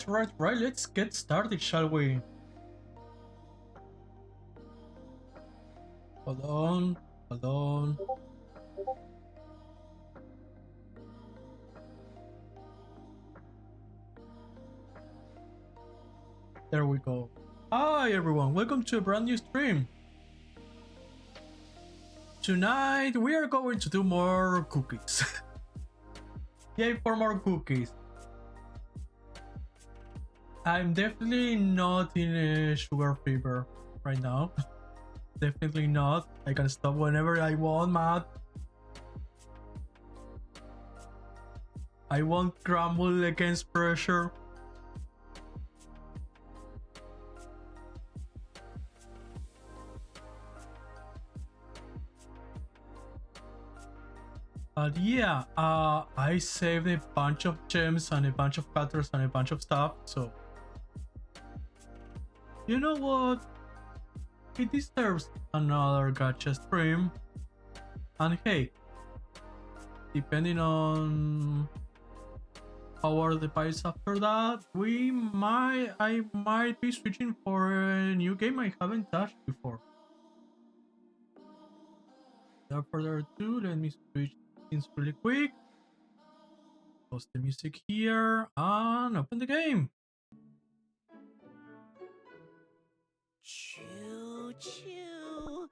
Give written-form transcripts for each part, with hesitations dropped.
Right. Let's get started, shall we? Hold on. Hold on. There we go. Hi, everyone. Welcome to a brand new stream. Tonight, we are going to do more cookies. Yay for more cookies. I'm definitely not in a sugar fever right now. Definitely not. I can stop whenever I want, Matt. I won't crumble against pressure. But yeah, I saved a bunch of gems and a bunch of cutters and a bunch of stuff, so you know what? It deserves another gacha stream. And hey, depending on how are the buys after that, I might be switching for a new game I haven't touched before. Without further ado, let me switch things really quick. Post the music here and open the game. Choo choo.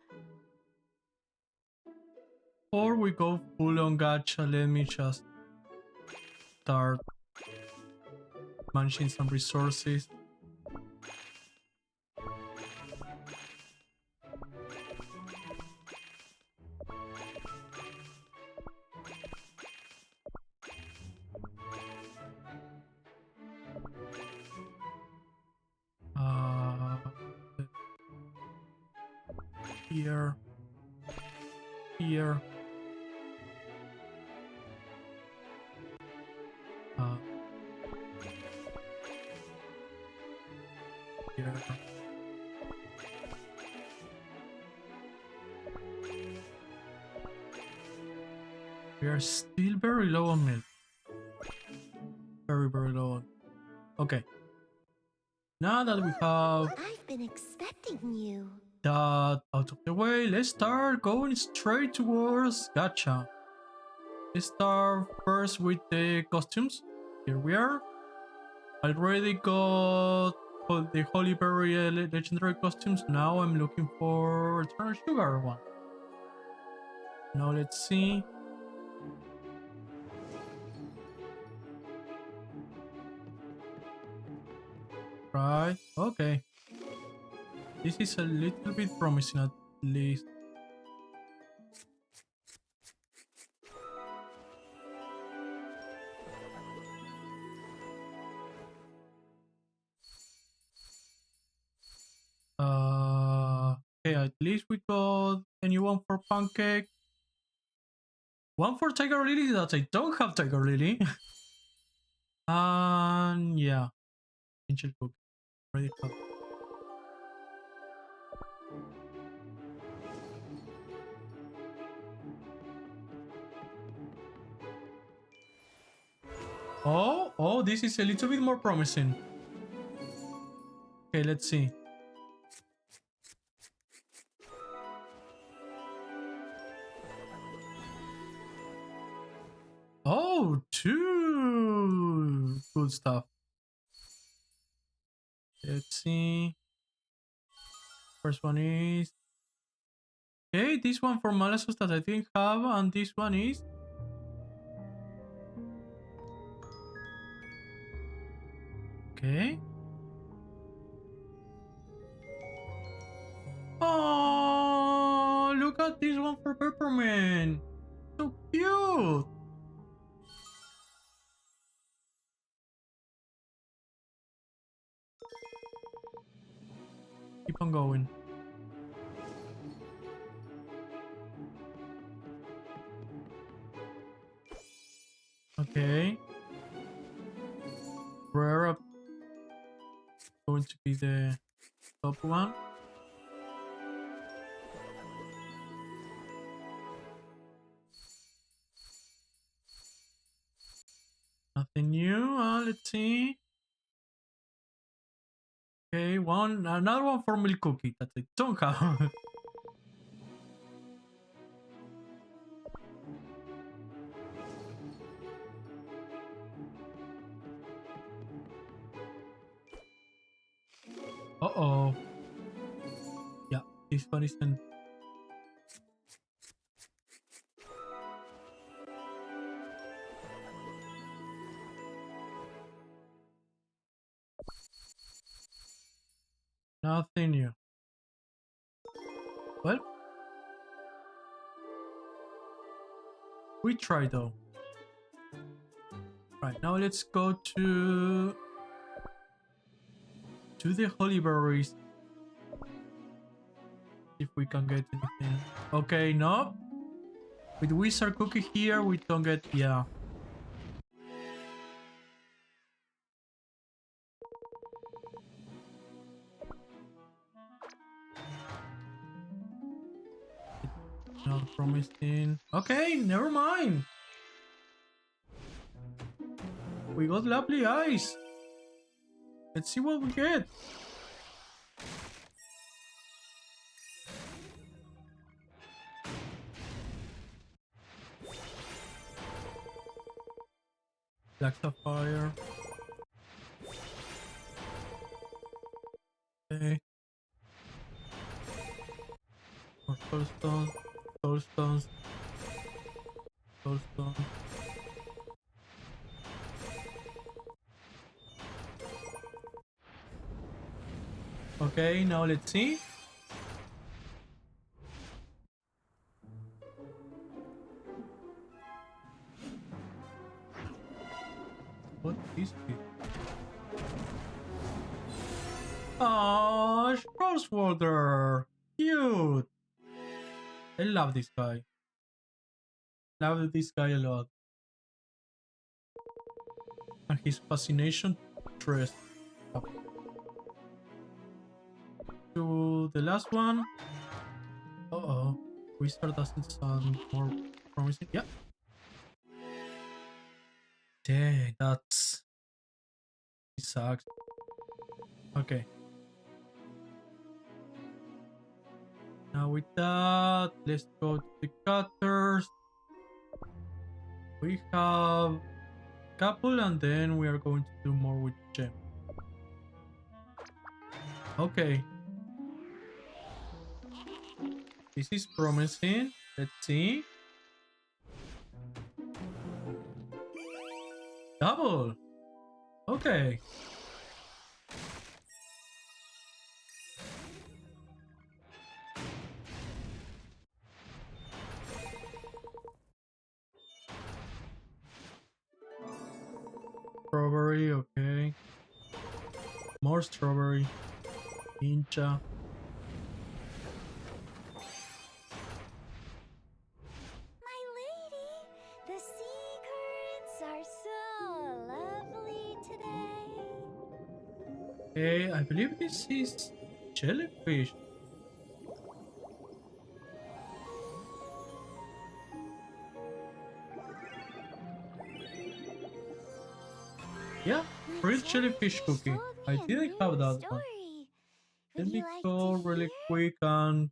Before we go full on gacha, let me just start managing some resources. Here, here. Here. We are still very low on milk. Very, very low on. Okay. Now that we have I've been expecting you. that out of the way, let's start going straight towards gacha. Let's start first with the costumes. Here we are. Already got the Holy Berry legendary costumes. Now I'm looking for Eternal Sugar one. Now let's see. Right, okay. This is a little bit promising at least. Okay, at least we got a new one for Pancake. One for Tiger Lily that I don't have Tiger Lily. And yeah, Angel Book. Already have. Oh, this is a little bit more promising. Okay, let's see. Oh, two good stuff. Let's see. First one is okay. This one for Malasus that I didn't have, and this one is okay. Oh, look at this one for Peppermint. So cute. Keep on going. Okay. Rare up. Going to be the top one. Nothing new. Let's see. Okay, another one for Milk Cookie that I don't have. Uh-oh. Yeah, this one isn't. Nothing new. Well, we try though. Right, now let's go to the Holy Berries. If we can get anything. Okay, no. With Wizard Cookie here, we don't get... Yeah. Not promising. Okay, never mind. We got lovely eyes. Let's see what we get. Black Sapphire. Okay. More soulstones. Soulstones. Soulstone. Okay, now let's see. What is this? Oh, Schwarzwalder! Cute! I love this guy. Love this guy a lot. And his fascination dress. To the last one. Uh-oh. Wizard doesn't sound more promising. Yeah. Dang, that's... It sucks. Okay. Now with that, let's go to the cutters. We have a couple and then we are going to do more with gem. Okay. This is promising. Let's see. Double. Okay. Strawberry, okay. More strawberry. Pincha. My lady, the sea currents are so lovely today. Hey, I believe this is jellyfish. Yeah, My fruit jellyfish cookie. told I me a didn't new have that one. story. Let Would me you like go to really hear? quick and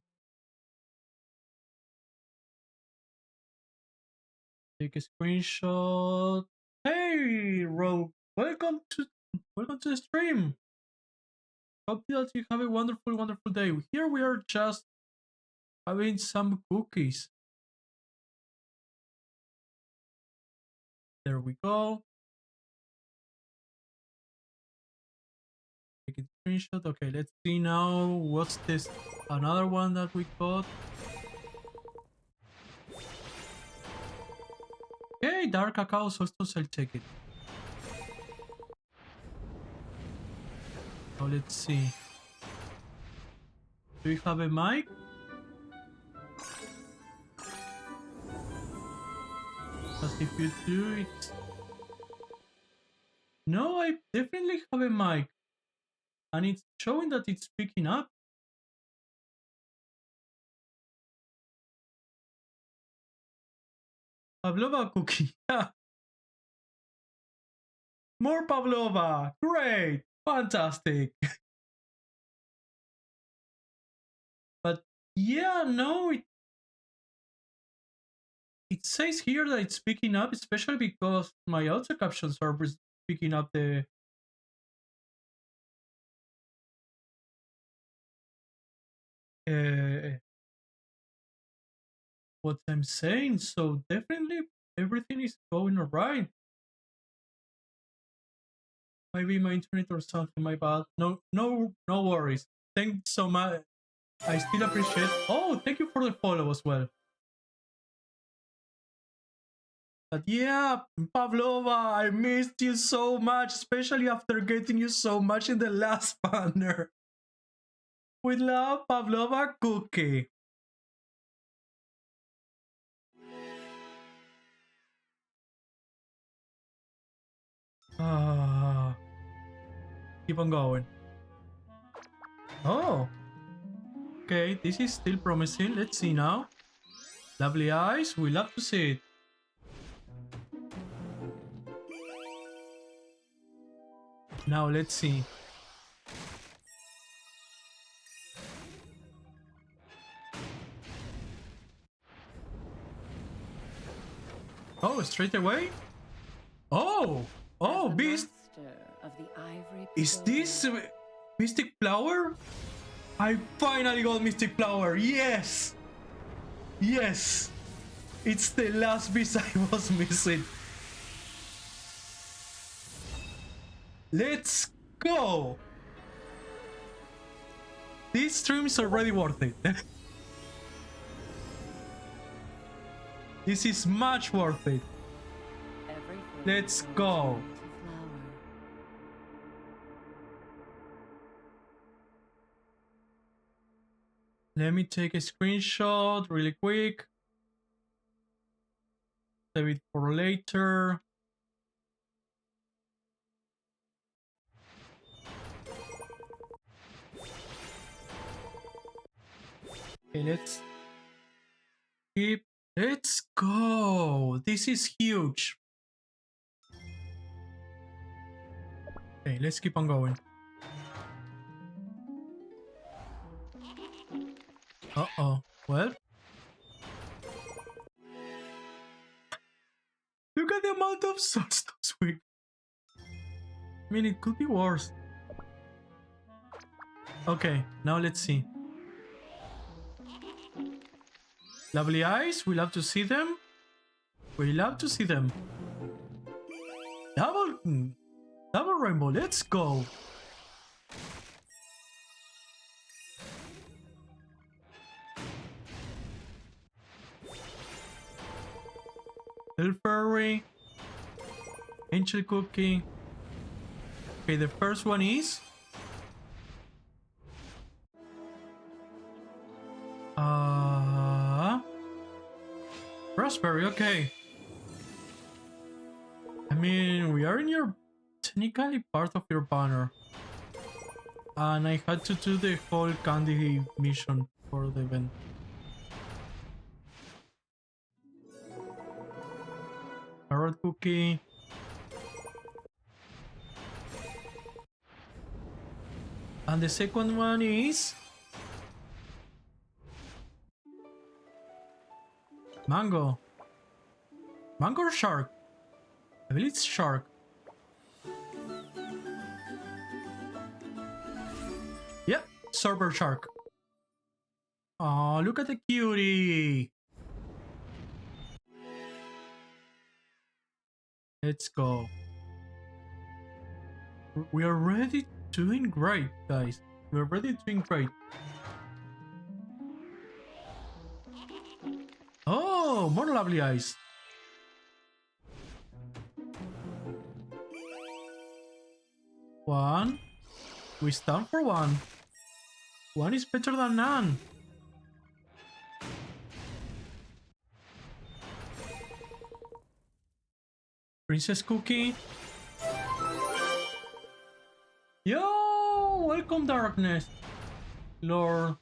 take a screenshot. Hey, Rogue, welcome to the stream. Hope that you have a wonderful, wonderful day. Here we are just having some cookies. There we go. Take a screenshot. Okay, let's see now. What's this? Another one that we got. Okay, dark cacao sauce. I'll take it. Now let's see. Do we have a mic? Because if you do, it's... No, I definitely have a mic. And it's showing that it's picking up. Pavlova cookie. More Pavlova. Great. Fantastic. But yeah, no, it says here that it's picking up, especially because my auto captions are picking up the... what I'm saying. So definitely everything is going alright. Maybe my internet or something, my bad. No worries. Thanks so much. I still appreciate... Oh, thank you for the follow as well. But yeah, Pavlova, I missed you so much, especially after getting you so much in the last banner. With love, Pavlova Cookie. Ah, keep on going. Oh, okay, this is still promising. Let's see now. Lovely eyes, we love to see it. Now let's see. Oh, straight away? Oh! Oh, As the Beast! master of the ivory Is this pavilion, Mystic Flower? I finally got Mystic Flower! Yes! Yes! It's the last beast I was missing. Let's go! This stream is already worth it. This is much worth it. everything Let's goes go. into flower. Let me take a screenshot really quick. Save it for later. Okay, let's keep. Let's go. This is huge. Okay, let's keep on going. Uh-oh. Well. Look at the amount of souls this week. I mean, it could be worse. Okay, now let's see. Lovely eyes, we love to see them. We love to see them. Double rainbow, let's go. Little fairy. Angel cookie. Okay, the first one is raspberry, okay. I mean, we are in your technically part of your banner. And I had to do the whole candy mission for the event. Carrot cookie. And the second one is mango. Mango or shark? I believe it's shark. Yep, server shark. Oh, look at the cutie. Let's go. We are already doing great, guys. We're already doing great. Oh, more lovely eyes. One. We stand for one. One is better than none. Princess Cookie. Yo, welcome darkness, Lord.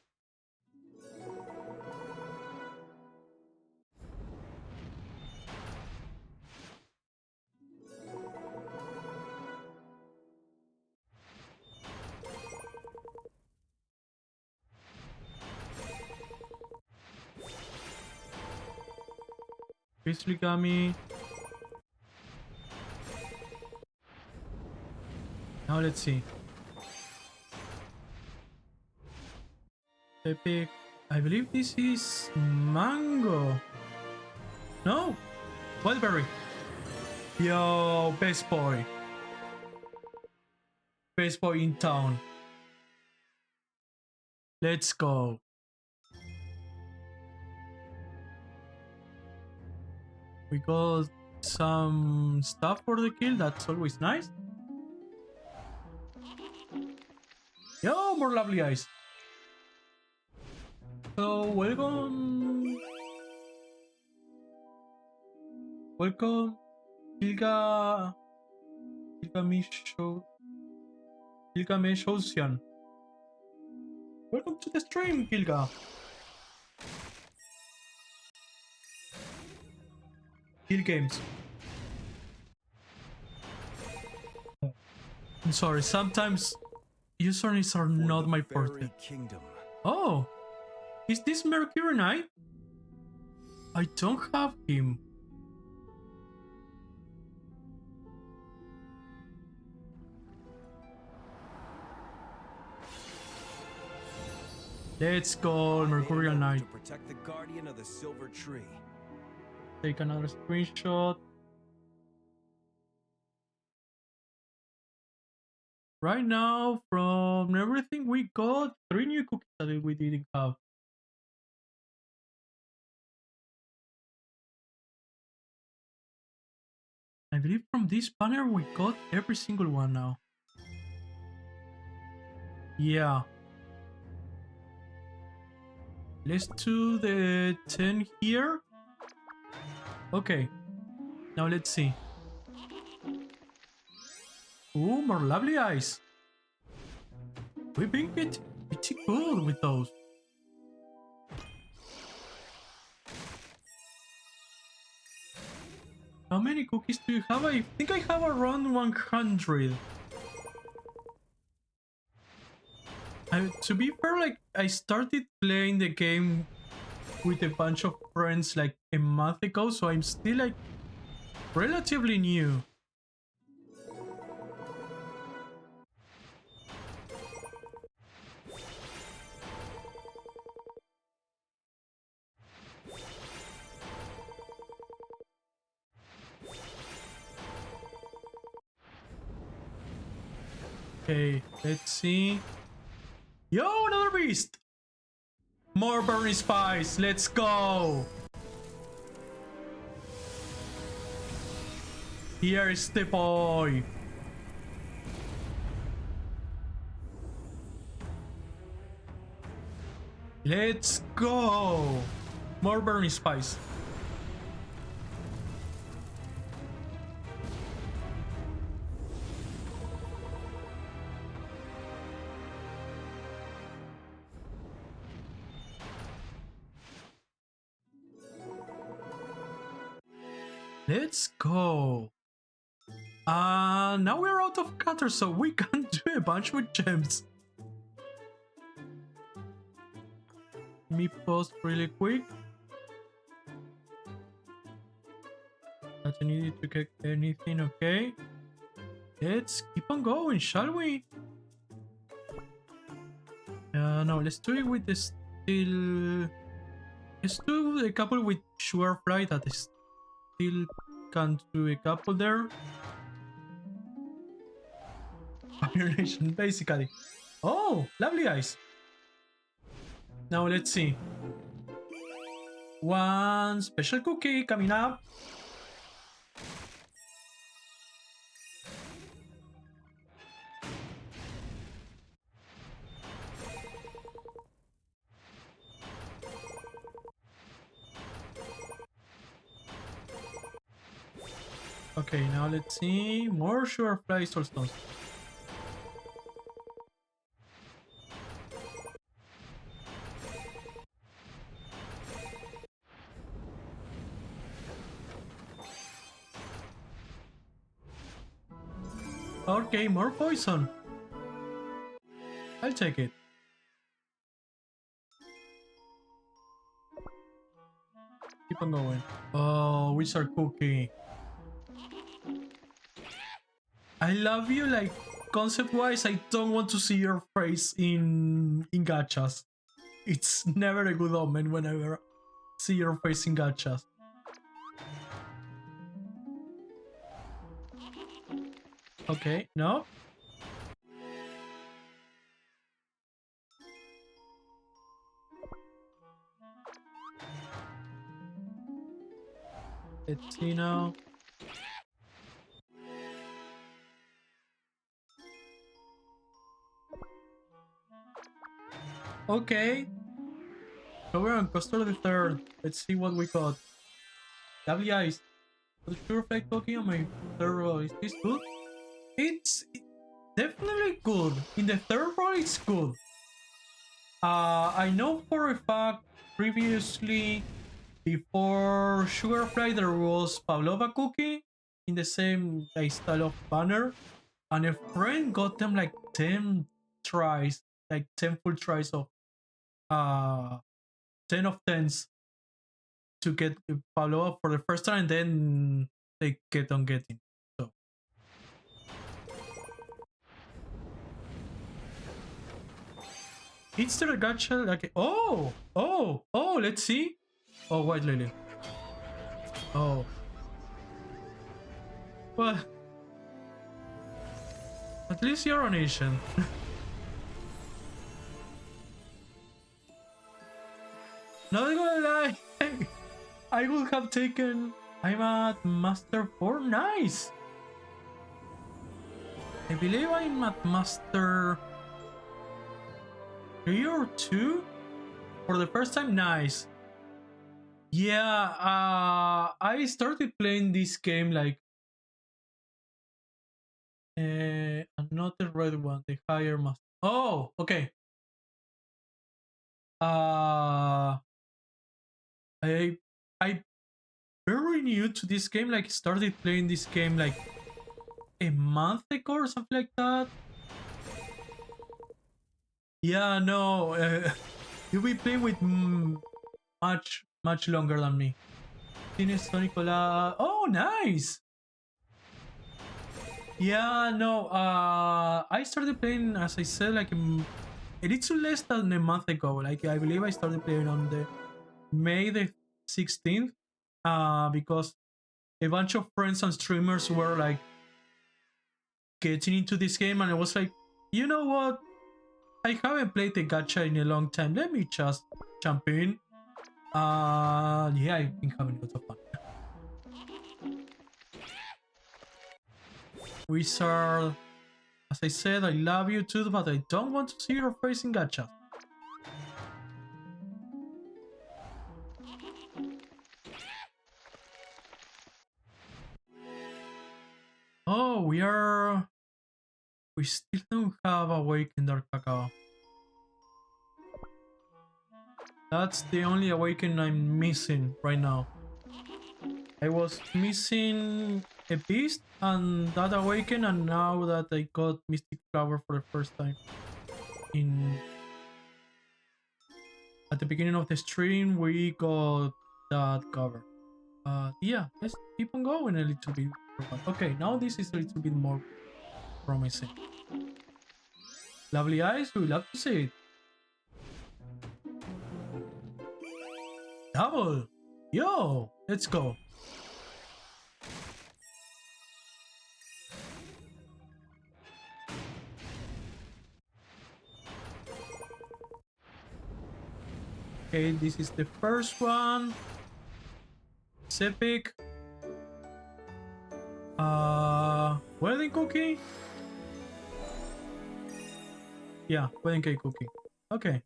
Grizzly Gummy. Now let's see. Epic. I believe this is mango. No, wildberry. Yo, best boy. Best boy in town. Let's go. We got some stuff for the kill. That's always nice. Yo, more lovely eyes. So, welcome. Welcome, Ilga. Gilgamesh Ocean. Welcome to the stream, Gilga. Gil Games. I'm sorry, sometimes usernames are not my forte. Kingdom. Oh, is this Mercury Knight? I don't have him. Let's go, Mercurial Knight. To protect the guardian of the silver tree. Take another screenshot. Right now, from everything we got, 3 new cookies that we didn't have. I believe from this banner we got every single one now. Yeah. Let's do the 10 here. Okay. Now let's see. Ooh, more lovely eyes. We've been getting pretty good with those. How many cookies do you have? I think I have around 100. To be fair, like, I started playing the game with a bunch of friends like a month ago, so I'm still like relatively new. Okay, let's see. Yo, another beast! More Burning Spice, let's go! Here's the boy! Let's go! More Burning Spice. Let's go. Now we're out of cutter, so we can do a bunch with gems. Let me pause really quick. Not needed to get anything, okay? Let's keep on going, shall we? No, let's do it with the steel. Let's do a couple with Sugarfly that is still can do a couple there. Combination, basically. Oh, lovely eyes. Now let's see. One special cookie coming up. Okay, now let's see. More Sugarfly Soulstones. Okay, more poison. I'll take it. Keep on going. Oh, Wizard Cookie. I love you, like, concept-wise, I don't want to see your face in gachas. It's never a good omen whenever I see your face in gachas. Okay, no. Let's see now. Okay. So we're on Custer the Third. Let's see what we got. Lovely eyes. The Sugarfly cookie on my third row. Is this good? it's definitely good. In the third role, it's good. I know for a fact previously, before Sugarfly, there was Pavlova cookie in the same like, style of banner, and a friend got them like 10 tries, like 10 full tries of 10 of 10s to get Pavlova for the first time, and then they get on getting. So it's the gacha like oh, let's see. Oh, White Lily. Oh. Well, at least you're an Asian. Not gonna lie, I would have taken. I'm at Master 4. Nice! I believe I'm at Master 3 or 2 for the first time. Nice. Yeah, I started playing this game like not the red one, the higher master. Oh, okay. I very new to this game. Like started playing this game like a month ago or something like that. Yeah, no, you'll be playing with much longer than me. Tienes Nicola. Oh, nice. Yeah, no, I started playing, as I said, like a little less than a month ago. Like I believe I started playing on the May the 16th, because a bunch of friends and streamers were like getting into this game, and I was like, you know what? I haven't played the gacha in a long time. Let me just jump in. Yeah, I've been having lots of fun. Wizard, as I said, I love you too, but I don't want to see your face in gacha. Oh, we still don't have Awakened Dark Cacao. That's the only Awaken I'm missing right now. I was missing a Beast and that Awaken, and now that I got Mystic Flower for the first time at the beginning of the stream, we got that cover. Yeah, let's keep on going a little bit. Okay, now this is a little bit more promising. Lovely eyes, we love to see it. Double! Yo! Let's go! Okay, this is the first one. It's epic. Wedding cookie? Yeah, wedding cake cookie. Okay.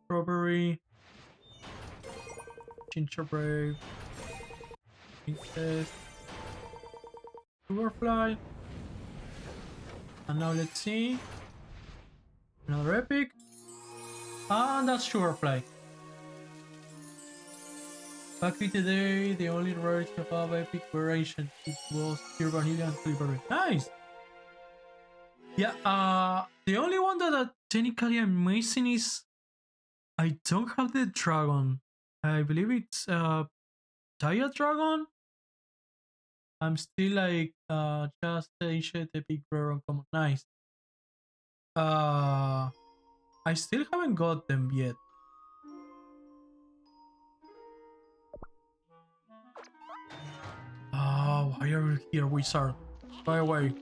Strawberry. Gingerbread. Princess. Sugarfly. And now let's see. Another epic. And that's Sugarfly. Back in the day, the only rarity above epic variation, it was pure vanilla and flavored. Nice! Yeah, the only one that technically I'm missing is I don't have the dragon. I believe it's Taya Dragon. I'm still like just the big rare uncommon. Nice. I still haven't got them yet. Oh, why are you here, Wizard? Fly away.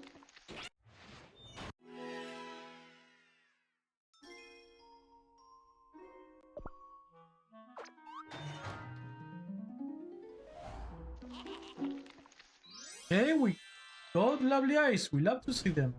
Hey, we got lovely eyes. We love to see them.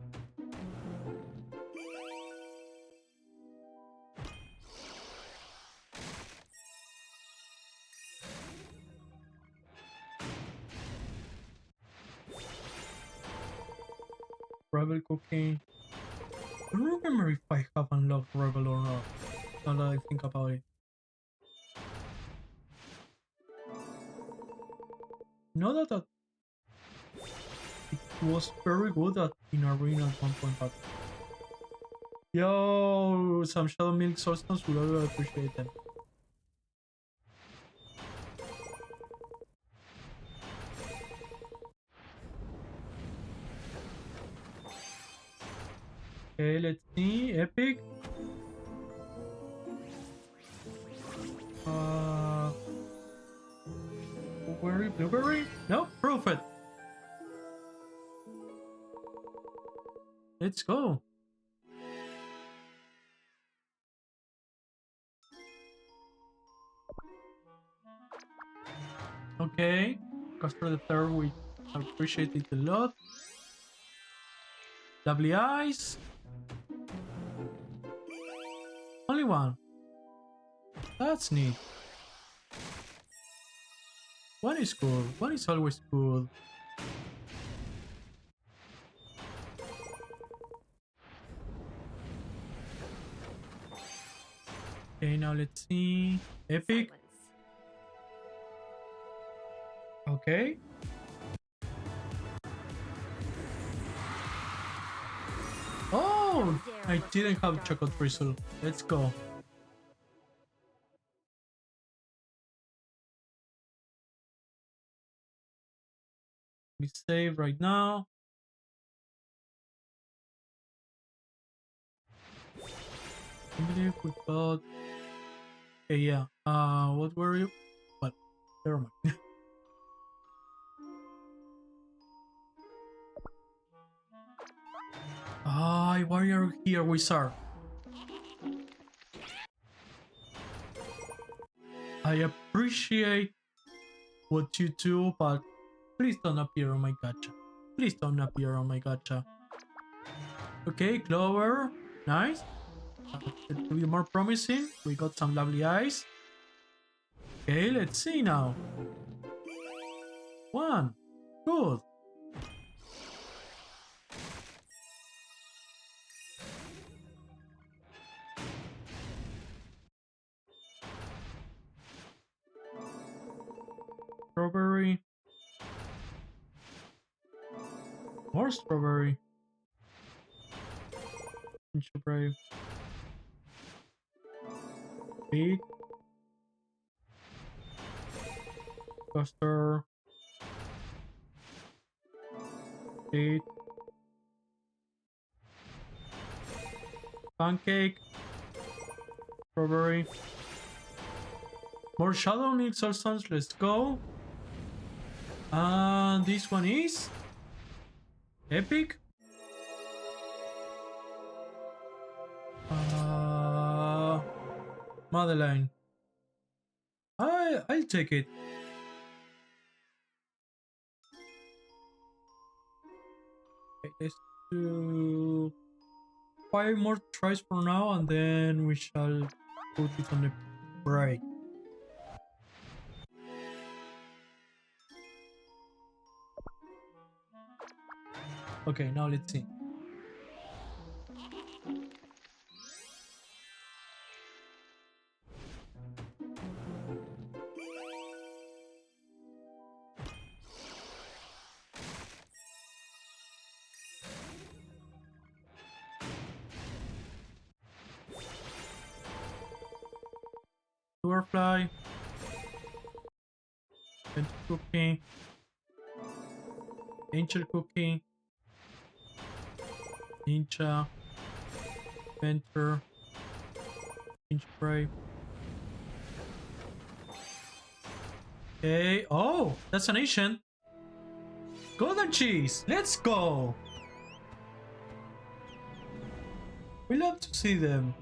Rebel cooking. I don't remember if I have unlocked Rebel or not. Now that I think about it. Know that it was very good in arena at one point, but yo, some Shadow Milk Soulstones would really appreciate them. Okay, let's see. Epic. Blueberry? No, proof it. Let's go. Okay, Castor the third, we appreciate it a lot. Lovely eyes. Only one. That's neat. One is cool. One is always cool. Okay, now let's see. Epic. Silence. Okay. Oh, I didn't have chocolate bristle. Let's go. We save right now. I believe we got. Okay, yeah. What were you? Well, never mind. Why are you here, wizard? I appreciate what you do, but please don't appear on my gacha. Please don't appear on my gacha. Okay, Clover. Nice. To be more promising, we got some lovely eyes. Okay, let's see now. One. Good. Strawberry. More strawberry. Brave. Beet. Custard. Beet. Pancake. Strawberry. More Shadow Milk Soulstones. Let's go. And this one is Epic. Madeline. I'll take it. Okay, let's do 5 more tries for now, and then we shall put it on a break. Okay, now let's see. Superfly. Venture Cookie. Angel Cookie. Ninja. Venture. Ninja Brave. Okay. Oh, that's an Asian. Golden cheese. Let's go. We love to see them.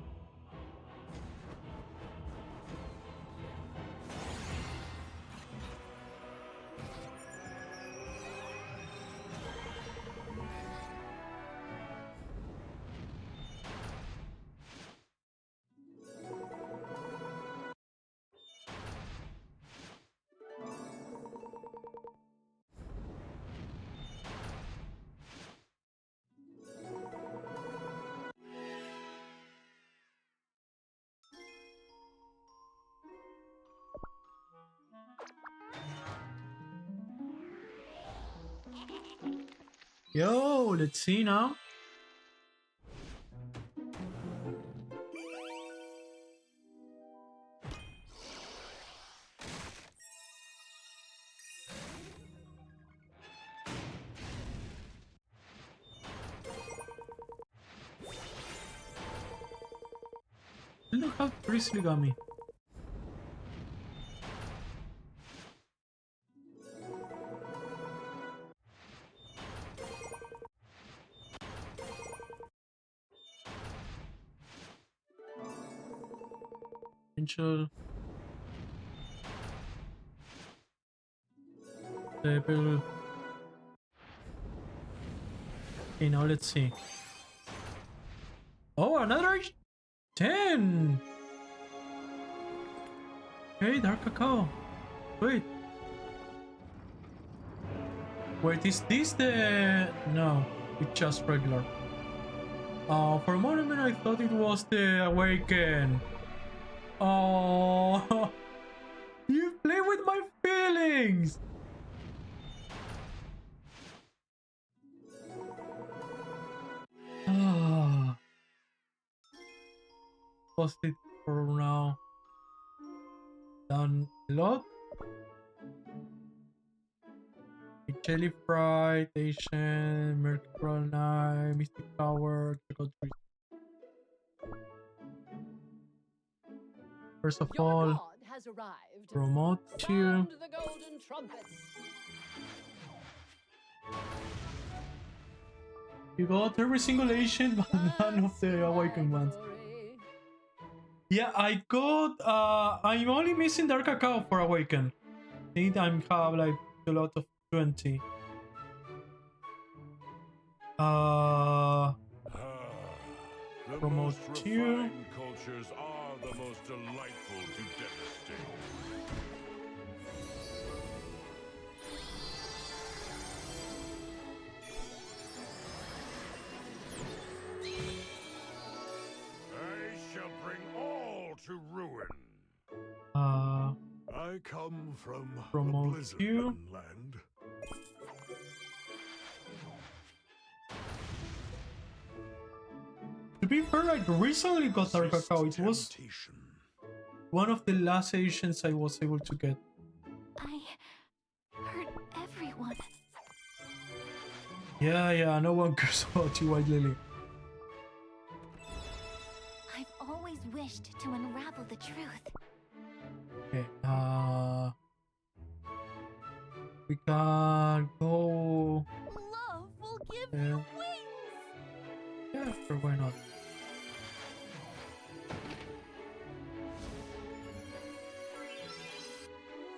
Yo, let's see now. Look how Grizzly got me. Angel. Table. Okay, now let's see. Oh, another 10! Hey, Dark Cacao. Wait. Wait, is this the... No, it's just regular. For a moment I thought it was the Awaken. Oh, you play with my feelings! Ah. Post it for now. Done a lot. Jelly Fry, Asian, Mercurial Knight, Mystic Tower, Trickle Trees. First of Your all, god has arrived. promote you. Sound the golden trumpets. You got every single Asian, but none of the Awakened ones. Yeah, I got. I'm only missing Dark Cacao for Awaken. I think I have like a lot of 20. The Promote most you. refined cultures are the most delightful to devastate. I shall bring all to ruin. I come from Promote the Blizzard you. land. To be fair, I recently got Dark Cacao. It was Temptation. one of the last Asians I was able to get. I hurt everyone. Yeah, no one cares about you, White Lily. I've always wished to unravel the truth. Okay, we can go. Love will give Yeah. you wings. Yeah, sure, why not?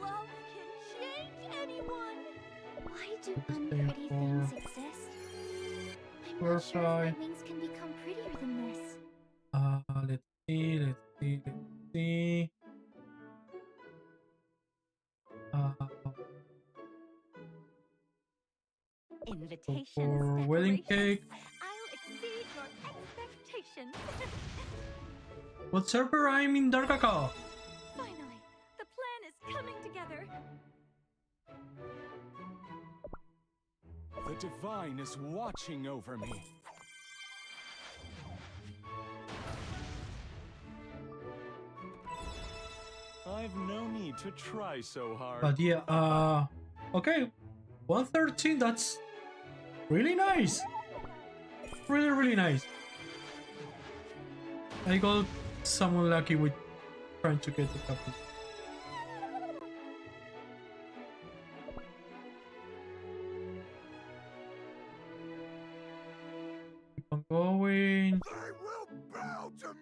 Love can change anyone. Why do Let's stay unpretty for things exist? I'm not sure if Purify. my wings can become prettier than this. Let's see. Invitations, for wedding decorations. cake. I'll exceed your expectations. What server I'm in Dark Cacao? Finally, the plan is coming together. The Divine is watching over me. I've no need to try so hard. But yeah, okay. 113, that's really nice. Really nice. I got someone lucky with trying to get a couple. Keep on going. They will bow to me.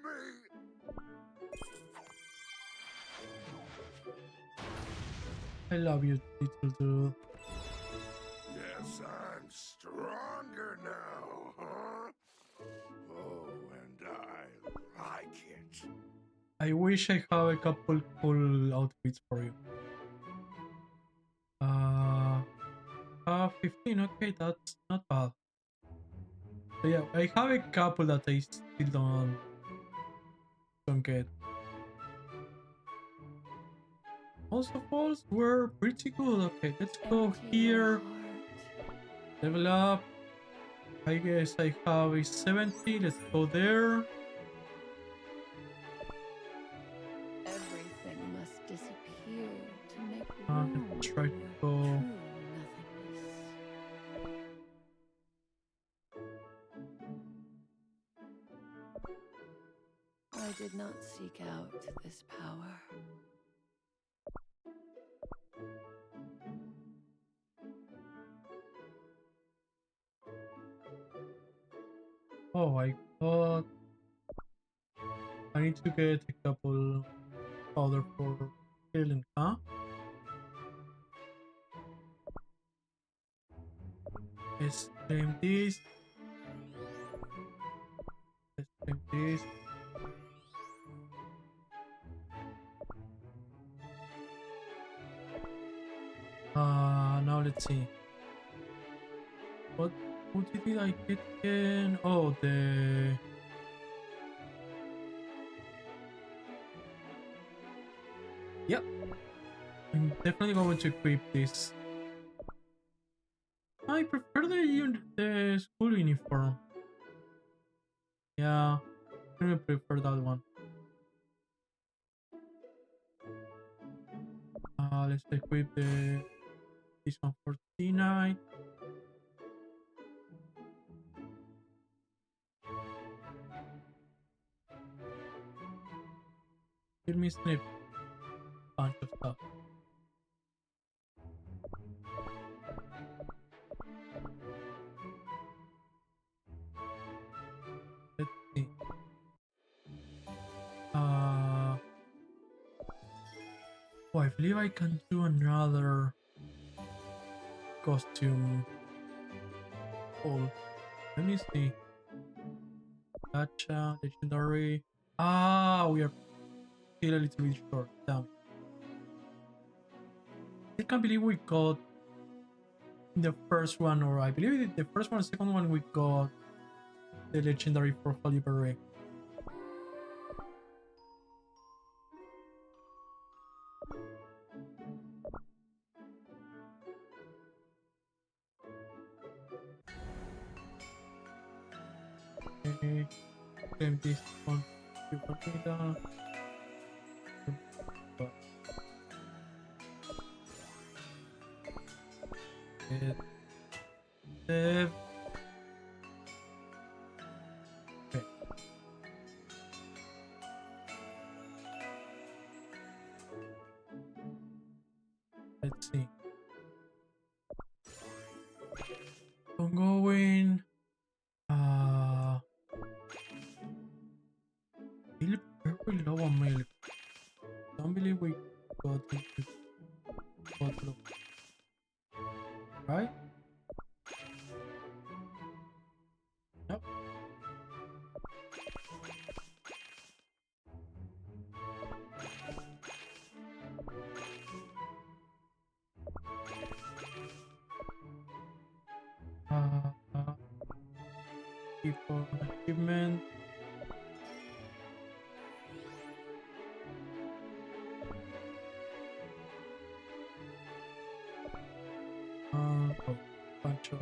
I love you, little dude. Yes, I'm stronger now, huh? Oh, and I like it. I wish I have a couple cool outfits for you. 15, okay, that's not bad. So yeah, I have a couple that I still don't get. Most of all, were pretty good. Okay, let's go Empty here, your heart. level up. I guess I have a 70. Let's go there. Everything must disappear to make And room try to for go. true nothingness. I did not seek out this power. Oh my god. I need to get a couple powder for healing, huh? Let's claim this. Let's claim this. Now let's see. What did I get again? Oh, the... Yep. I'm definitely going to equip this. I prefer the school uniform. Yeah, I prefer that one. Let's equip this one for T9. Give me snip. Bunch of stuff. Let's see. Oh, I believe I can do another costume. Oh, let me see. Gotcha, legendary. We are still a little bit short. Damn. I can't believe we got the first one, or I believe the first one, second one, we got the legendary for Holy Beret. Okay, claim this one. Save. Okay. Let's see. I'm going. Milk, very low on milk. Don't believe we got it. Bottle. Right? Yep. Keep on achievement. Oh, bunch of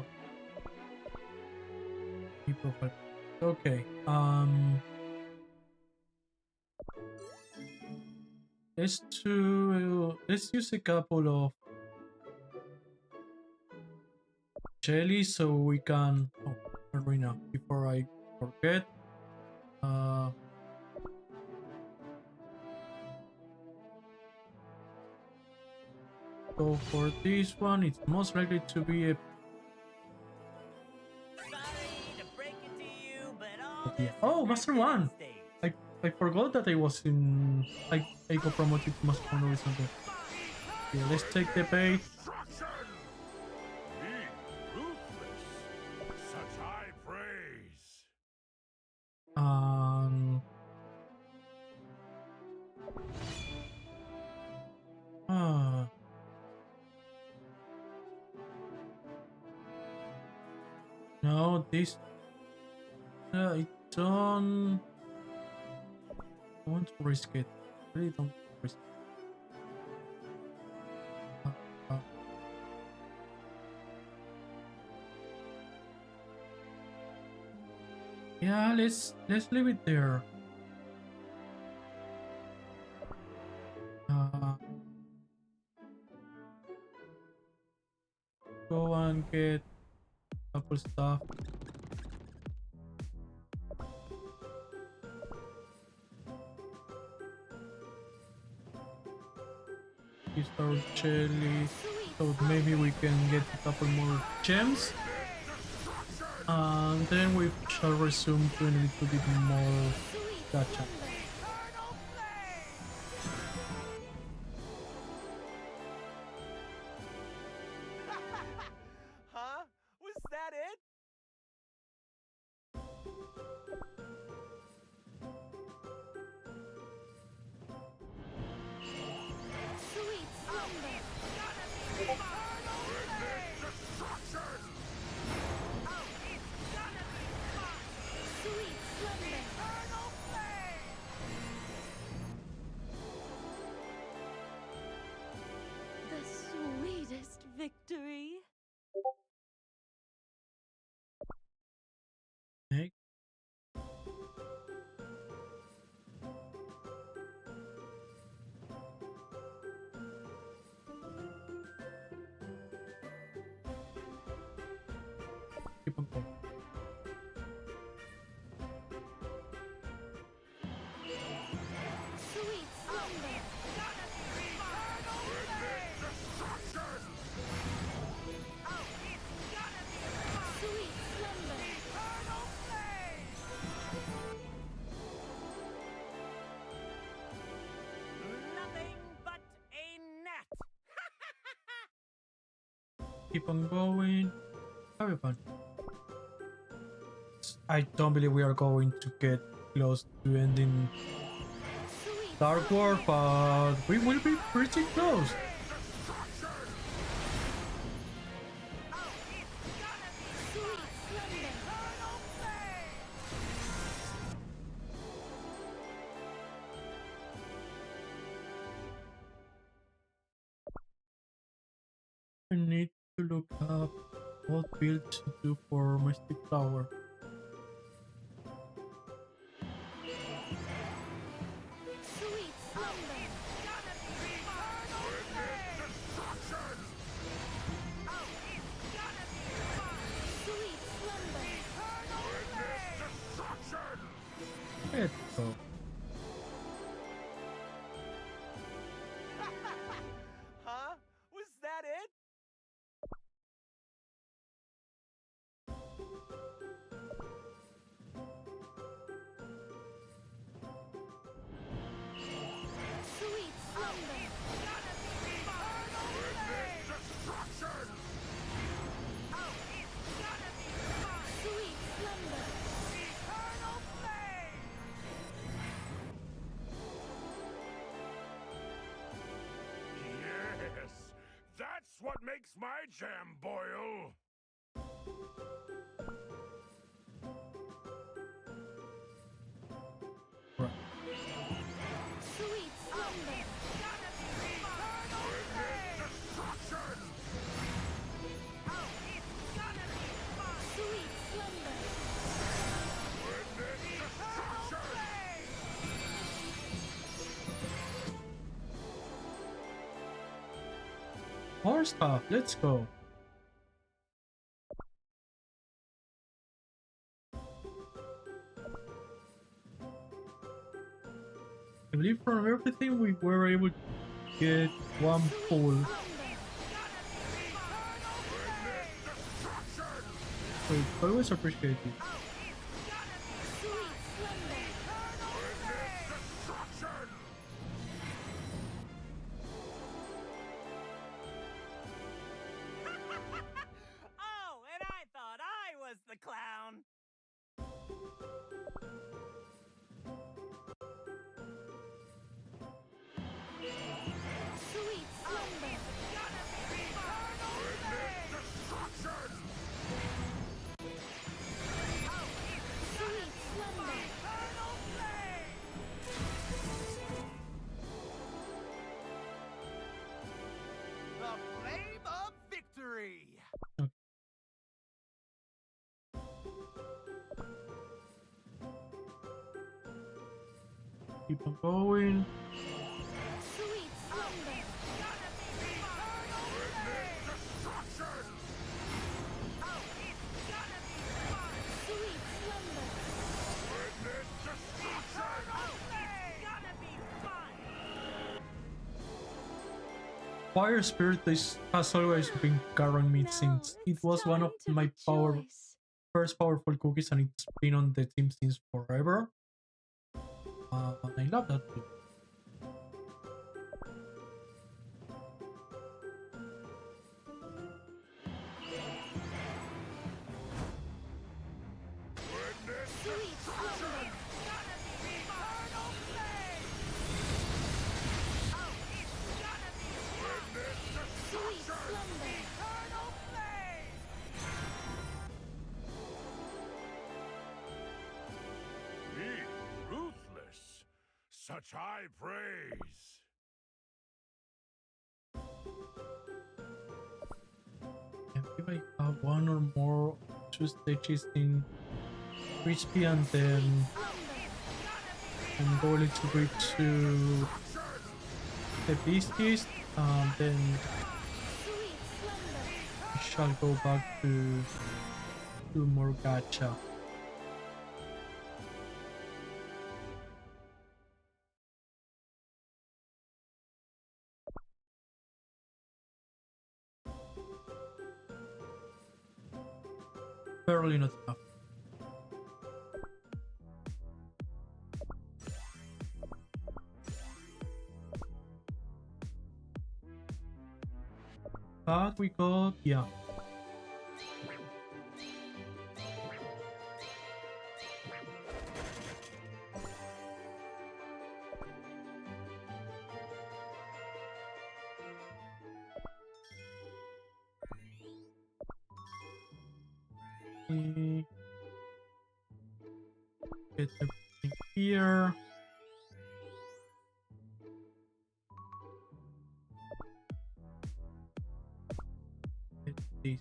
people. Okay. Let's use a couple of jelly so we can. Oh, arena. Before I forget. Go for this one. It's most likely to be a. Yeah. Oh, Master One. I forgot that I was in. I got promoted to Master One recently. Yeah, let's take the bait. Be ruthless. Such high praise. No, this. I don't want to risk it. Really don't risk it. Uh, uh, Yeah, let's leave it there. Uh, go and get couple stuff. Use our jelly, so maybe we can get a couple more gems. And then we shall resume doing a little bit more gacha. Huh? Was that it? Sweet slumber. Sweet slumber. The sweetest victory. Okay. Keep on going. Sweet slumber. Sweet slumber. Nothing but a gnat. Keep on going. Have fun. I don't believe we are going to get close to ending Sweet Dark War, but we will be pretty close. Sweet slumber. I need to look up what build to do for Mystic Tower. Sweet slumber. Sweet slumber. Let's go. Huh? Was that it? Sweet slumber. Sweet slumber. Yes, that's what makes my jam boil. Right. Sweet slumber. Sweet slumber. More stuff. Let's go. I believe from everything we were able to get one pull. So it's always appreciated. Sweet slumber. Oh, and I thought I was the clown. Sweet slumber. Sweet slumber. The flame of victory. Keep on going. Sweet slumber. Sweet slumber. Fire Spirit has always been carrying me Now since it it's was one of time to my rejoice. first powerful cookies, and it's been on the team since forever. I love that too. Sweet slumber. Sweet slumber. Me, ruthless. Such high praise. I believe I have one or more 2 stages in Crispy, and then I'm going to reach to the Beasties, and then Sweet slumber. we shall go back to do more gacha. Barely not enough. But we got, yeah. Get everything here. Get this.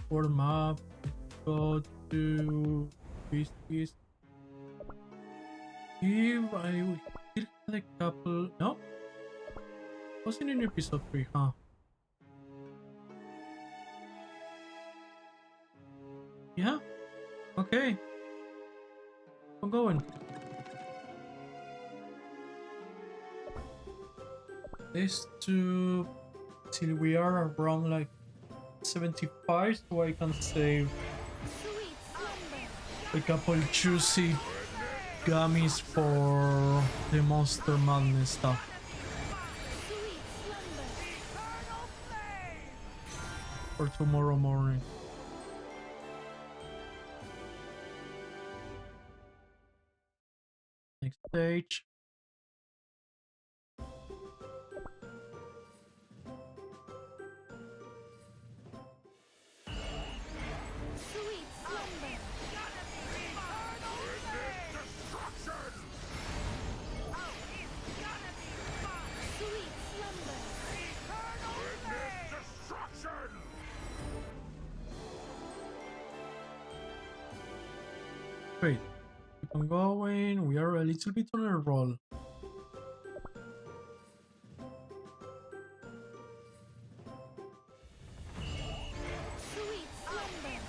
Warm up. Let's go to Beasties. If I will still had a couple. No? Wasn't in episode 3, huh? Yeah? Okay. I'm going. This to till we are around like 75, so I can save Sweet slumber. a couple juicy gummies for the Monster Madness stuff. Sweet slumber. For tomorrow morning. Next stage. Sweet slumber. Sweet slumber. Wait, keep on going. We are a little bit on a roll. Sweet slumber.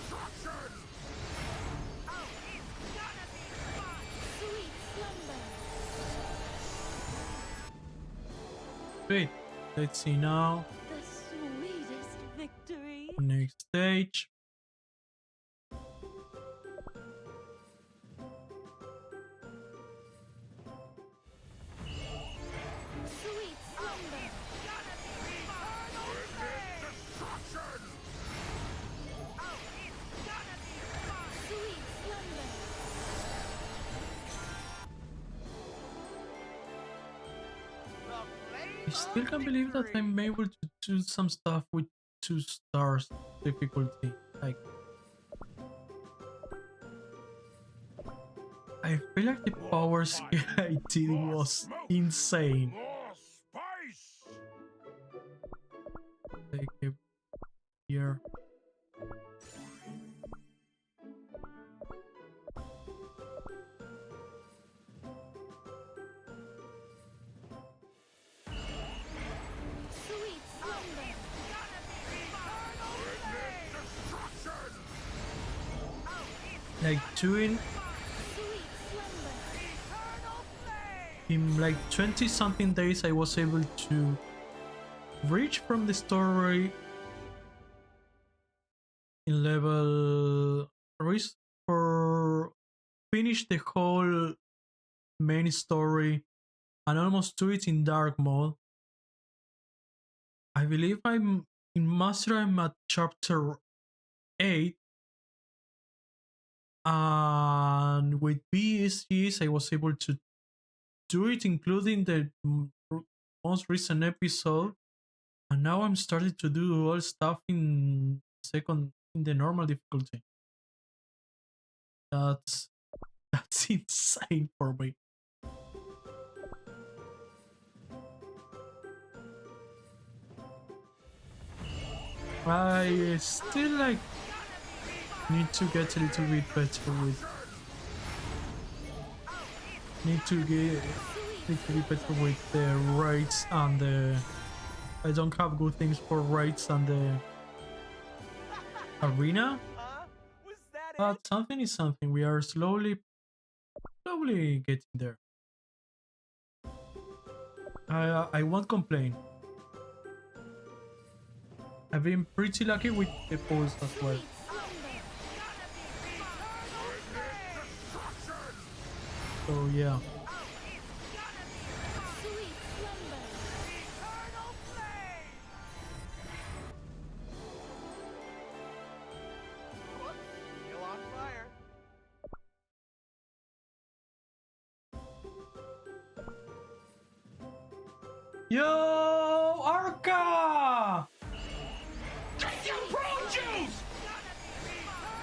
Sweet slumber. Wait, let's see now. The sweetest victory. Next stage. Sweet slumber. Sweet slumber. I still can't believe that I'm able to do some stuff with 2 stars difficulty. Like, I feel like the power scale I did was insane. More spice. here. Sweet slumber. Like doing Sweet slumber. in like 20 something days I was able to reach from the story in level reach for finish the whole main story and almost do it in dark mode. I believe I'm in Master, I'm at chapter 8, and with BSGs I was able to do it including the most recent episode, and now I'm starting to do all stuff in the normal difficulty. That's insane for me. I still like need to get a little bit better with need to get a little bit better with the raids and the I don't have good things for raids and the arena, Was that but something is something. We are slowly getting there. I won't complain. I've been pretty lucky with the pulls as well. So yeah. Sweet slumber. Still on fire. Yo, Arca!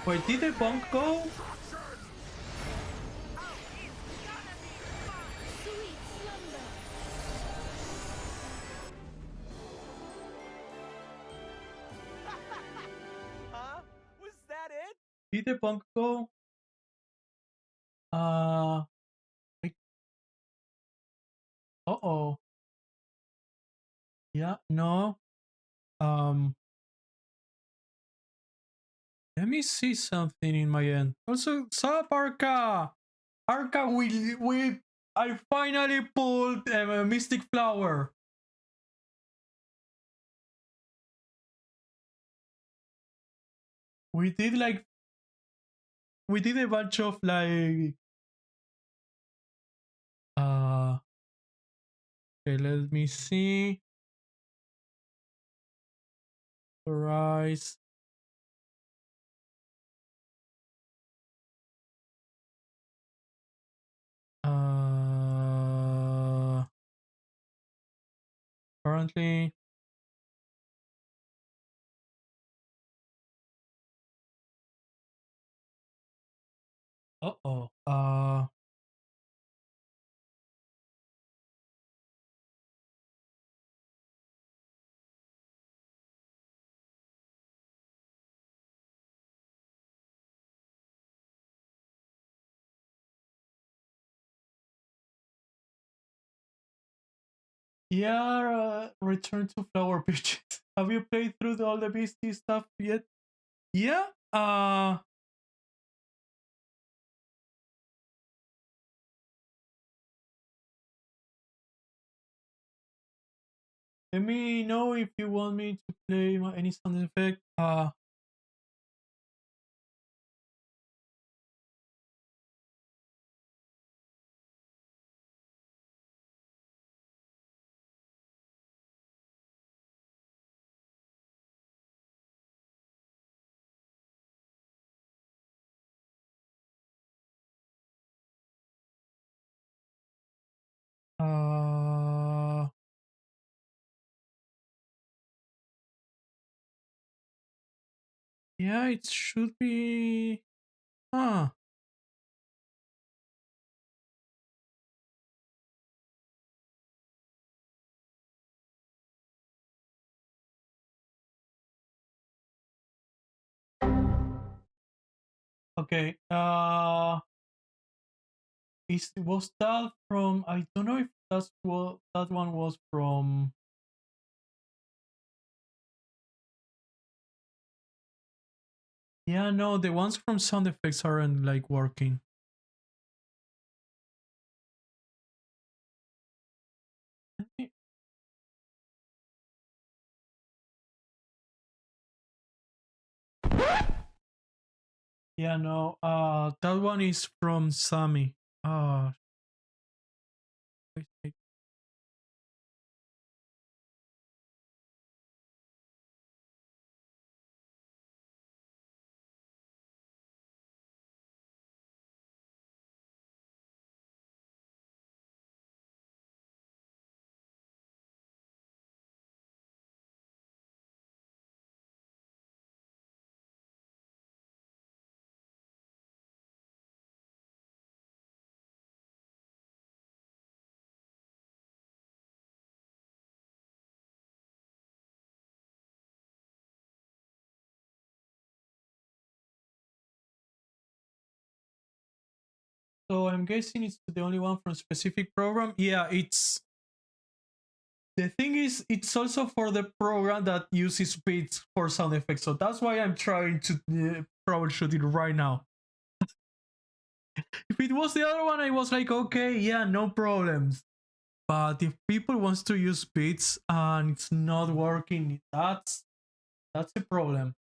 Wait, did the bunk go? Sweet slumber. Was that it? Did the bunk go? Wait. Uh-oh. Yeah, no. Let me see something in my end. Also, sup, Arca? Arca, I finally pulled a Mystic Flower. We did a bunch of like okay, let me see. Rise. Currently uh-oh. Yeah, return to Flower Pitches. Have you played through all the Beastie stuff yet? Yeah. Let me know if you want me to play any sound effect. Uh, yeah, it should be. Huh. Okay. Was that from? I don't know if that's what that one was from. Yeah, no, the ones from sound effects aren't like working. Let me- Yeah, no. That one is from Sammy. Uh, So I'm guessing it's the only one from specific program. Yeah, it's the thing is it's also for the program that uses beats for sound effects. So that's why I'm trying to troubleshoot it right now. If it was the other one, I was like, okay, yeah, no problems. But if people wants to use beats and it's not working, that's a problem.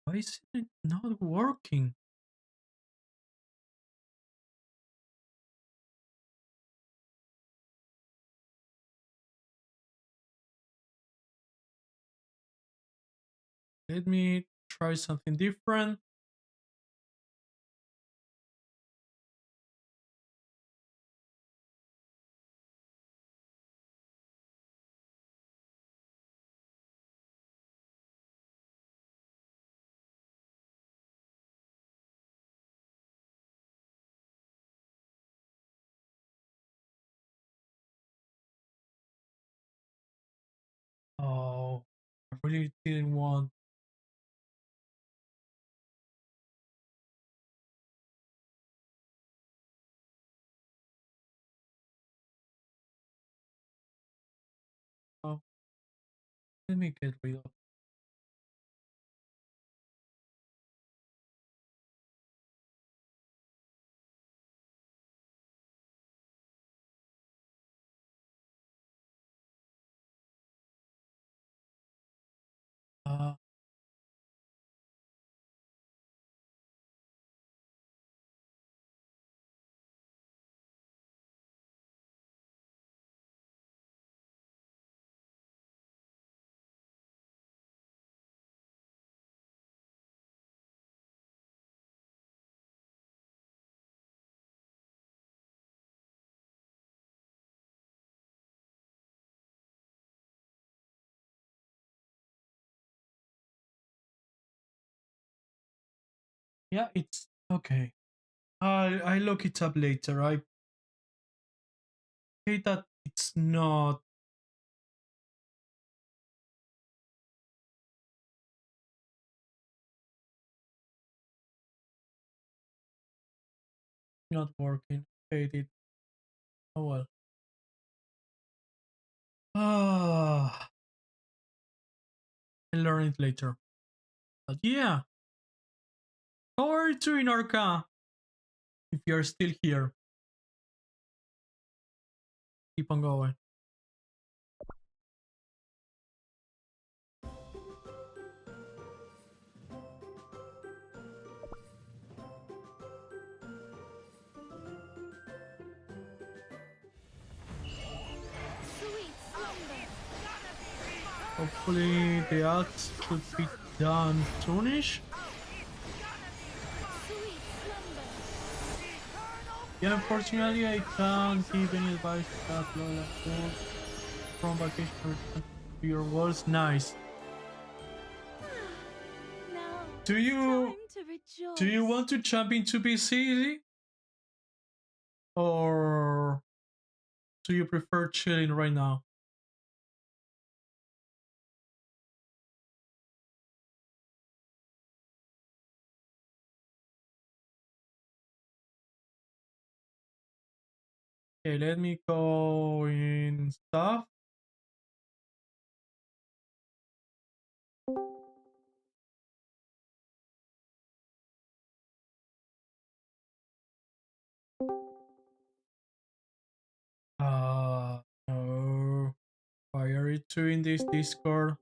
Why is it not working? Let me try something different. Oh, I really didn't want. Oh, let me get rid of. Uh, yeah, it's okay. I look it up later. I hate that it's not working. Hate it. Oh well. Ah, I'll learn it later. But yeah, how are you doing, Orca? If you're still here, keep on going. Sweet slumber. Hopefully the ads should be done soonish. Sweet slumber. Yeah, unfortunately, I can't give any advice to that Lola. From vacation return to your walls. Nice. Now, Do you time to rejoice. do you want to jump into BC, or do you prefer chilling right now? Okay, let me go in stuff. No. Why are you doing this, Discord?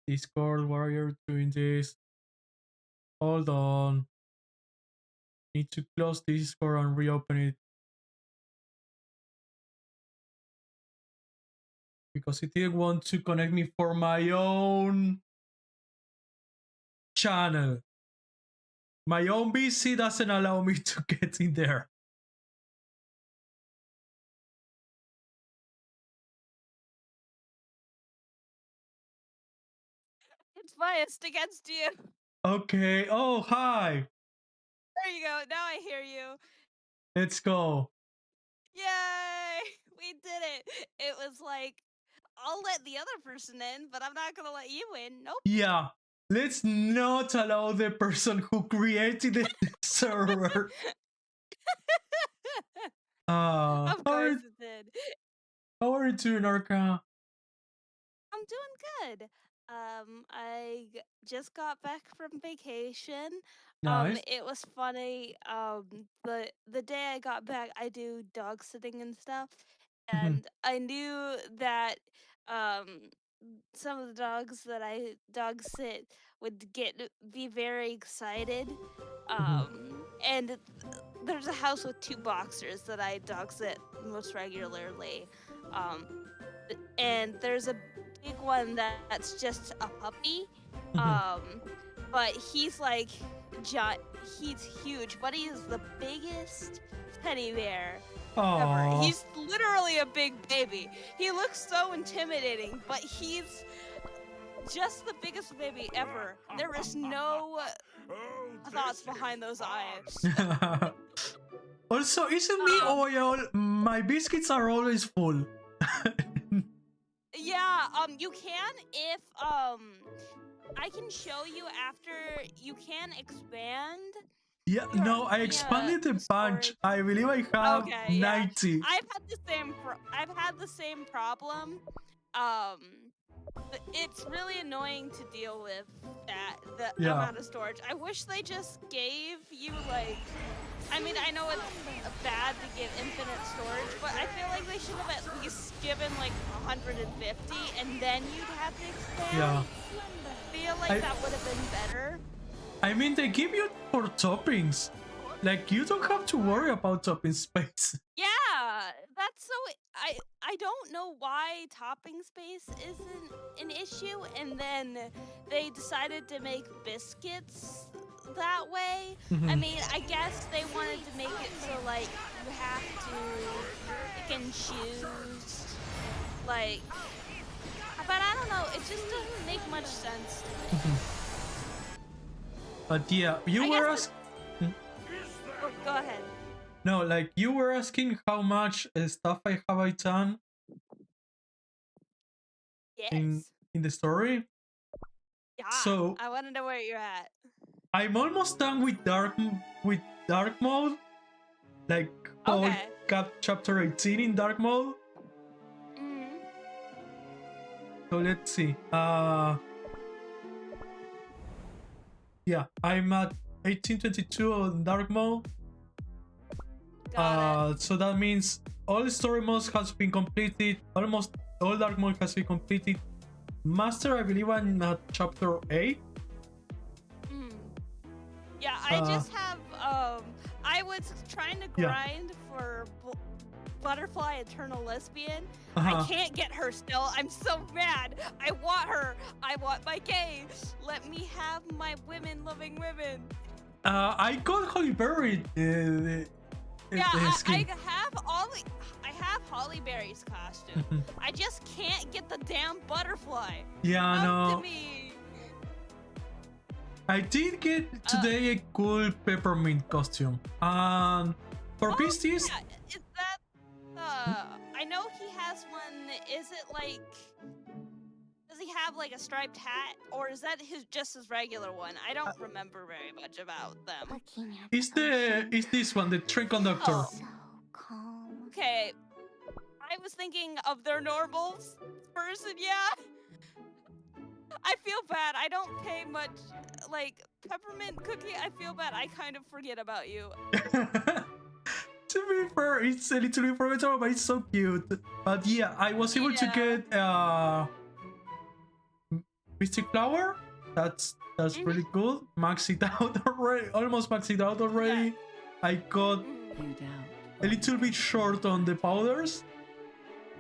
Discord, why are you doing this? Hold on. Need to close Discord and reopen it. Because it didn't want to connect me for my own channel. My own BC doesn't allow me to get in there. It's biased against you. Okay. Oh, hi. There you go. Now I hear you. Let's go. Yay! We did it. It was like, I'll let the other person in, but I'm not gonna let you in. Nope. Yeah. Let's not allow the person who created the server. Of course it did. How are you doing, Arca? I'm doing good. Just got back from vacation. Nice. It was funny. The day I got back, I do dog sitting and stuff, Mhm. and I knew that some of the dogs that I dog sit would be very excited. And there's a house with 2 boxers that I dog sit most regularly. And there's a big one that's just a puppy. But he's like he's huge, but he is the biggest teddy bear ever. Aw. He's literally a big baby. He looks so intimidating, but he's just the biggest baby ever. There is no thoughts behind those eyes. Also, isn't me my biscuits are always full. Yeah, you can if I can show you after you can expand. Yeah, no, I expanded the bunch. storage. I believe I have Okay, yeah. 90. I've had the same problem. It's really annoying to deal with the Yeah. amount of storage. I wish they just gave you like, I mean, I know it's bad to give infinite storage, but I feel like they should have at least given like 150, and then you'd have to expand. Yeah. I feel like that would have been better. I mean, they give you for toppings. Like, you don't have to worry about topping space. Yeah, that's so. I don't know why topping space isn't an issue, and then they decided to make biscuits that way. I mean, I guess they wanted to make it so like you have to pick and choose, like. But I don't know. It just doesn't make much sense to me. But yeah, you I were guess asking. Oh, go ahead. No, like, you were asking how much stuff I have done Yes. in the story. Yeah. So I want to know where you're at. I'm almost done with dark mode. Like, all Okay. chapter 18 in dark mode. Mhm. So let's see. Yeah, I'm at 1822 on dark mode. Got it. So that means all story modes has been completed. Almost all dark mode has been completed. Master, I believe I'm at chapter 8. Yeah, I just have I was trying to Yeah. grind for butterfly eternal lesbian. Uh-huh. I can't get her still. I'm so mad. I want her. I want my gay. Let me have my women-loving women. I got Holly Berry. Yeah, I skin. have Holly Berry's costume. I just can't get the damn butterfly. Yeah, Come to no. me. I did get today a cool peppermint costume. For Beasties, Yeah, is that I know he has one. Is it like, does he have like a striped hat, or is that his regular one? I don't remember very much about them. Looking at is ocean, this one the train conductor? Oh. so calm. Okay, I was thinking of their normal person. Yeah, I feel bad. I don't pay much. Like peppermint cookie, I feel bad. I kind of forget about you. To be fair, it's a little bit forgettable, but it's so cute. But yeah, I was able to get Mystic Flower. That's really cool. Max it out already. Almost max it out already. I got You doubt. a little bit short on the powders,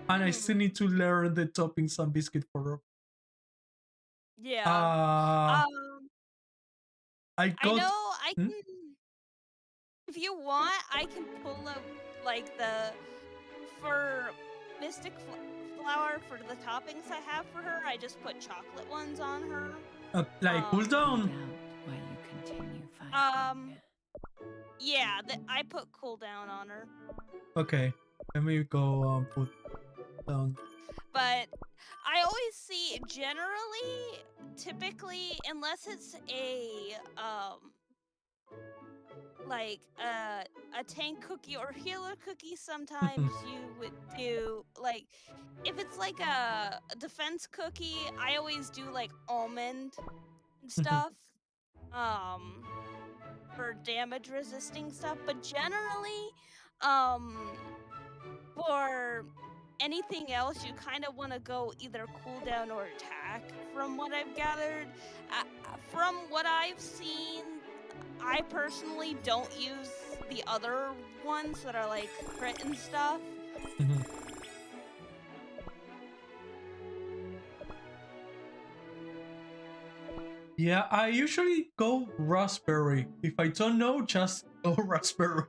and I still need to learn the toppings on biscuit for. Yeah. I I got. know I Hmm? can. If you want, I can pull up like for Mystic Flower for the toppings I have for her. I just put chocolate ones on her. Like cool You down. doubt why you continue fighting. Yeah, I put cool down on her. Okay, let me go put down. But I always see generally, typically, unless it's a like a tank cookie or healer cookie, sometimes you would do like, if it's like a defense cookie, I always do like almond and stuff for damage resisting stuff. But generally for anything else, you kind of want to go either cooldown or attack, from what I've gathered. From what I've seen, I personally don't use the other ones that are like crit and stuff. Yeah, I usually go raspberry. If I don't know, just go raspberry.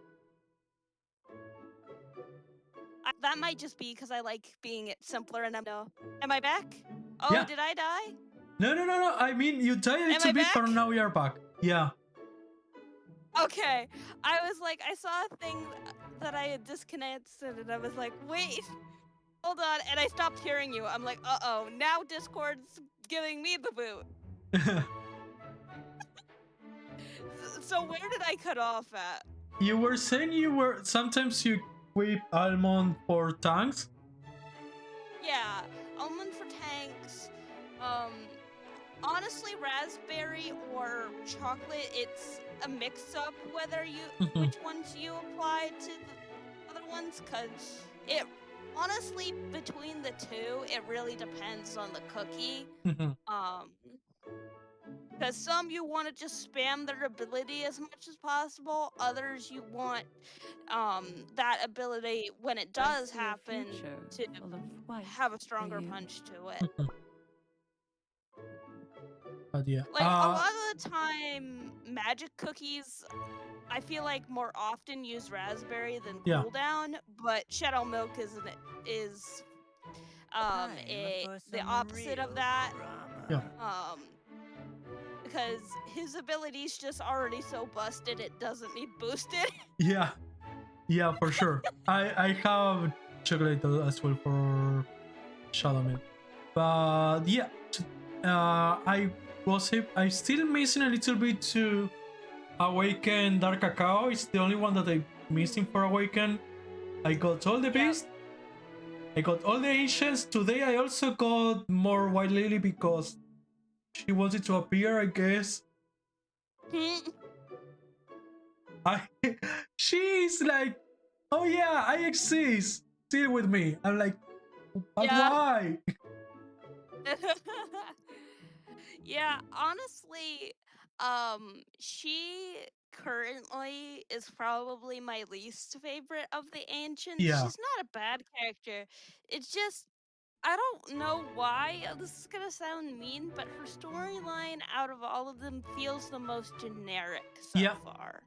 That might just be because I like being it simpler and no. Am I back? Oh, Yeah. did I die? No. I mean, you died a little I bit, but back? now you're back. Yeah. Okay. I was like, I saw a thing that I had disconnected, and I was like, wait, hold on, and I stopped hearing you. I'm like, uh-oh, now Discord's giving me the boot. So where did I cut off at? You were saying sometimes you equip almond for tanks. Yeah, almond for tanks. Honestly, raspberry or chocolate, it's a mix-up whether you which ones you apply to the other ones, because it honestly, between the two, it really depends on the cookie. Because some you want to just spam their ability as much as possible. Others you want that ability, when it does see a happen, future to full of white have a stronger you. punch to it. But yeah. Like, a lot of the time, magic cookies, I feel like more often use raspberry than Yeah. cooldown, but Shadow Milk is the opposite of that. Yeah. Because his ability's just already so busted, it doesn't need boosted. Yeah, for sure. I have chocolate as well for Shadow Milk. But yeah, I'm still missing a little bit to awaken Dark Cacao. It's the only one that I'm missing for awaken. I got all the beasts. I got all the ancients. Today I also got more White Lily because she wanted to appear, I guess. She's like, oh yeah, I exist. Still with me. I'm like, but Yeah. why? Yeah, honestly, she currently is probably my least favorite of the ancients. Yeah. She's not a bad character. It's just I don't know why. This is gonna sound mean, but her storyline out of all of them feels the most generic so Yeah. far.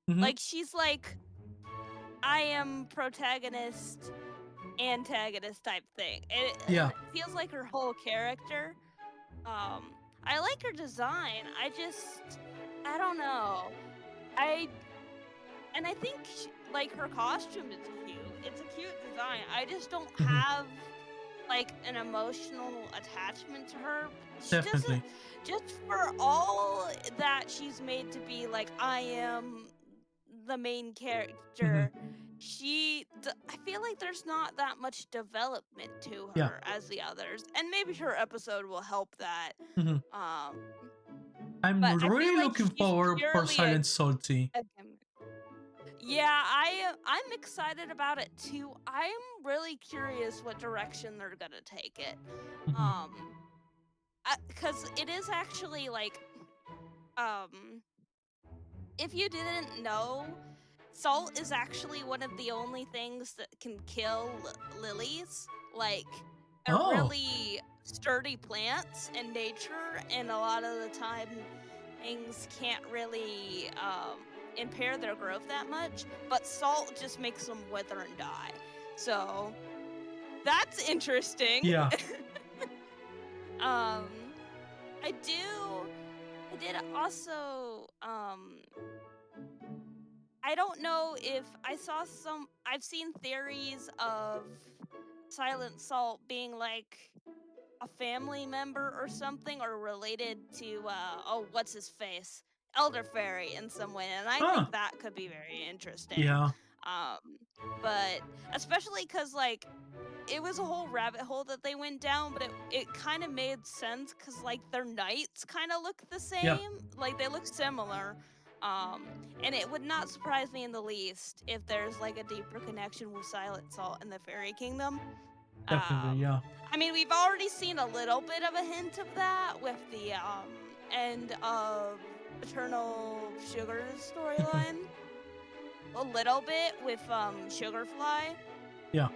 Mhm. Like she's like, I am protagonist, antagonist type thing. Yeah. It feels like her whole character. I like her design. I don't know. I think like her costume is cute. It's a cute design. I just don't Mhm. have like an emotional attachment to her. She Definitely. doesn't, just for all that she's made to be like I am the main character. I feel like there's not that much development to her Yeah. as the others, and maybe her episode will help that. Mhm. I'm But I feel really like looking she's forward for purely Silent Salty. Yeah, I'm excited about it too. I'm really curious what direction they're gonna take it. Mhm. Because it is actually like, if you didn't know, salt is actually one of the only things that can kill lilies. Like, they're Oh. really sturdy plants in nature, and a lot of the time, things can't really impair their growth that much. But salt just makes them wither and die. So that's interesting. Yeah. I did also I don't know if I've seen theories of Silent Salt being like a family member or something, or related to what's his face, Elder Fairy in some way, and I Huh. think that could be very interesting. Yeah. But especially because like it was a whole rabbit hole that they went down, but it kind of made sense because like their knights kind of look the same. Yeah. Like they look similar. And it would not surprise me in the least if there's like a deeper connection with Silent Salt and the Fairy Kingdom. Definitely. Yeah. I mean, we've already seen a little bit of a hint of that with the end of Eternal Sugar's storyline. A little bit with Sugarfly. Yeah.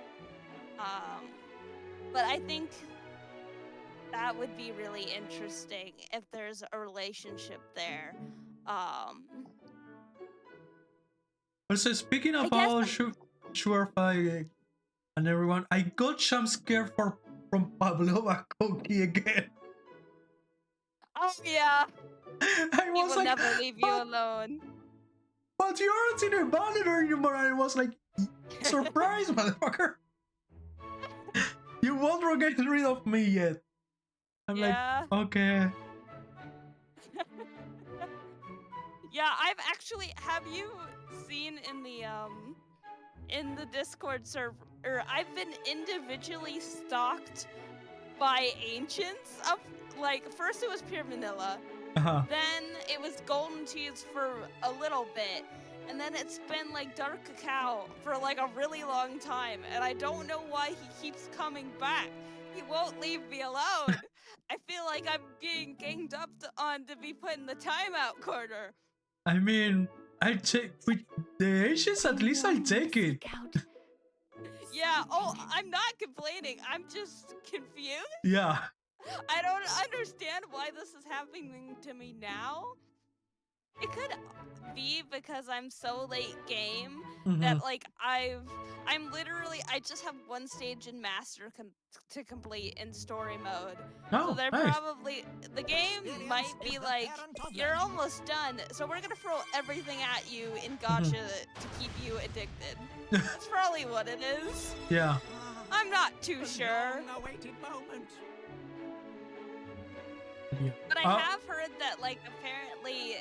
But I think that would be really interesting if there's a relationship there. Also, speaking I about guess Sugarfly and everyone, I got jump scared from Pavlova Koki again. Oh yeah, I he was will like, never leave you alone. but you aren't in a monitor anymore. I was like, surprise, motherfucker. You won't get rid of me yet. I'm Yeah. like, okay. Yeah, have you seen in the Discord server, I've been individually stalked by ancients of, like, first it was Pure Vanilla, Uh-huh. then it was Golden Tears for a little bit, and then it's been like Dark Cacao for like a really long time, and I don't know why he keeps coming back. He won't leave me alone. I feel like I'm being ganged up to be put in the timeout corner. I mean, I take with the Asians. At least I'll take it. Yeah. Oh, I'm not complaining. I'm just confused. Yeah. I don't understand why this is happening to me now. It could be because I'm so late game that like I'm literally I just have one stage in master to complete in story mode. Oh, So they're nice. probably the game might be like you're almost done, so we're gonna throw everything at you in gacha to keep you addicted. That's probably what it is. Yeah. I'm not too sure. Long-awaited moment. Yeah. But I have heard that, like, apparently,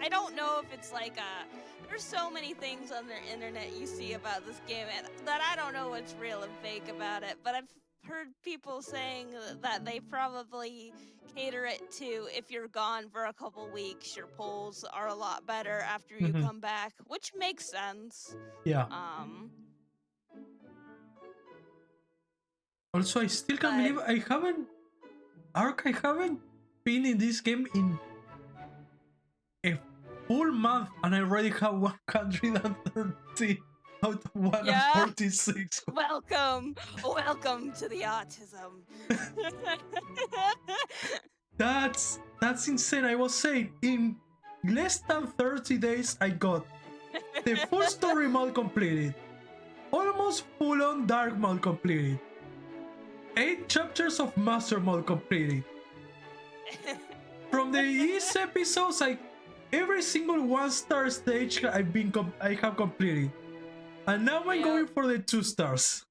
I don't know if it's like there's so many things on the internet you see about this game and that I don't know what's real and fake about it, but I've heard people saying that they probably cater it to if you're gone for a couple weeks, your polls are a lot better after you come back, which makes sense. Yeah. Also, I still can't believe I haven't been in this game in full month and I already have 130 out of 146. Welcome to the autism. That's insane. I was saying in less than 30 days I got the full story mode completed, almost full on dark mode completed, 8 chapters of master mode completed. From the East episodes, every single 1-star stage I have completed, and now I'm going for the 2 stars.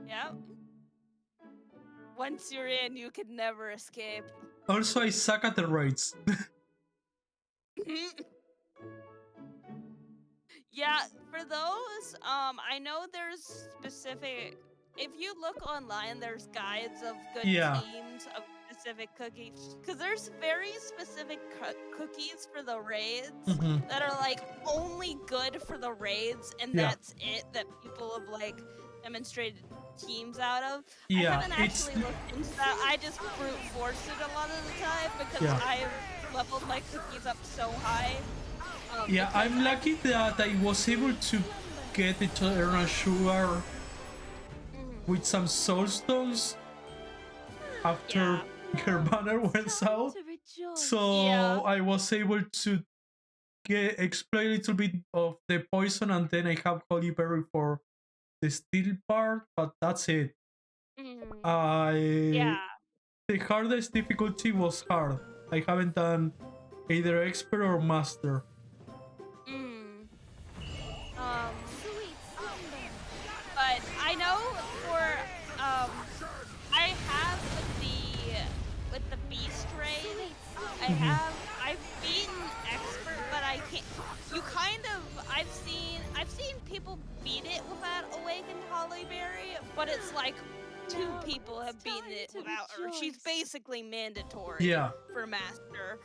Yep. Once you're in, you can never escape. Also, I suck at the raids. Yeah, for those, I know there's specific. If you look online, there's guides of good teams of specific cookies, because there's very specific cookies for the raids that are like only good for the raids, and that's it, that people have like demonstrated teams out of. I haven't actually looked into that. I just brute force it a lot of the time because I've leveled my cookies up so high. I'm lucky that I was able to get Eternal Sugar with some soulstones after her banner went out. So I was able to explore a little bit of the poison, and then I have Holy Berry for the steel part, but that's it. The hardest difficulty was hard. I haven't done either expert or master. But I know for I have with the beast raid, I've beaten expert, but I can't. I've seen people beat it without awakened Hollyberry, but it's like 2 people have beaten it without her. She's basically mandatory for master.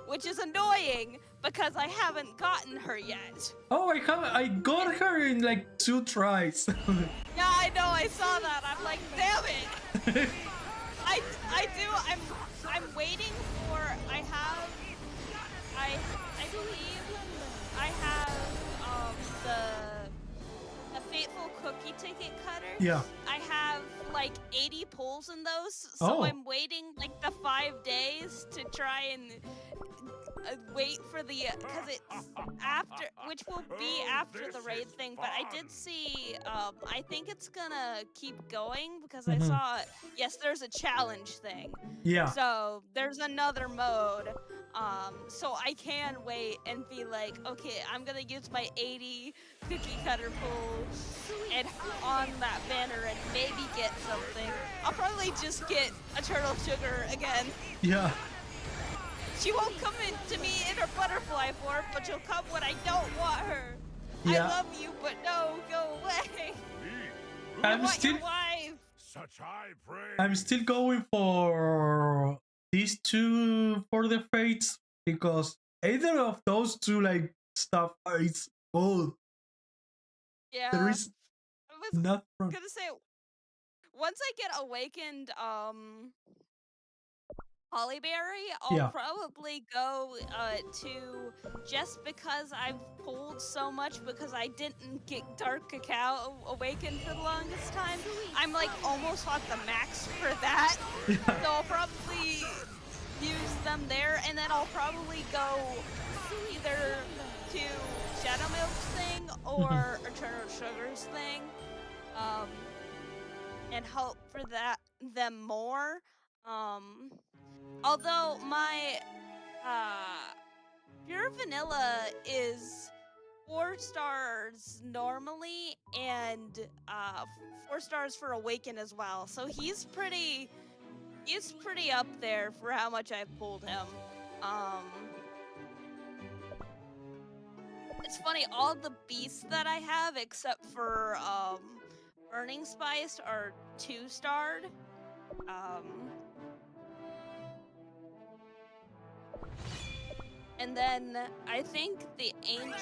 Which is annoying because I haven't gotten her yet. Oh, I got her in like 2 tries. Yeah, I know, I saw that. I'm like, damn it. I do. I'm waiting for. I believe I have the Fateful Cookie Ticket Cutter. Yeah. I have like 80 pulls in those, so I'm waiting like the 5 days to try and wait for the because it's after, which will be after the raid thing. But I did see, I think it's gonna keep going because I saw there's a challenge thing. Yeah. So there's another mode. So I can wait and be like, okay, I'm gonna use my 80 cookie cutter pull and on that banner and maybe get something. I'll probably just get Eternal Sugar again. Yeah. She won't come to me in her butterfly form, but she'll come when I don't want her. Yeah. I love you, but no, go away. I'm still Such high praise. I'm still going for these 2 for the fates because either of those 2 like stuff is old. Yeah. There is nothing wrong. Gonna say, once I get awakened, Hollyberry, I'll probably go to, just because I've pulled so much because I didn't get Dark Cacao awakened for the longest time. I'm like almost at the max for that. So I'll probably use them there, and then I'll probably go either to Shadow Milk's thing or Eternal Sugar's thing, and hope for them more. Although my Pure Vanilla is 4 stars normally and 4 stars for Awaken as well, so he's pretty up there for how much I've pulled him. It's funny, all the beasts that I have except for Burning Spice are 2-starred. And then I think the ancient,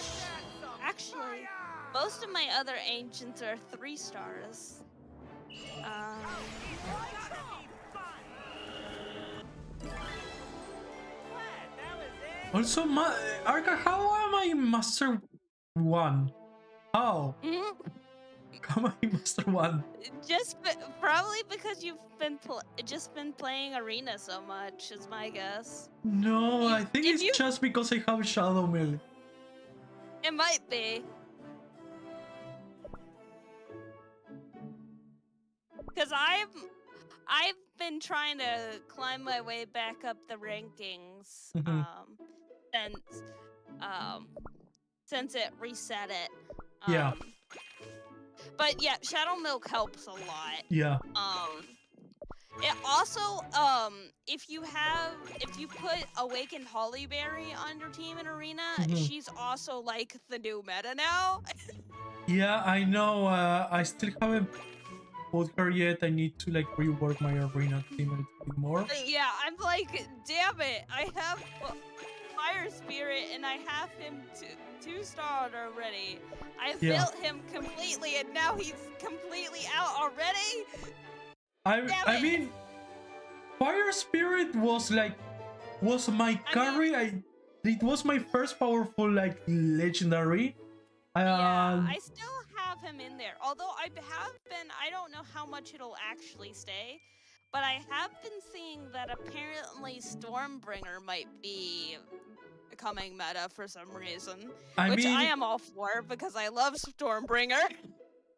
actually, most of my other ancients are 3 stars. That was it. Also, Arca, how am I Master 1? How? Mhm. How am I Master 1? Probably because you've been just been playing Arena so much, is my guess. No, I think if it's you- just because I have Shadow Melee. It might be. Because I've been trying to climb my way back up the rankings Mhm. since it reset it. Yeah. But yeah, Shadow Milk helps a lot. Yeah. It also if you put Awakened Hollyberry on your team in Arena, Mhm. she's also like the new meta now. Yeah, I know. I still haven't put her yet. I need to like rework my Arena team a little bit more. Yeah, I'm like, damn it! I have Fire Spirit and I have him two-starred already. I Yeah. built him completely and now he's completely out already. I Damn it. mean, Fire Spirit was my carry. It was my first powerful like legendary. Yeah, I still have him in there. Although I don't know how much it'll actually stay, but I have been seeing that apparently Stormbringer might be becoming meta for some reason. I am all for because I love Stormbringer.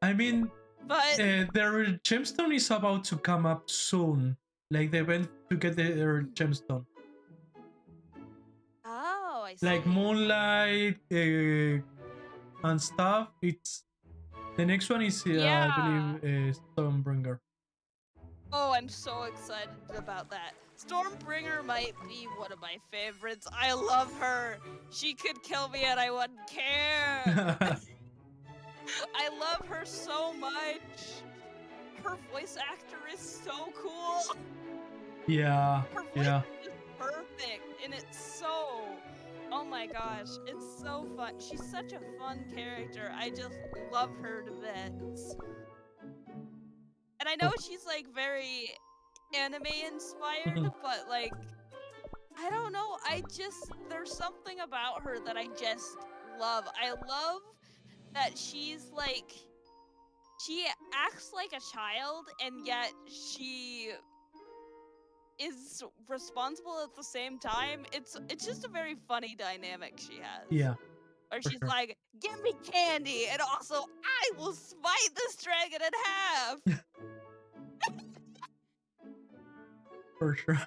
I mean, But their gemstone is about to come up soon. Like they went to get their gemstone. oh, I see. Like Moonlight and stuff. It's the next one is Yeah. I believe Stormbringer. Oh, I'm so excited about that. Stormbringer might be one of my favorites. I love her. She could kill me and I wouldn't care. I love her so much. Her voice actor is so cool. Yeah. Her voice Yeah. is perfect, and it's so. Oh my gosh, it's so fun. She's such a fun character. I just love her to bits. And I know she's like very anime inspired, Mhm. but like, I don't know. There's something about her that I just love. I love that she's like, she acts like a child, and yet she is responsible at the same time. It's just a very funny dynamic she has. Yeah. Or for she's sure. like, give me candy, and also, I will smite this dragon in half. For sure.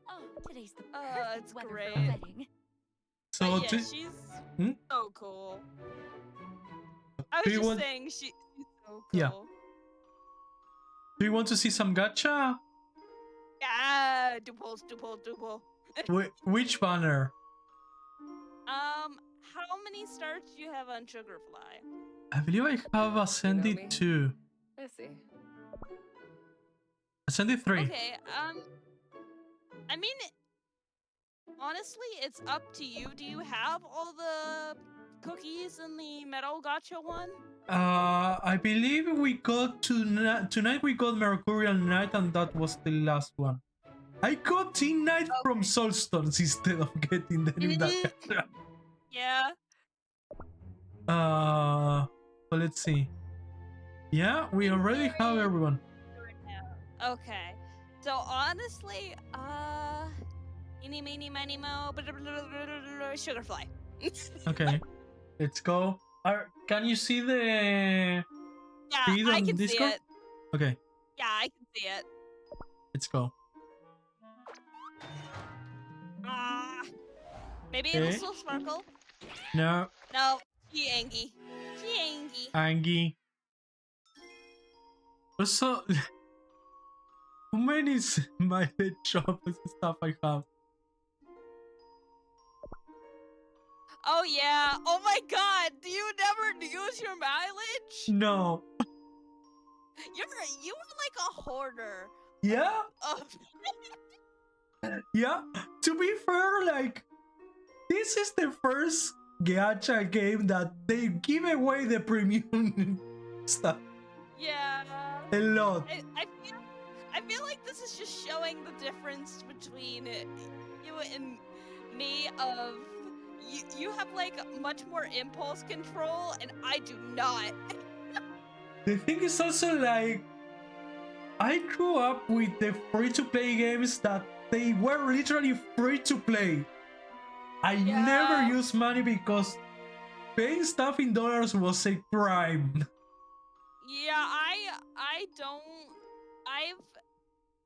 Oh, today's the Oh, perfect it's weather great. for a wedding. So But yeah, do, she's Hmm? so cool. I Do was you just want- saying she's so cool. Yeah. do you want to see some gacha? Yeah, duple. Which banner? How many stars do you have on Sugarfly? I believe I have Ascended me? 2. I see. Ascended 3. Okay, I mean, honestly, it's up to you. Do you have all the cookies in the metal gacha one? I believe we got tonight we got Mercurial Knight and that was the last one. I got Teen Knight from Soulstones instead of getting them in that gacha. Yeah. So let's see. Yeah, we already have everyone. Okay. So honestly, eeny, meeny, miny, mo, Sugarfly. Okay, let's go. Can you see the Yeah, feed I on can Discord? see it. Okay, Yeah, I can see it. let's go. Maybe it'll Okay. still sparkle. No, No, she Angie. She Angie. Angie. Also, how many mileage shops and stuff I have? Oh yeah. Oh my god. Do you never use your mileage? No. You were like a hoarder. Yeah, Of yeah. To be fair, like, this is the first gacha game that they give away the premium stuff yeah. a lot. I feel like this is just showing the difference between you and me of you have like much more impulse control and I do not. The thing is also like, I grew up with the free-to-play games that they were literally free to play. I Yeah. never used money because paying stuff in dollars was a crime. Yeah, I don't. I've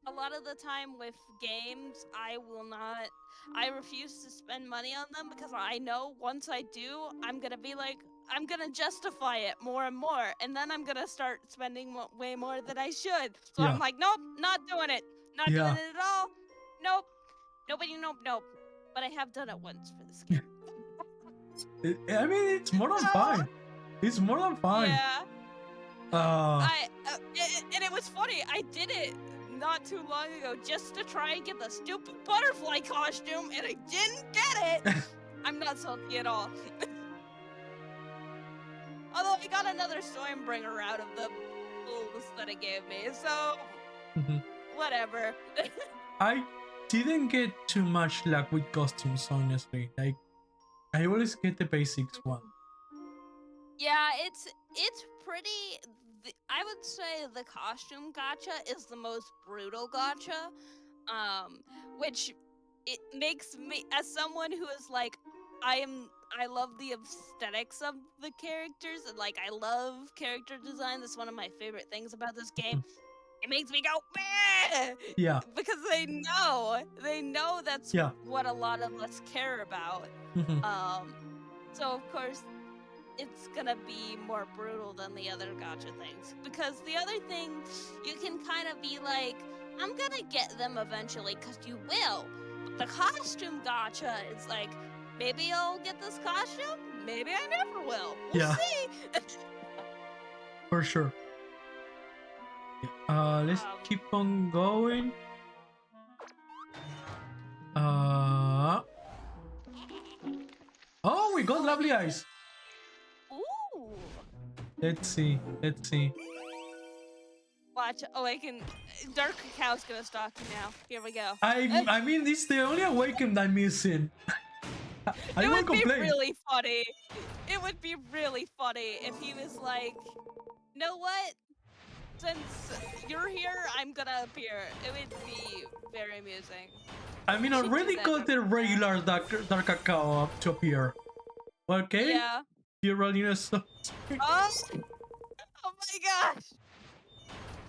a lot of the time with games, I will not. I refuse to spend money on them because I know once I do, I'm gonna be like, I'm gonna justify it more and more, and then I'm gonna start spending way more than I should. So Yeah. I'm like, nope, not doing it, not Yeah. doing it at all. Nope, nobody, nope. But I have done it once for this game. I mean, it's more than fine. It's more than fine. Yeah. Uh, And it was funny. I did it not too long ago just to try and get the stupid butterfly costume, and I didn't get it. I'm not salty at all. Although I got another Stormbringer out of the fools that it gave me, so whatever. I didn't get too much luck with costumes, honestly. Like, I always get the basics one. Yeah, it's pretty. I would say the costume gacha is the most brutal gacha, which it makes me, as someone who is like, I love the aesthetics of the characters and like I love character design. That's one of my favorite things about this game. It makes me go, meh! Yeah. Because they know that's Yeah. what a lot of us care about. Mhm. So of course, it's gonna be more brutal than the other gacha things. Because the other thing, you can kind of be like, I'm gonna get them eventually, because you will. But the costume gacha is like, maybe I'll get this costume, maybe I never will. We'll Yeah. see. For sure. Let's keep on going. Oh, we got lovely eyes. Ooh. Let's see. Watch. Oh, I can. Dark Cacao's gonna stalk you now. Here we go. I mean, it's the only awakened I'm missing. I It won't would be complain. really funny. It would be really funny if he was like, you know what? Since you're here, I'm gonna appear. It would be very amusing. I mean, should do already that. got the regular dark cacao up to appear. Okay. Yeah. Fiorellina so Oh. Oh my gosh.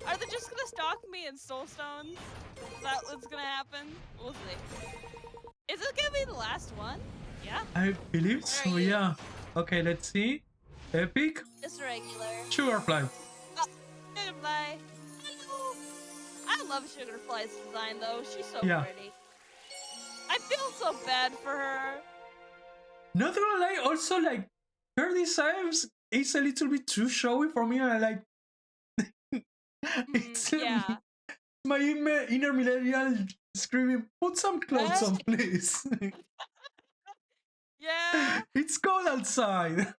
Are they just gonna stalk me in Soulstones? Is that what's gonna happen? We'll see. Is this gonna be the last one? Yeah. I believe so, Where are you? yeah. Okay, let's see. Epic. Just regular. Sugarfly. Sugarfly. Hello. I love Sugarfly's design though. She's so Yeah. pretty. I feel so bad for her. Not gonna lie, also like her designs is a little bit too showy for me, and I like it's Yeah. my inner millennial screaming, put some clothes on, please. Yeah. It's cold outside.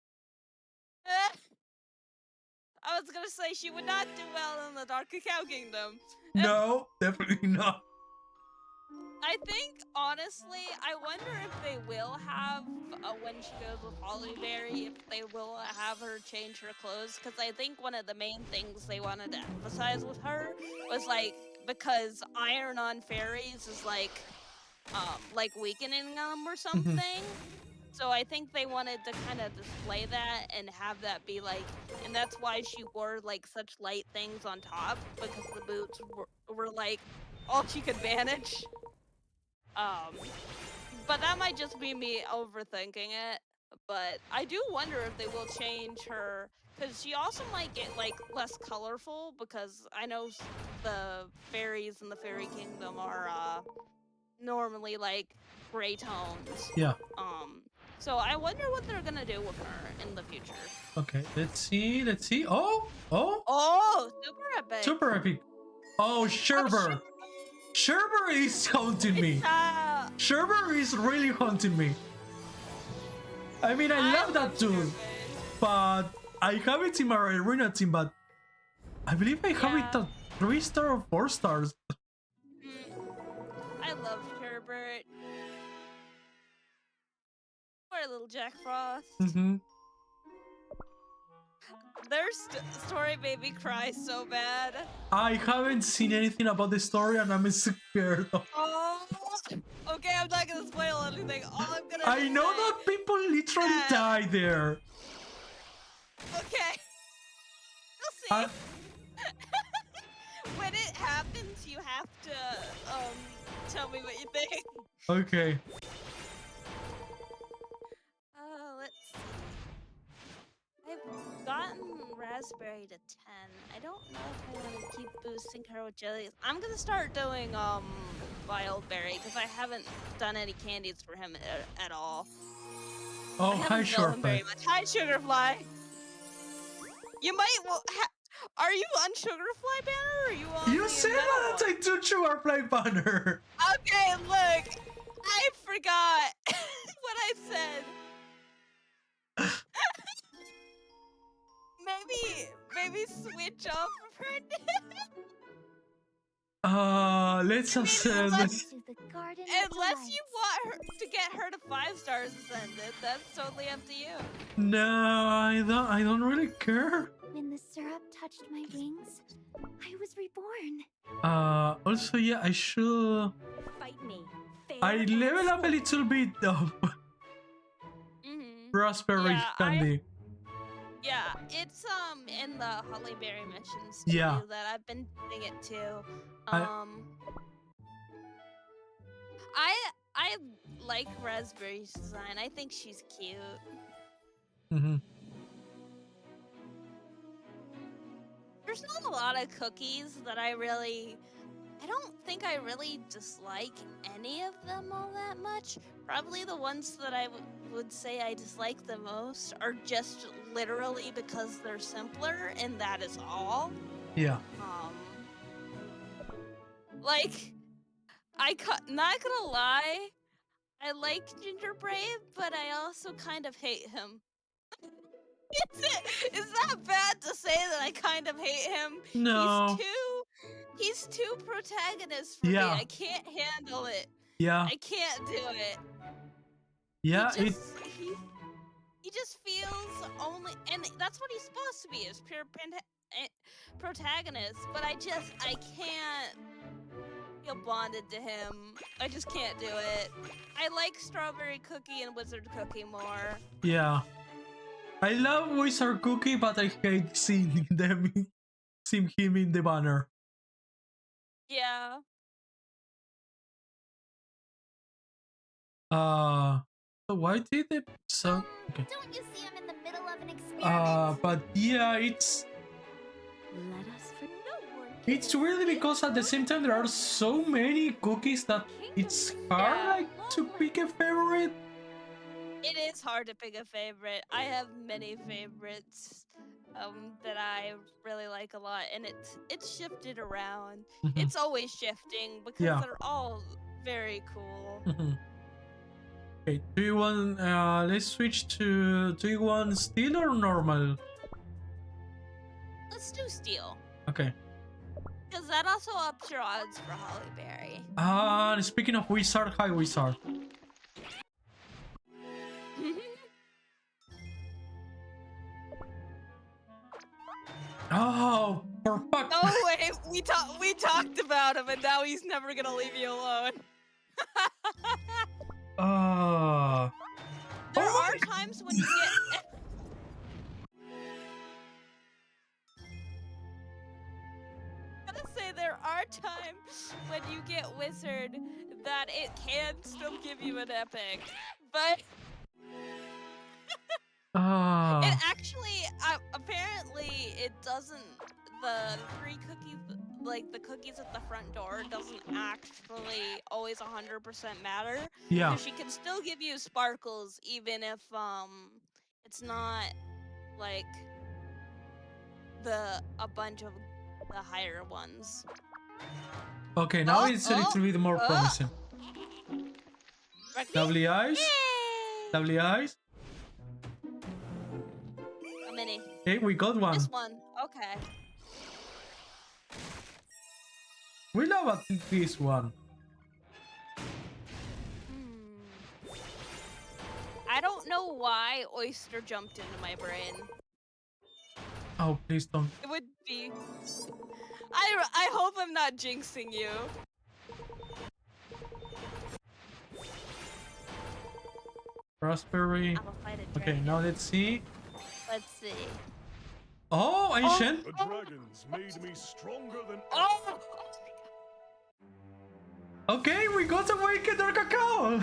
I was gonna say she would not do well in the Dark Cacao Kingdom. No, definitely not. I think, honestly, I wonder if they will have, when she goes with Hollyberry, if they will have her change her clothes, because I think one of the main things they wanted to emphasize with her was, like, because iron on fairies is, like weakening them or something. So I think they wanted to kind of display that and have that be, like, and that's why she wore, like, such light things on top, because the boots were like, all she could manage. But that might just be me overthinking it. But I do wonder if they will change her, because she also might get like less colorful, because I know the fairies in the Fairy Kingdom are normally like gray tones. Yeah. So I wonder what they're gonna do with her in the future. Okay, let's see. Oh, Oh, super epic! super epic. Oh, Sherbert. Sherbert is haunting me. Sherbert is really haunting me. I mean, I love that dude, but I have it in my arena team, but I believe I have it at 3 stars or 4 stars. I love Sherbert. Poor little Jack Frost. Mm-hmm. Their story made me cry so bad. I haven't seen anything about the story and I'm scared. Oh, okay, I'm not gonna spoil anything. All I'm gonna I know say- that people literally Yeah. die there. Okay. You'll see. I- When it happens, you have to tell me what you think. Okay. Let's see. I've gotten Raspberry to 10. I don't know if I want to keep boosting her with jellies. I'm gonna start doing Wild Berry because I haven't done any candies for him at all. Oh, I hi, haven't filled him very Shortfly. much. Hi, Sugarfly. You might. Are you on Sugarfly banner or are you on? You the said metal that one? I took Sugarfly banner. Okay, look. I forgot what I said. maybe switch off of her. Let's ascend. To the Garden of Unless you Delights. want her to get her to 5 stars ascended, that's totally up to you. No, I don't really care. When the syrup touched my wings, I was reborn. Also, yeah, I should. Fight me. I level up a little bit of raspberry Yeah, candy. Yeah, it's in the Hollyberry missions too Yeah. that I've been doing it too. I- I like Raspberry's design. I think she's cute. Mm-hmm. There's not a lot of cookies that I don't think I really dislike any of them all that much. Probably the ones that I would say I dislike the most are just literally because they're simpler, and that is all. Yeah. Like, not gonna lie, I like Gingerbread, but I also kind of hate him. Is that bad to say that I kind of hate him? No. He's too protagonist for Yeah. me. I can't handle it. Yeah. I can't do it. Yeah. He just feels only, and that's what he's supposed to be, is pure protagonist. But I can't feel bonded to him. I just can't do it. I like Strawberry Cookie and Wizard Cookie more. Yeah. I love Wizard Cookie, but I hate seeing him in the banner. Yeah. So why did the sun? Okay. Don't you see I'm in the middle of an experiment? But yeah, it's Let us for no one. it's weird because at the same time there are so many cookies that it's hard Yeah. like to pick a favorite. It is hard to pick a favorite. I have many favorites that I really like a lot, and it's shifted around. Mhm. It's always shifting because Yeah. they're all very cool. Mhm. Okay, do you want? Let's switch to. Do you want steel or normal? Let's do Steel, Okay. because that also ups your odds for Hollyberry. Speaking of wizard, hi wizard. Oh, for fuck. No way, we talked about him, and now he's never gonna leave you alone. There Oh are times when you get. I'm gonna say there are times when you get Wizard that it can still give you an epic, but it actually, apparently, it doesn't. The 3 cookies, like the cookies at the front door, doesn't actually always 100% matter. Yeah. So she can still give you sparkles even if it's not like a bunch of the higher ones. Okay, now Oh, it's a little bit more oh. promising. Ready? Lovely eyes. Yay! Lovely eyes. How many? Okay, we got one. This one. Okay. We love this one. I don't don't know why oyster jumped into my brain. Oh, please don't. It would be. I hope I'm not jinxing you. Raspberry. I'll fight a Okay, dragon. now let's see. Let's see. Oh, ancient. The dragons made me stronger than Oh! Okay, we got Awakened our Cacao.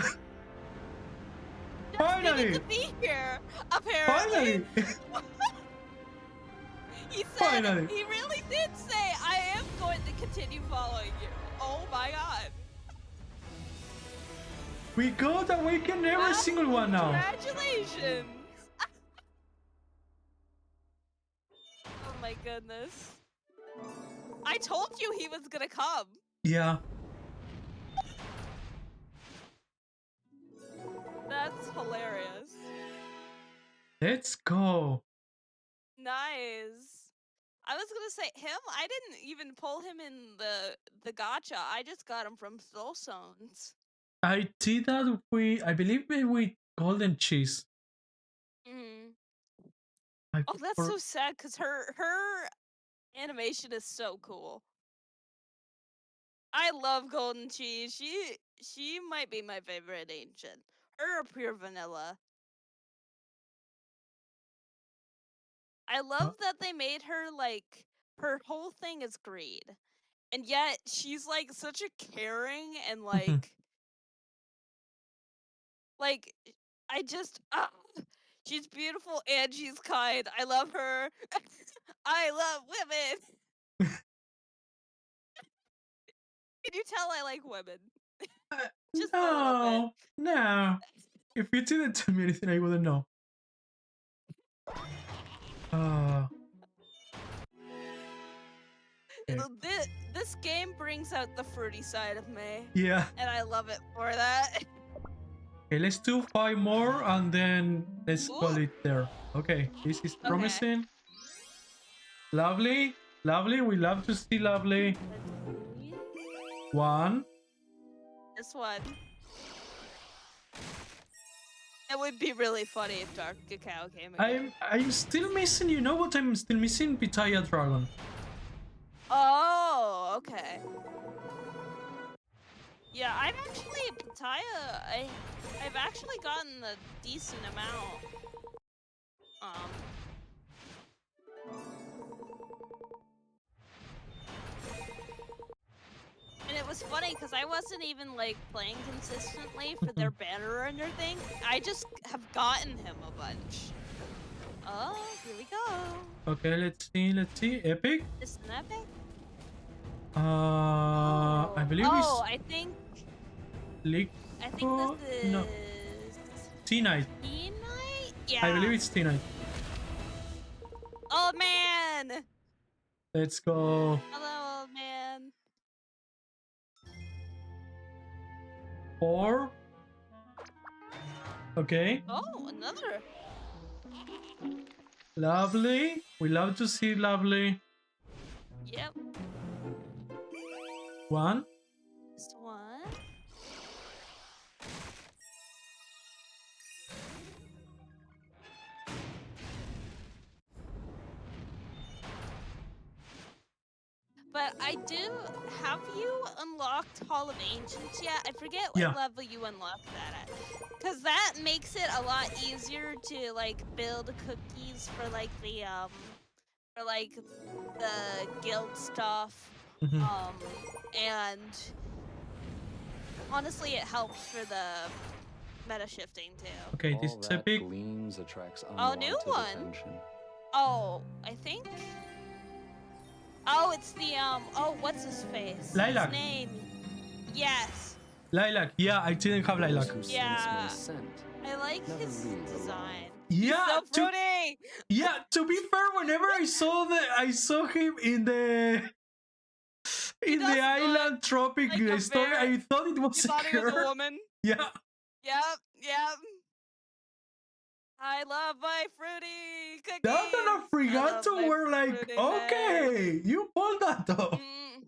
Finally. Needed to be here, apparently. Finally. He said, Finally. he really did say, I am going to continue following you. Oh my god. We got Awakened every single one now. Congratulations. Oh my goodness. I told you he was gonna come. Yeah. That's hilarious. Let's go. Nice. I was gonna say him. I didn't even pull him in the gacha. I just got him from Soul Stones. I did that I believe with Golden Cheese. Mm. I Oh, that's for- so sad because her animation is so cool. I love Golden Cheese. She might be my favorite ancient. Her or pure vanilla. I love that they made her like her whole thing is greed. And yet she's like such a caring and like like I just she's beautiful and she's kind. I love her. I love women. Can you tell I like women? Just a little no. If you didn't tell me anything, I wouldn't know. Okay. This game brings out the fruity side of me, Yeah. and I love it for that. Okay, let's do 5 more and then let's call Ooh. it there. Okay, this is Okay. promising. Lovely. Lovely. We love to see lovely. 1. This one. It would be really funny if Dark Cacao came again. I'm still missing, you know what I'm still missing? Pitaya Dragon. Oh, okay. Yeah, I've actually I've actually gotten a decent amount. And it was funny because I wasn't even like playing consistently for their banner or anything. I just have gotten him a bunch. Oh, here we go. Okay, let's see. Epic. Is an epic? I believe Oh, I think it's this no. is T-Night. T-Night? Yeah. I believe it's T-Night. Old man! Let's go. Hello, old man. 4. Okay. Oh, another. Lovely. We love to see lovely. Yep. 1. Just one. But I do. Have you unlocked Hall of Ancients yet? I forget what Yeah. level you unlocked that at. Cause that makes it a lot easier to like build cookies for like the guild stuff. Mhm. And honestly, it helps for the meta shifting too. Okay, this All is that epic. gleams attracts Oh, new unwanted one. attention. Oh, I think. Oh, it's the Oh, what's his face? Lilac. His name. Yes. Lilac. Yeah, I didn't have Those lilac. who sense Yeah. my scent. I like Never his leave alone. design. Yeah. So to, fruity. yeah. To be fair, whenever I saw him in the does island tropic like a story, very- I thought it was You thought he was a girl. woman? Yeah. Yep. I love my fruity cookies. That's an I Afrigato love my were like, fruity okay, you pulled that off. Mm.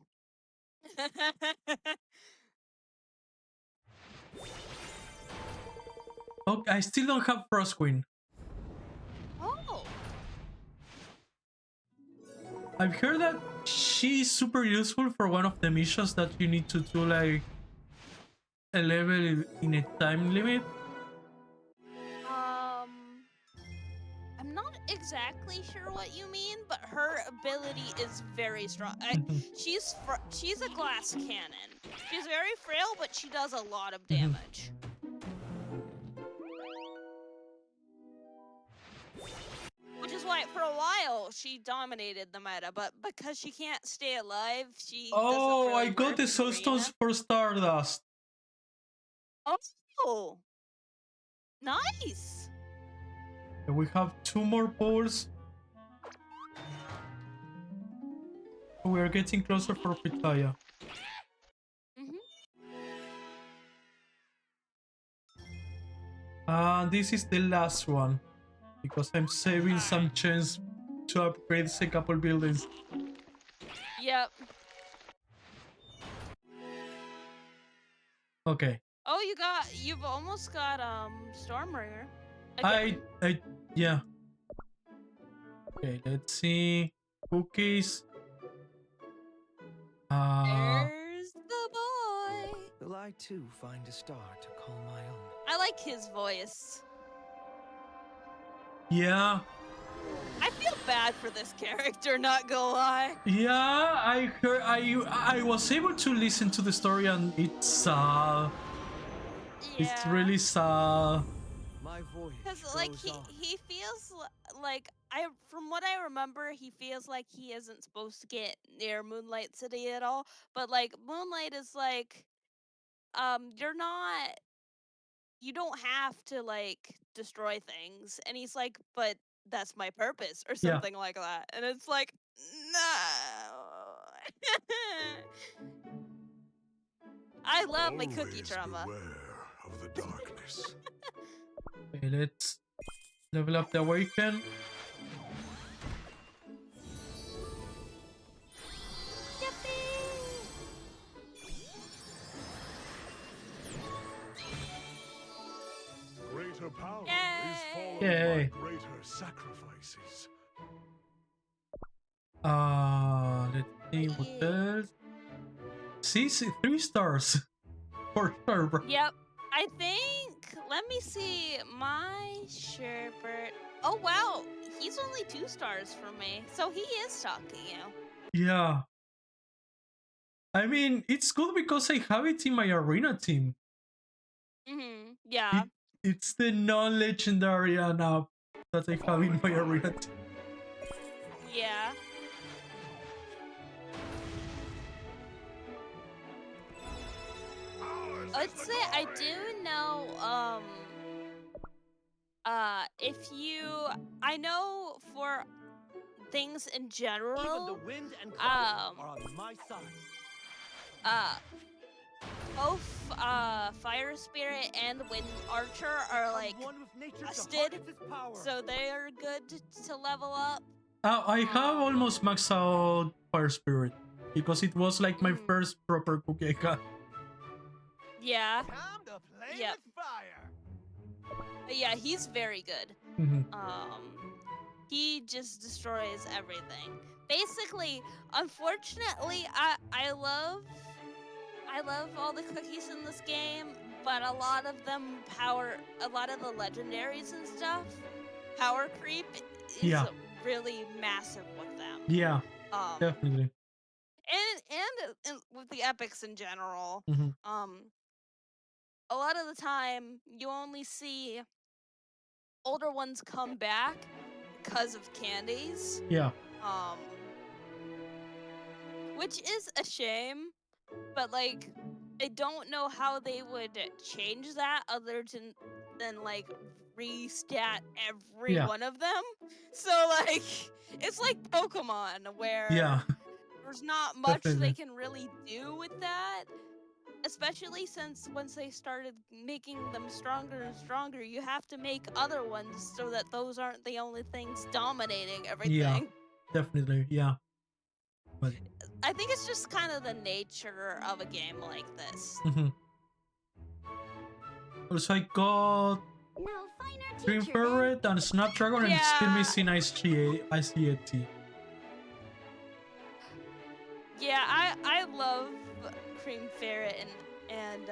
Okay, I still don't have Frost Queen. Oh. I've heard that she's super useful for one of the missions that you need to do like a level in a time limit. I'm not exactly sure what you mean, but her ability is very strong. She's a glass cannon. She's very frail, but she does a lot of damage. Which is why, for a while, she dominated the meta, but because she can't stay alive, she doesn't Oh, really I got work the in Soul arena. Stones for Stardust. Oh, nice. And we have 2 more pools. We are getting closer for Pitaya. This is the last one because I'm saving some chance to upgrade a couple buildings. Yep. Okay. Oh, you've almost got Stormbringer. Yeah. Okay, let's see. Cookies. There's the boy. Will I too find a star to call my own? I like his voice. Yeah. I feel bad for this character, not gonna lie. Yeah, I heard. I was able to listen to the story, and it's sad. Yeah. It's really sad. My voice. Because like goes on. he feels like from what I remember, he feels like he isn't supposed to get near Moonlight City at all. But like Moonlight is like, you don't have to like destroy things, and he's like, but that's my purpose or Yeah. something like that, and it's like, no. I love my cookie Always trauma. beware of the darkness. Okay, let's level up the Awaken. Greater power is followed Yay. by greater sacrifices. Let's see what else. See, 3 stars for sure, bro. Yep. I think, let me see, my Sherbert. Oh, wow. He's only 2 stars for me. So he is talking you. Yeah. I mean, it's good because I have it in my arena team. Yeah. It's the non-legendary app that I have in my arena team. Yeah. Let's say I do know, I know for things in Even general, the wind and clouds are on my side. both Fire Spirit and Wind Archer are like One with nature to busted, harness its power. so they are good to level up. I have almost maxed out Fire Spirit because it was like my first proper cookie I got. Yeah. Time to play Yep. with fire. But yeah, he's very good. Mhm. He just destroys everything. Basically, unfortunately, I love all the cookies in this game, but a lot of them a lot of the legendaries and stuff, power creep is really massive with them. Yeah, definitely. And with the epics in general, Mhm. a lot of the time you only see older ones come back because of candies. Yeah. Which is a shame, but like I don't know how they would change that other than like restat every one of them. So like it's like Pokemon where there's not much Definitely. they can really do with that. Especially since once they started making them stronger and stronger, you have to make other ones so that those aren't the only things dominating everything. Definitely, yeah. But I think it's just kind of the nature of a game like this. also I got No finer Green teacher. Ferret and Snapdragon, and still Yeah. missing ICAT. Yeah, I love Cream Ferret and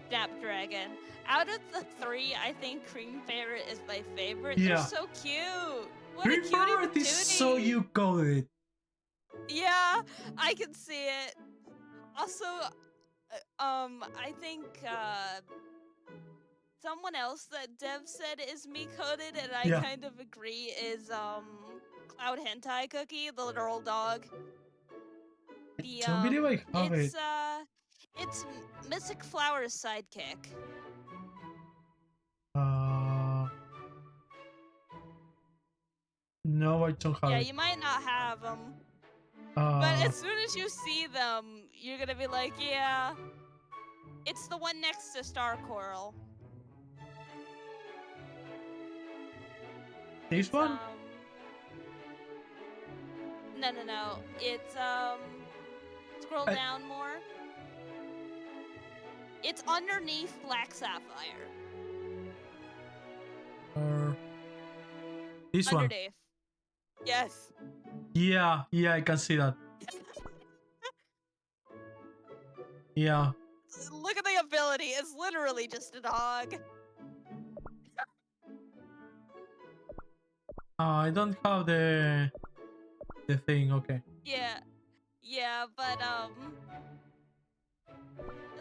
Snapdragon. Out of the three, I think Cream Ferret is my favorite. Yeah. They're so cute. What Green a cutie Ferret is so patootie. you coded. Yeah, I can see it. Also, I think someone else that Dev said is me coded, and I Yeah. kind of agree. Is Cloud Hentai Cookie, the literal dog. I don't believe I have it. It's Mystic Flower's sidekick. No, I don't have Yeah, it. you might not have them, Uh, but as soon as you see them, you're gonna be like, yeah, it's the one next to Star Coral. this one? No. It's scroll I- down more. It's underneath Black Sapphire. Or this one? Underneath. Yes. Yeah, I can see that. Yeah. Look at the ability. It's literally just a dog. I don't have the thing. Okay. Yeah, but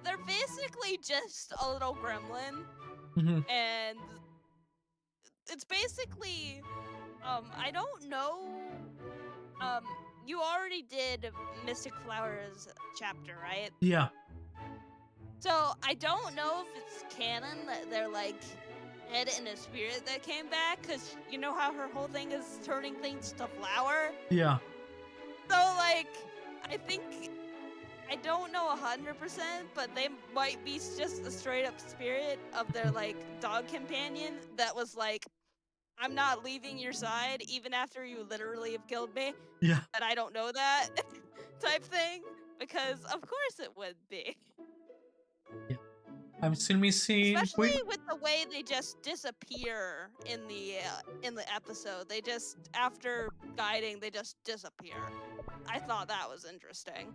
they're basically just a little gremlin, Mhm. and it's basically I don't know. You already did Mystic Flowers chapter, right? Yeah. So I don't know if it's canon that they're like dead in a spirit that came back, because you know how her whole thing is turning things to flower. Yeah. So like, I don't know 100%, but they might be just a straight up spirit of their like dog companion that was like, I'm not leaving your side even after you literally have killed me, Yeah. and I don't know that type thing, because of course it would be. I'm still missing. Especially Wait. with the way they just disappear in the episode. They just, after guiding, they just disappear. I thought that was interesting.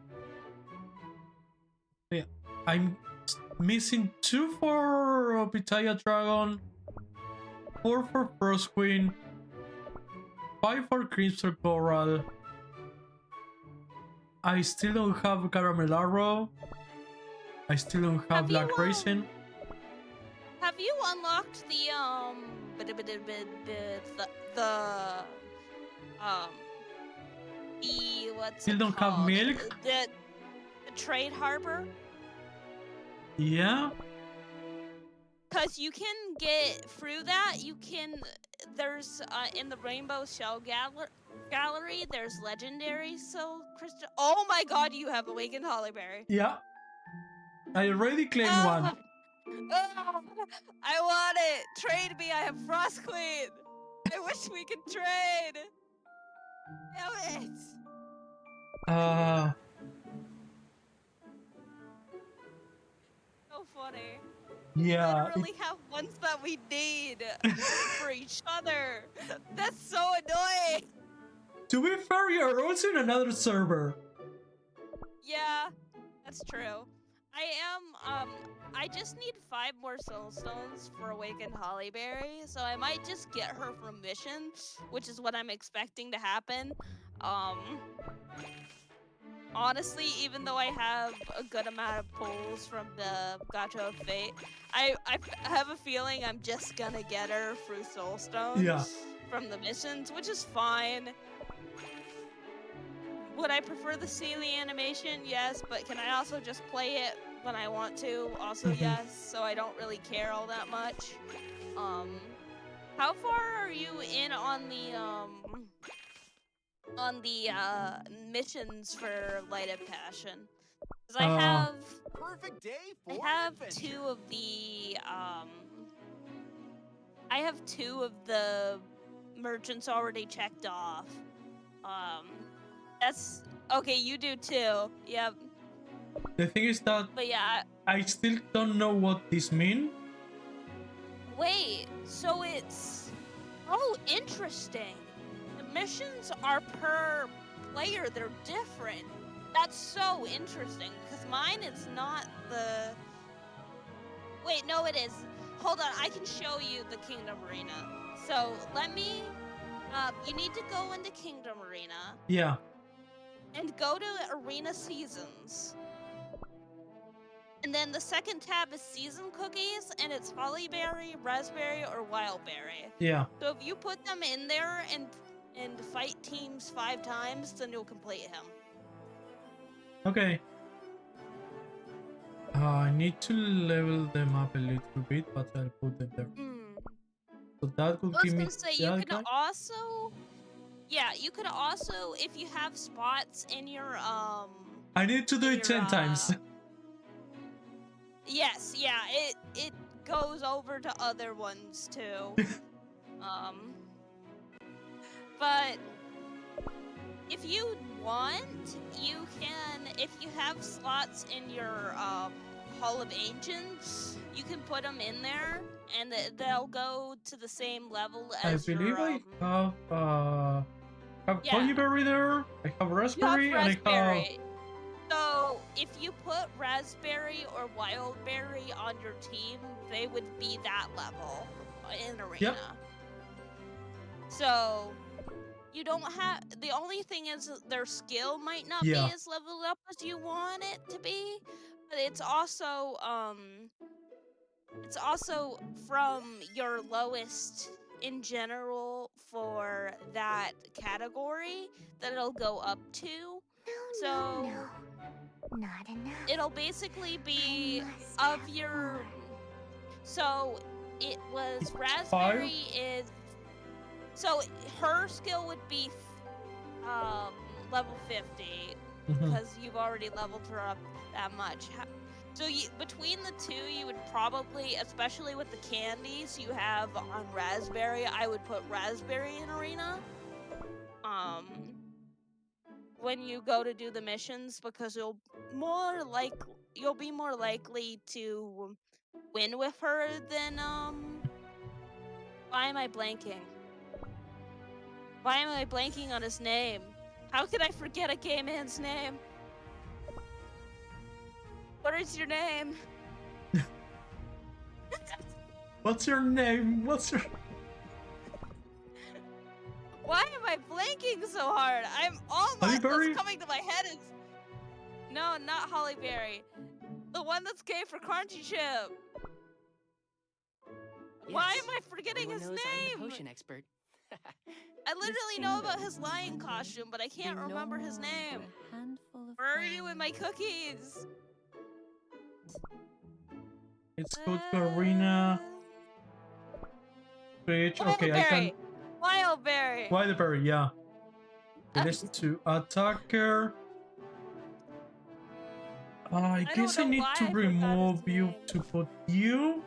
I'm missing 2 for Pitaya Dragon, 4 for Frost Queen, 5 for Crimson Coral. I still don't have Caramel Arrow. I still don't have Have you, Black Raisin. Have you unlocked the what's Still it don't have called? milk? The trade harbor? Yeah. Because you can get through that. There's in the Rainbow Shell Gallery, there's legendary soul crystal. Oh my god, you have Awakened Hollyberry. Yeah. I already claimed one. I want it. Trade me. I have Frost Queen. I wish we could trade. Damn it. So funny. Yeah. Literally have ones that we need for each other. That's so annoying. To be fair, you're also in another server. Yeah, that's true. I just need 5 more soul stones for Awakened Hollyberry, so I might just get her from mission, which is what I'm expecting to happen. Honestly, even though I have a good amount of pulls from the Gacha of Fate, I have a feeling I'm just gonna get her through soul stones Yeah. from the missions, which is fine. Would I prefer the Sealy animation? Yes, but can I also just play it when I want to? Also, yes, so I don't really care all that much. How far are you in on the missions for Light of Passion? Because Perfect day I for have adventure. 2 of the I have 2 of the merchants already checked off. That's okay. You do too. Yep. The thing is that But yeah, I still don't know what this means. Wait, so it's... Oh, interesting. The missions are per player, they're different. That's so interesting, because mine is not the... Wait, no it is. Hold on, I can show you the Kingdom Arena. So, let me... you need to go into Kingdom Arena, Yeah. and go to Arena Seasons. And then the second tab is Season Cookies, and it's Hollyberry, Raspberry, or Wildberry. Yeah. So if you put them in there and fight teams 5 times, then you'll complete him. Okay. I need to level them up a little bit, but I'll put them there. So that would I was give me gonna say, you that could guy. also... Yeah, you could also, if you have spots in your, I need to do in it 10 your, times. Yes, yeah, it goes over to other ones too. But if you want, you can, if you have slots in your Hall of Ancients, you can put them in there, and they'll go to the same level I as believe your, I have yeah. Hollyberry there. I have you Raspberry, have and I have. Raspberry. So if you put Raspberry or Wildberry on your team, they would be that level in Arena. Yep. So you don't have, the only thing is that their skill might not Yeah. be as leveled up as you want it to be, but it's also from your lowest in general for that category that it'll go up to. So No. Not enough. it'll basically be must of have your. more. So it was It's Raspberry is. So her skill would be level 50 Mhm. because you've already leveled her up that much. So between the two, you would probably, especially with the candies you have on Raspberry, I would put Raspberry in Arena. When you go to do the missions, because you'll be more likely to win with her than Why am I blanking? Why am I blanking on his name? How could I forget a gay man's name? What is your name? What's your name? What's your? Why am I blanking so hard? All Hollyberry? that's coming to my head is... No, not Hollyberry. The one that's gay for Crunchy Chip. Why am I forgetting his Everyone knows I'm name? the potion expert. I literally know about his lion costume, but I can't remember his name. Where are you with my cookies? It's go to Arena. Switch. Okay, I can. Wildberry. Wildberry, yeah. It is to attacker. I guess I don't know need why to I forgot remove his you name. to put you.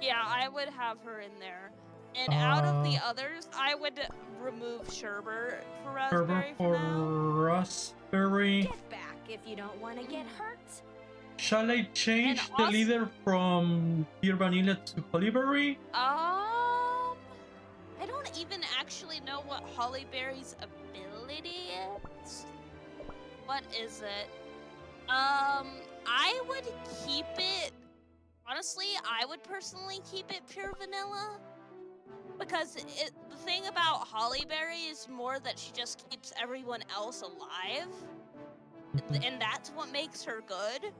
Yeah, I would have her in there. And out of the others, I would remove Sherbert for Raspberry Server for now. Raspberry. Get back if you don't want to get hurt. Shall I change And the also- leader from Pure Vanilla to Hollyberry? I don't even actually know what Hollyberry's ability is. What is it? I would keep it. Honestly, I would personally keep it pure vanilla. Because the thing about Hollyberry is more that she just keeps everyone else alive. And that's what makes her good.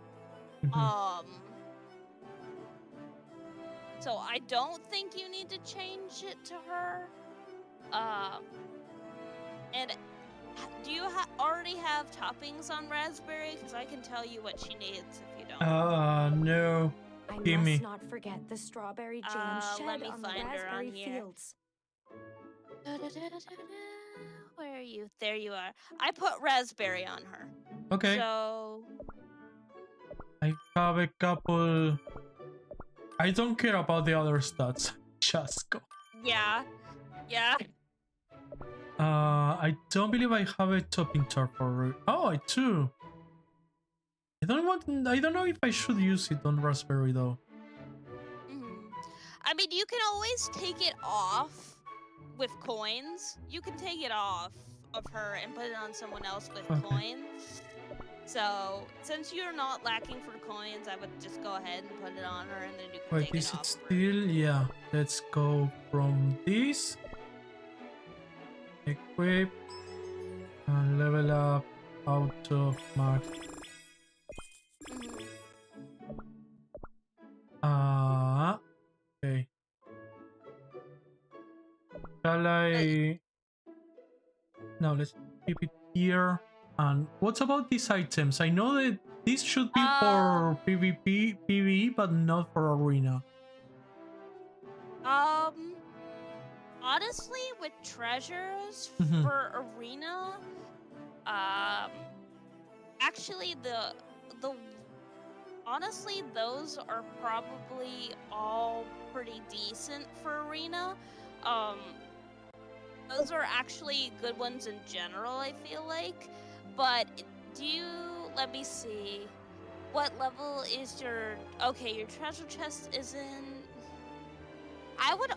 So I don't think you need to change it to her. And do you already have toppings on Raspberry? Because I can tell you what she needs if you don't. No. I Gimme. must not forget the strawberry jam let shed me on the find her on raspberry here. fields. Where are you? There you are. I put Raspberry on her. Okay. So I have a couple. I don't care about the other stats. Just go. yeah. I don't believe I have a topping tar for. Oh, I do. I don't know if I should use it on Raspberry though. I mean, you can always take it off with coins. You can take it off of her and put it on someone else with Okay. coins. So, since you're not lacking for coins, I would just go ahead and put it on her, and then you can Wait, take it is it off. still? Yeah. Let's go from this. Equip. And level up out of max. Mhm. Okay. Shall I? Now let's keep it here. And what's about these items? I know that this should be for PvP, PvE, but not for arena. Honestly, with treasures Mhm. for arena, actually honestly, those are probably all pretty decent for arena. Those are actually good ones in general, I feel like. But let me see. What level is your, okay, your treasure chest is in, I would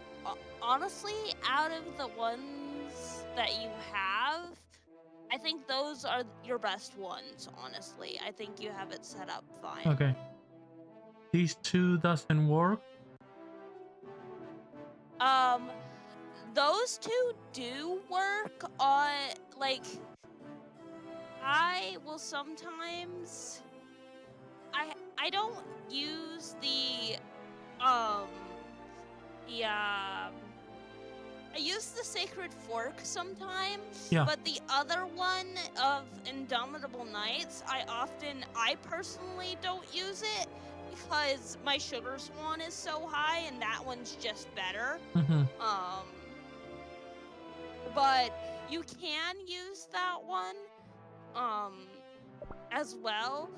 honestly, out of the ones that you have, I think those are your best ones, honestly. I think you have it set up fine. Okay. These two doesn't work. Those two do work on, like, I will sometimes, I don't use I use the Sacred Fork sometimes, Yeah. but the other one of Indomitable Knights, I personally don't use it because my Sugar Swan is so high and that one's just better. Mhm. But you can use that one, as well.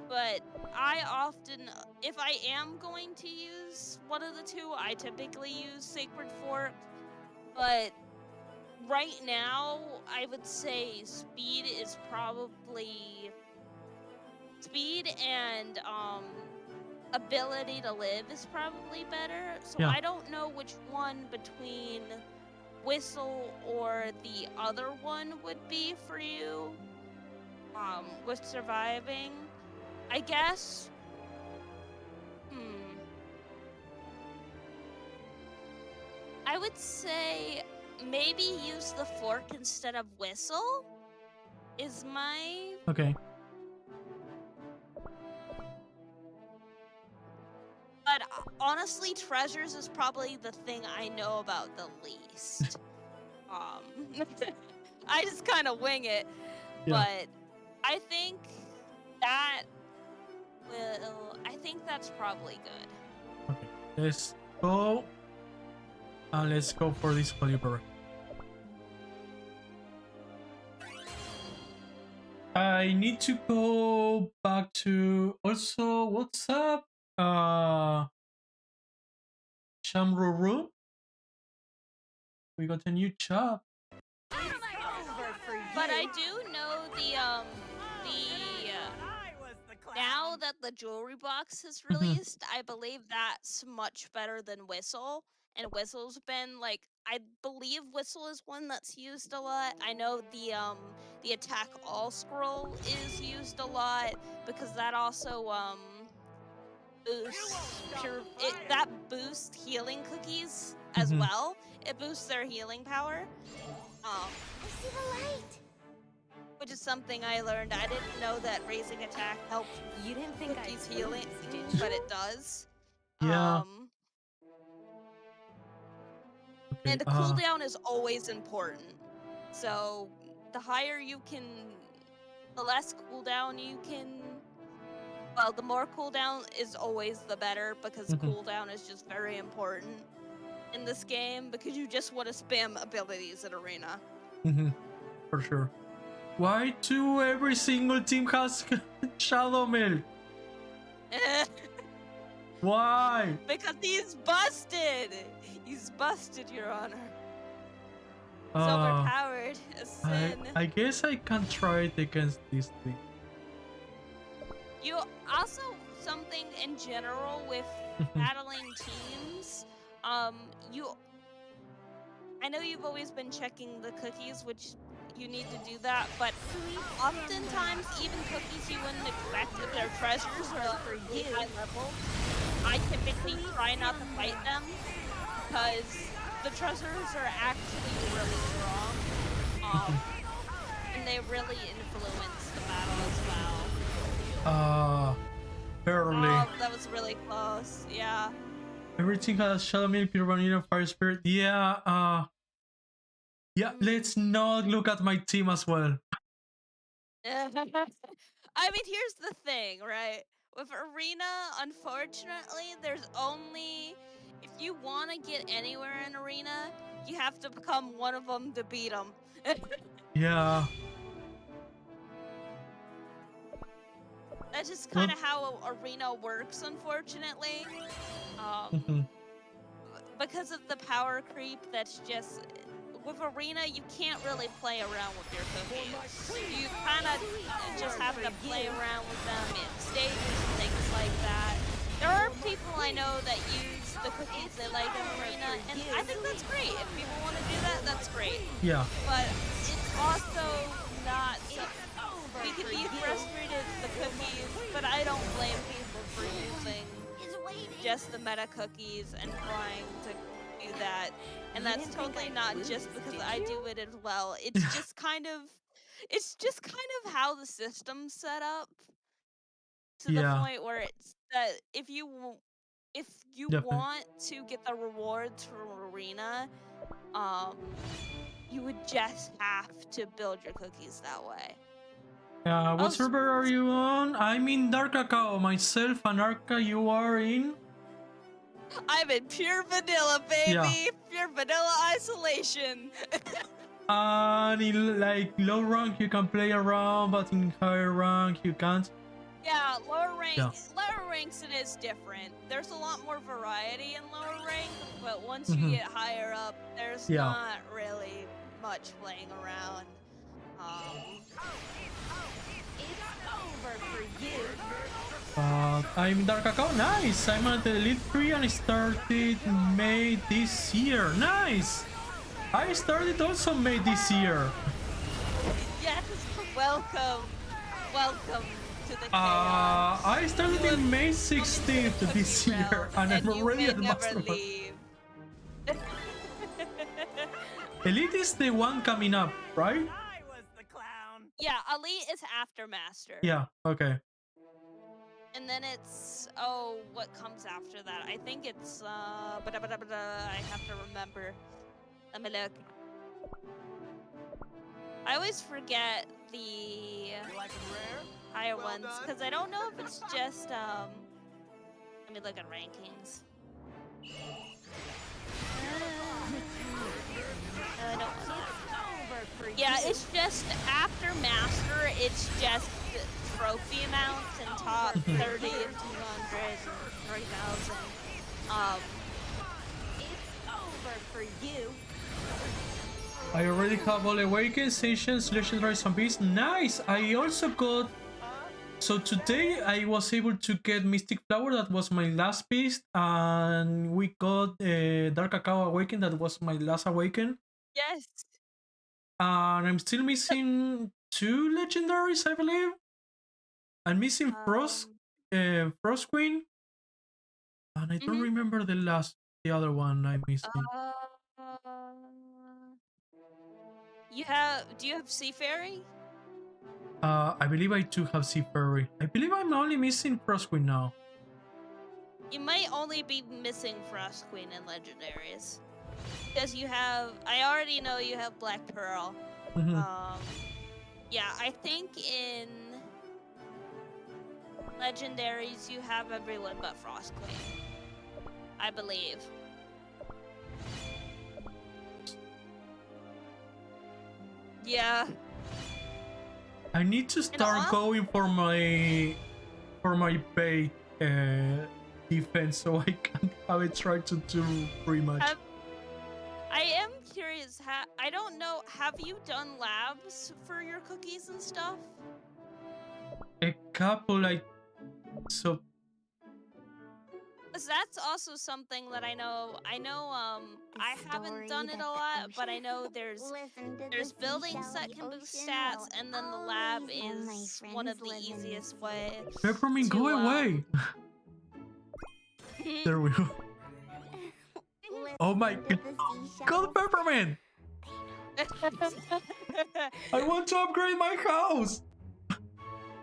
But I often, if I am going to use one of the two, I typically use Sacred Fork. But right now, I would say speed and ability to live is probably better. So Yeah. I don't know which one between Whistle or the other one would be for you. With surviving, I guess. I would say maybe use the fork instead of Whistle. Is my Okay. But honestly, treasures is probably the thing I know about the least. I just kind of wing it, Yeah. but I think that's probably good. Okay. Let's go. And let's go for this Caliber. I need to go back to also what's up? Shamruru. We got a new chop. But I do know now that the jewelry box has released, I believe that's much better than Whistle. And Whistle's been like, I believe Whistle is one that's used a lot. I know the attack all scroll is used a lot because that also boosts healing cookies as well. It boosts their healing power. I see the light. Which is something I learned. I didn't know that raising attack helped You didn't think cookies I'd healing, did but it does. Yeah. Okay. And the cooldown is always important. So the higher you can, the less cooldown you can. Well, the more cooldown is always the better because cooldown is just very important in this game because you just want to spam abilities in arena. For sure. Why do every single team has Shadow Milk? Why? Because he's busted! He's busted, Your Honor. It's overpowered. A sin. I guess I can try it against this thing. You also, something in general with battling teams, you. I know you've always been checking the cookies, which you need to do that, but oftentimes even cookies you wouldn't expect if they're treasures or really high level, I typically try not to fight them because the treasures are actually really strong, and they really influence the battle as well. Barely. Oh, that was really close. Yeah. Everything has Shadow Meal, Pyromanino, Fire Spirit. Yeah, yeah, let's not look at my team as well. I mean, here's the thing, right? With Arena, unfortunately, there's only... If you want to get anywhere in Arena, you have to become one of them to beat them. Yeah. That's just kind of how Arena works, unfortunately. Because of the power creep, that's just... With Arena, you can't really play around with your cookies. You kind of just have to play around with them in stages and things like that. There are people I know that use the cookies they like in Arena, and I think that's great. If people want to do that, that's great. Yeah. But it's also not... We can be frustrated with the cookies, but I don't blame people for using just the meta cookies and trying to do that. And that's totally not just because I do it as well. It's just kind of how the system's set up to the point where it's that if you want to get the rewards from Arena, you would just have to build your cookies that way. What server are you on? I'm in Dark Cacao myself, and Arca, you are in? I'm in pure vanilla, baby! Yeah. Pure vanilla isolation! And in like low rank you can play around, but in higher rank you can't. Yeah, lower ranks it is different. There's a lot more variety in lower rank, but once you get higher up, there's not really much playing around. It's over for you. I'm Dark Cacao. Nice! I'm at the Elite 3 and I started May this year. Nice! I started also May this year. Yes, welcome to the chaos. I started in May 16th this year, and I'm already at Master. Elite is the one coming up, right? I was the clown. Yeah, Elite is after Master. Yeah, okay. And then it's what comes after that? I think it's I have to remember. Let me look. I always forget the You like 'em rare? higher Well ones done. because I don't know if it's just let me look at rankings. I don't know. Yeah, it's just after Master, it's just trophy amounts and top 30 and 200 and 3,000. It's over for you. I already have all Awakens, Ancients, Legendaries, and Beasts. Nice! I also got... So today I was able to get Mystic Flower, that was my last beast, and we got Dark Cacao Awaken, that was my last Awaken. Yes. And I'm still missing 2 Legendaries, I believe. I'm missing Frost Queen, and I don't remember the other one I'm missing. Do you have Seafaring? I believe I do have Seafaring. I believe I'm only missing Frost Queen now. You might only be missing Frost Queen and Legendaries. Because you have... I already know you have Black Pearl. Yeah, I think in Legendaries you have everyone but Frost Queen. I believe. Yeah. I need to start going for my bait defense, so I can have it try to do pretty much. I am curious. I don't know. Have you done labs for your cookies and stuff? A couple, like, so That's also something that I know. I haven't done it a lot, but I know there's buildings that can boost stats, and then the lab is one of the easiest way Peppermint, to go away! There we go. Oh my god, Peppermint! I want to upgrade my house!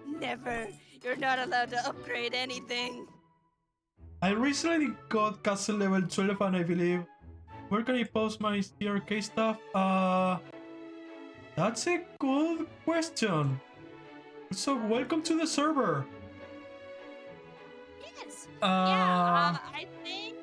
Never. You're not allowed to upgrade anything. I recently got castle level 12 and I believe... Where can I post my TRK stuff? That's a good question. So welcome to the server. Yes. Uh, I think.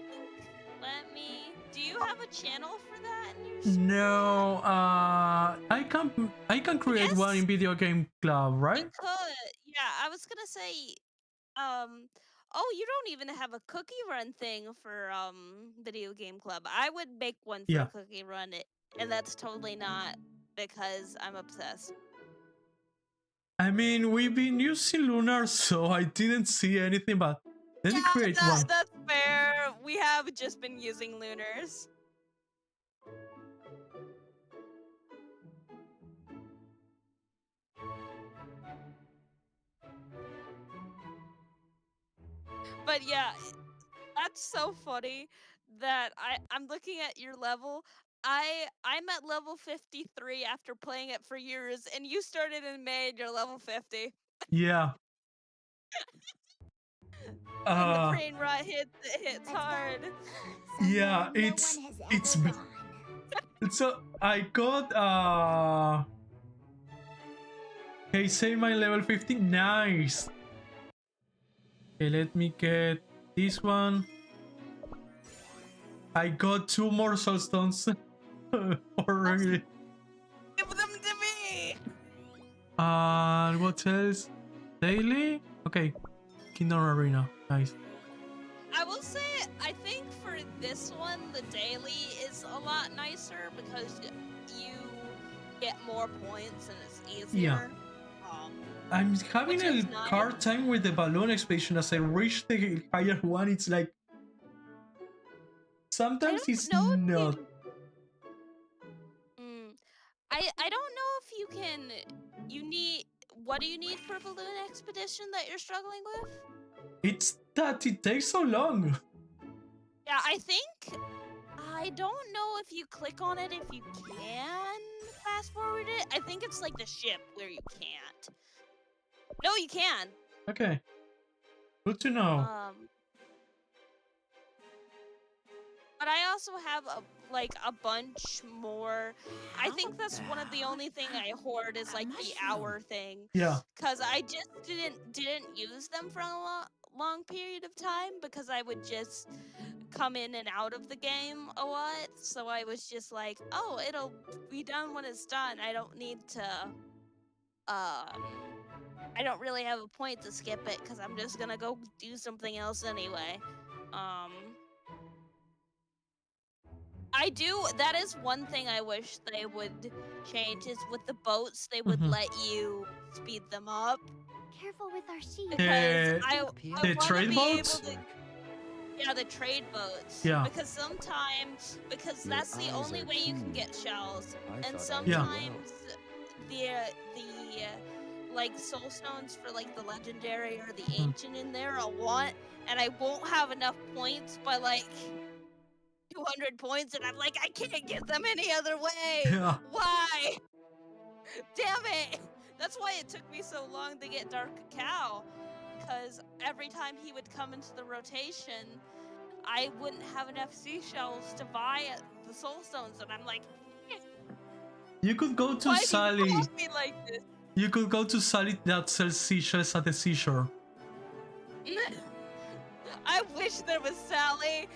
Let me. Do you have a channel for that in your No, I can create Yes. one in Video Game Club, right? You could. Yeah, I was gonna say. Oh, you don't even have a cookie run thing for Video Game Club. I would make one for Yeah. Cookie Run, and that's totally not because I'm obsessed. I mean, we've been using Lunar, so I didn't see anything, but let me create one. That's fair. We have just been using Lunars. But yeah, that's so funny that I'm looking at your level. I'm at level 53 after playing it for years, and you started in May and you're level 50. Yeah. And the brain rot hits hard. Yeah, it's so I got okay, say my level 50. Nice. Okay, let me get this one. I got 2 more soulstones already. Give them to me. And what else? Daily? Okay. Kingdom Arena. Nice. I will say, I think for this one, the daily is a lot nicer because you get more points and it's easier. I'm having Which a is nice. hard time with the balloon expedition. As I reach the higher one, it's like sometimes it's not. I don't know if you can. You need. What do you need for balloon expedition that you're struggling with? It's that it takes so long. Yeah, I think. I don't know if you click on it if you can fast forward it. I think it's like the ship where you can't. No, you can. Okay. Good to know. But I also have a bunch more. I think that's one of the only thing I hoard is like the hour thing. Yeah. Cause I just didn't use them for a long period of time because I would just come in and out of the game a lot. So I was just like, oh, it'll be done when it's done. I don't need to. I don't really have a point to skip it because I'm just gonna go do something else anyway. I do. That is one thing I wish they would change is with the boats, they would let you speed them up. Careful with our sheep. Because The trade boats? Yeah, the trade boats. Yeah. Because because that's the only way you can get shells, and thought sometimes the like soul stones for like the legendary or the ancient in there a lot, and I won't have enough points by like 200 points, and I'm like, I can't get them any other way. Yeah. Why? Damn it! That's why it took me so long to get Dark Cacao, because every time he would come into the rotation, I wouldn't have enough seashells to buy the soul stones, and I'm like, You could go to why Sally. do you love me like this? You could go to Sally that sells seashells at the seashore. I wish there was Sally.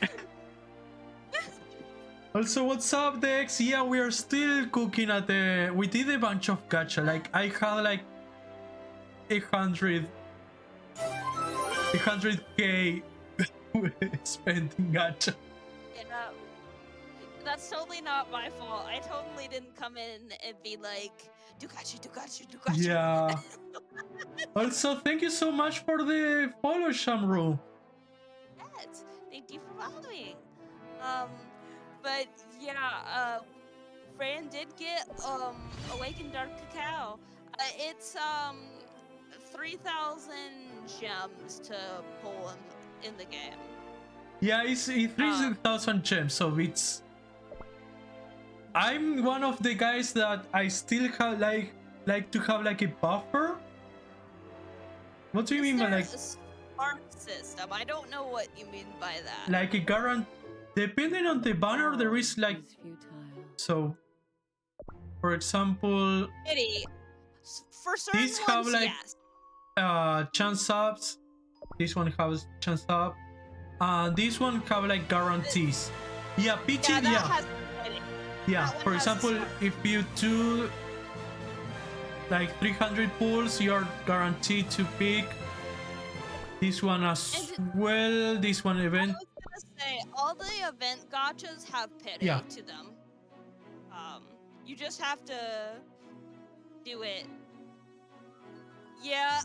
Also, what's up, Dex? Yeah, we are still cooking at the... We did a bunch of gacha. Like, I had like 100k spent in gacha. Yeah, that's totally not my fault. I totally didn't come in and be like, do gacha. Yeah. Also, thank you so much for the follow, Shamru. Thank you for following. But yeah, Fran did get Awakened Dark Cacao. It's 3,000 gems to pull in the game. Yeah, it's 3,000 gems, so it's. I'm one of the guys that I still have like to have like a buffer. What do you mean by like a smart system? I don't know what you mean by that. like a guarantee? Depending on the banner, there is like It's futile. so. For example, Pity. For certain these ones, have like yes. chance ups. This one has chance up. This one have like guarantees. Yeah, Peachy. Yeah, that Yeah, has pity. yeah. that one For has example, smart. if you do like 300 pulls, you're guaranteed to pick this one as well. This one I event. was gonna say all the event gachas have pity Yeah. to them. You just have to do it. Yeah.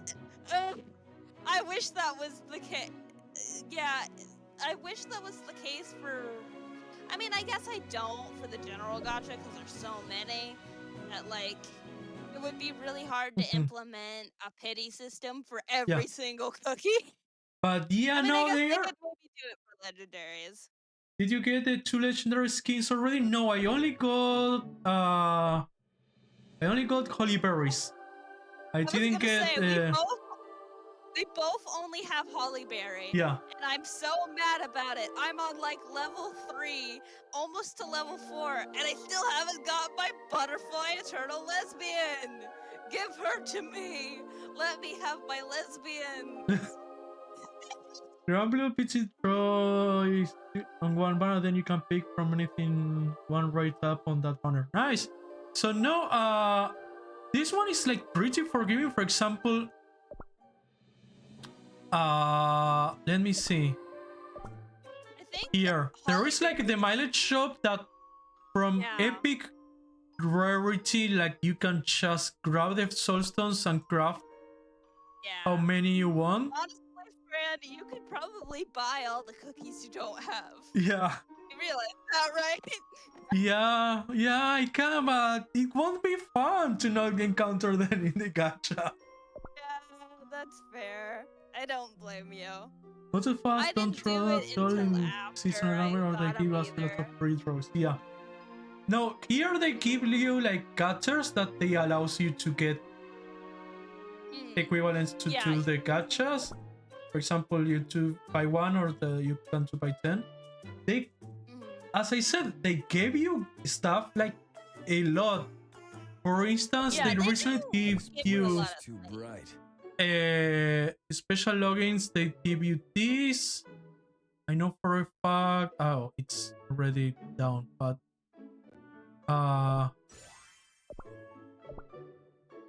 I wish that was the case. Yeah, I wish that was the case for. I mean, I guess I don't for the general gacha because there's so many that like it would be really hard to Mhm. implement a pity system for every single cookie. But yeah, I mean, I no, guess they they are. could maybe do it for legendaries. Did you get the 2 legendary skins already? No, I only got holy berries. I I was didn't gonna get say we both only have Hollyberry. yeah. And I'm so mad about it. I'm on like level 3, almost to level 4, and I still haven't got my butterfly eternal lesbian. Give her to me. Let me have my lesbian. Grab Blue Peachy Troy on one banner, then you can pick from anything one right up on that banner. Nice. So no, this one is like pretty forgiving. For example, let me see. I think Here, there is like the mileage shop that from Yeah. epic rarity, like you can just grab the soulstones and craft how yeah. many you want. Honestly, Fran, you could probably buy all the cookies you don't have. Yeah. You realize that, right? Yeah, I can, but it won't be fun to not encounter them in the gacha. Yeah, that's fair. I don't blame you. What's the I fast don't didn't do throw it us all until in after seasonal I number, or they got give 'em us a lot of either. free throws. Yeah. No, here they give you like gachas that they allows you to get equivalents to Yeah. do the gachas. For example, you do buy 1 or you can do buy 10. They, as I said, they gave you stuff like a lot. For instance, Yeah, they they recently do give give you a you lot of Too things. bright. special logins. They give you this. I know for a fact. Oh, it's already down, but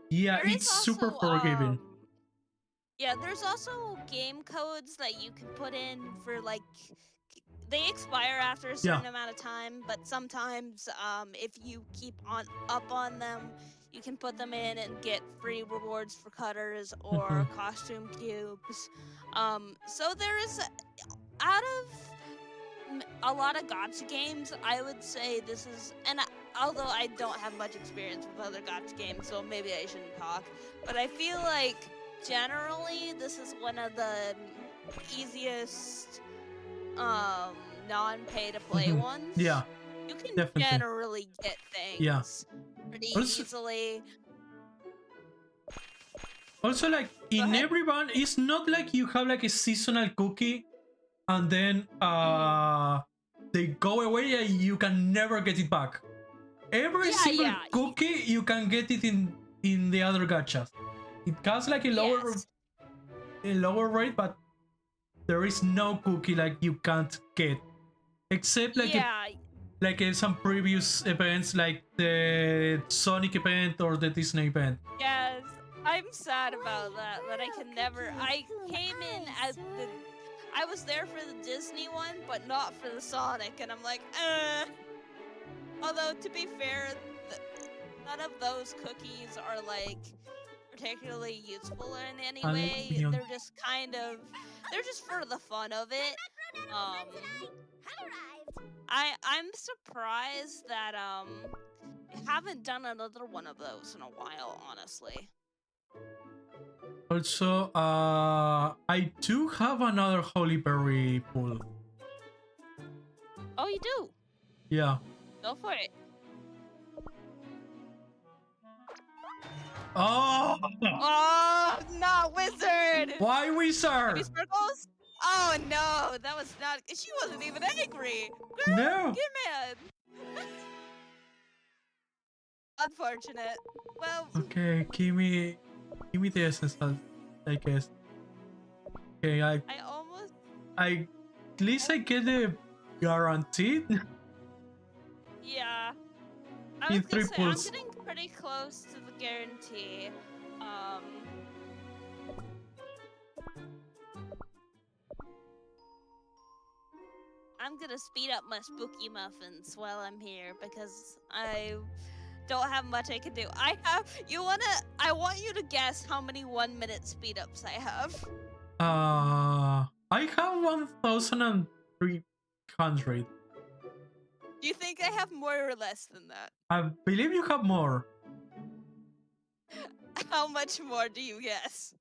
yeah, There is it's super also, forgiving. Yeah, there's also game codes that you can put in for like they expire after a certain amount of time, but sometimes if you keep up on them, you can put them in and get free rewards for cutters or costume cubes. So there is out of a lot of gacha games, I would say this is, and although I don't have much experience with other gacha games, so maybe I shouldn't talk, but I feel like generally this is one of the easiest non-pay to play ones. Yeah, You can definitely. generally get things Yeah. pretty Also- easily. Also, like in ahead. every one, it's not like you have like a seasonal cookie and then they go away and you can never get it back. Every Yeah, single yeah. cookie you can get it in the other gachas. It costs like a Yes. lower rate, but there is no cookie like you can't get, except like Yeah, some previous events like the Sonic event or the Disney event. yes. I'm sad about that I can never. I came in as the. I was there for the Disney one, but not for the Sonic, and I'm like, Although to be fair, none of those cookies are like particularly useful in any And way. beyond- They're just kind of. They're just for the fun of it. I'm surprised that I haven't done another one of those in a while, honestly. Also, I do have another Holy Berry pool. Oh, you do? Yeah. Go for it. Oh! Oh, not wizard! Why Maybe wizard? circles? Oh no, that was not. She wasn't even angry. Girl, No. get mad. Unfortunate. Well, Okay, give me the essence, I guess. Okay, I almost. at least I get the guaranteed. Yeah. I In was gonna 3 say, pools. I'm getting pretty close to the guarantee. I'm gonna speed up my spooky muffins while I'm here because I don't have much I can do. I want you to guess how many 1 minute speed ups I have. I have 1,300. Do you think I have more or less than that? I believe you have more. How much more do you guess?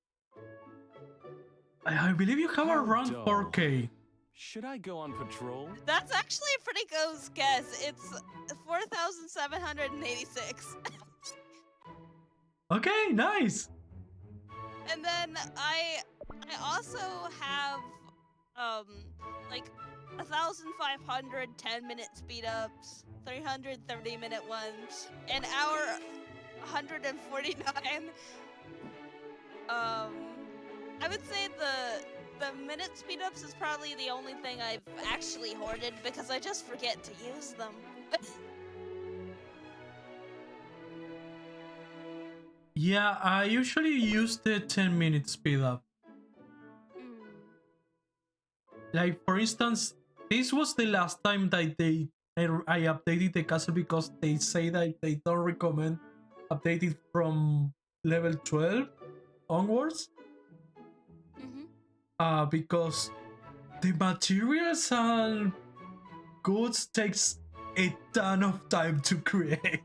I believe you have How around dull. 4K. Should I go on patrol? That's actually a pretty close guess. It's 4,786. Okay, nice. And then I also have like 1,500 10-minute speed ups, 330 minute ones, an hour 149. I would say the minute speed ups is probably the only thing I've actually hoarded because I just forget to use them. Yeah, I usually use the 10-minute speed up. Like, for instance, this was the last time that I updated the castle because they say that they don't recommend updating from level 12 onwards. Because the materials and goods takes a ton of time to create.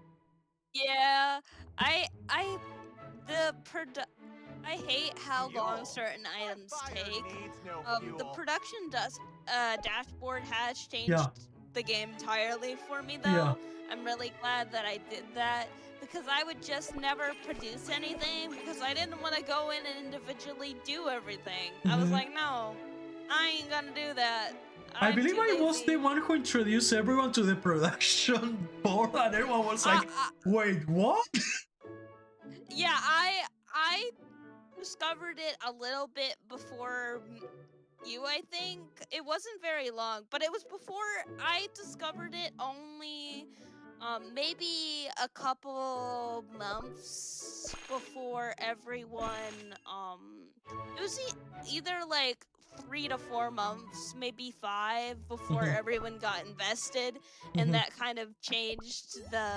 Yeah, I hate how long certain items take. The production dashboard has changed the game entirely for me, though. Yeah. I'm really glad that I did that because I would just never produce anything because I didn't want to go in and individually do everything. I was like, no, I ain't gonna do that. I believe too I was lazy. the one who introduced everyone to the production board, and everyone was like, "Wait, what?" Yeah, I discovered it a little bit before you, I think. It wasn't very long, but it was before I discovered it only maybe a couple months before everyone it was either like 3 to 4 months, maybe 5 before everyone got invested, and that kind of changed the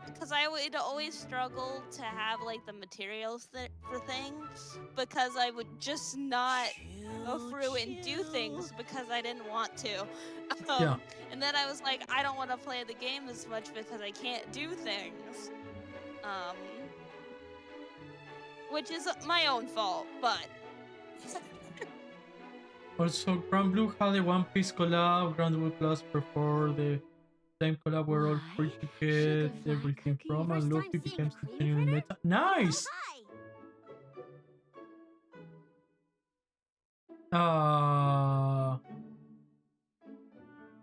because I would always struggle to have like the materials for things because I would just not go through and do things because I didn't want to. And then I was like, I don't want to play the game as much because I can't do things. Which is my own fault, but Also, Grand Blue had a One Piece collab, Grand Blue Plus before the same collab where all free to get everything from, and Luffy became continually meta. Nice!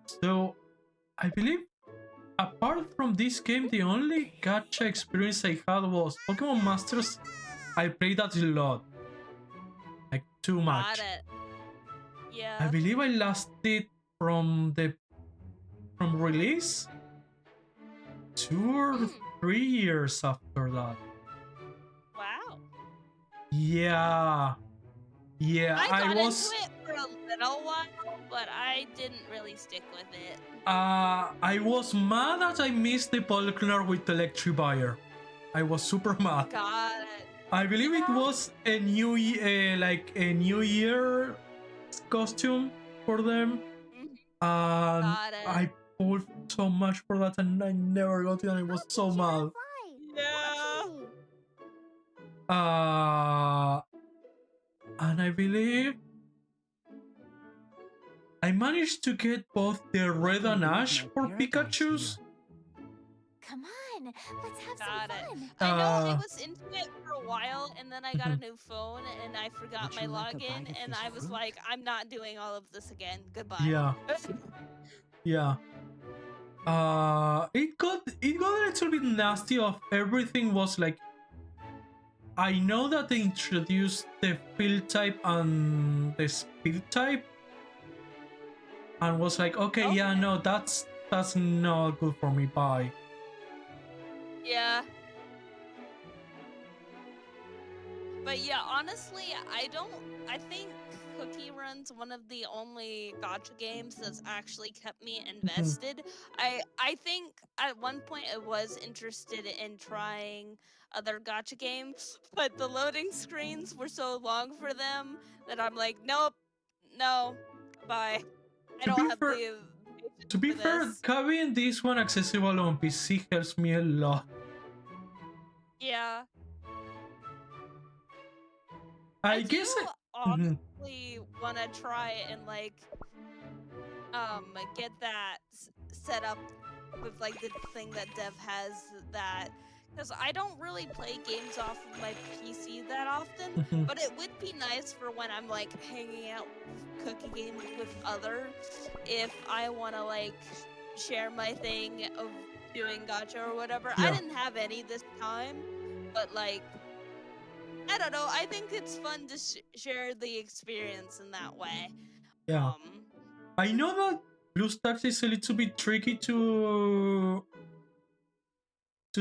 So, I believe, apart from this game, the only gacha experience I had was Pokemon Masters. I played that a lot. Like, too much. got it. Yeah. I believe I lasted from release 2 or 3 years after that. Wow. Yeah. I got was into it for a little while, but I didn't really stick with it. I was mad that I missed the Polyclonor with Electrivire. I was super mad. Got it. I believe it was a new New Year costume for them. And Got it. I pulled so much for that and I never got it and I was so mad. Yeah. And I believe I managed to get both the red and ash for Pikachu's. Come on, let's have Got some it. fun. I know I Uh, was into it for a while, and then I got a new phone, and I forgot Would my you like a login, bite of and this I was fruit? like, I'm not doing all of this again. Goodbye. Yeah. Yeah. It got a little bit nasty of everything was like I know that they introduced the field type and the speed type and was like, okay, yeah, no, that's not good for me, bye. Yeah. But yeah, honestly, I think Cookie Run's one of the only gacha games that's actually kept me invested. I think at one point I was interested in trying other gacha games, but the loading screens were so long for them that I'm like, nope, no, bye. I To don't be have fair- the patience To be for fair, this. having this one accessible on PC helps me a lot. Yeah. I I guess do Mhm. honestly want to try and like get that set up with like the thing that Dev has that because I don't really play games off of my PC that often, Mhm. but it would be nice for when I'm like hanging out with Cookie Games with others if I want to like share my thing of doing gacha or whatever. I Yeah. didn't have any this time, but like I don't know. I think it's fun to share the experience in that way. Yeah. I know that BlueStacks is a little bit tricky to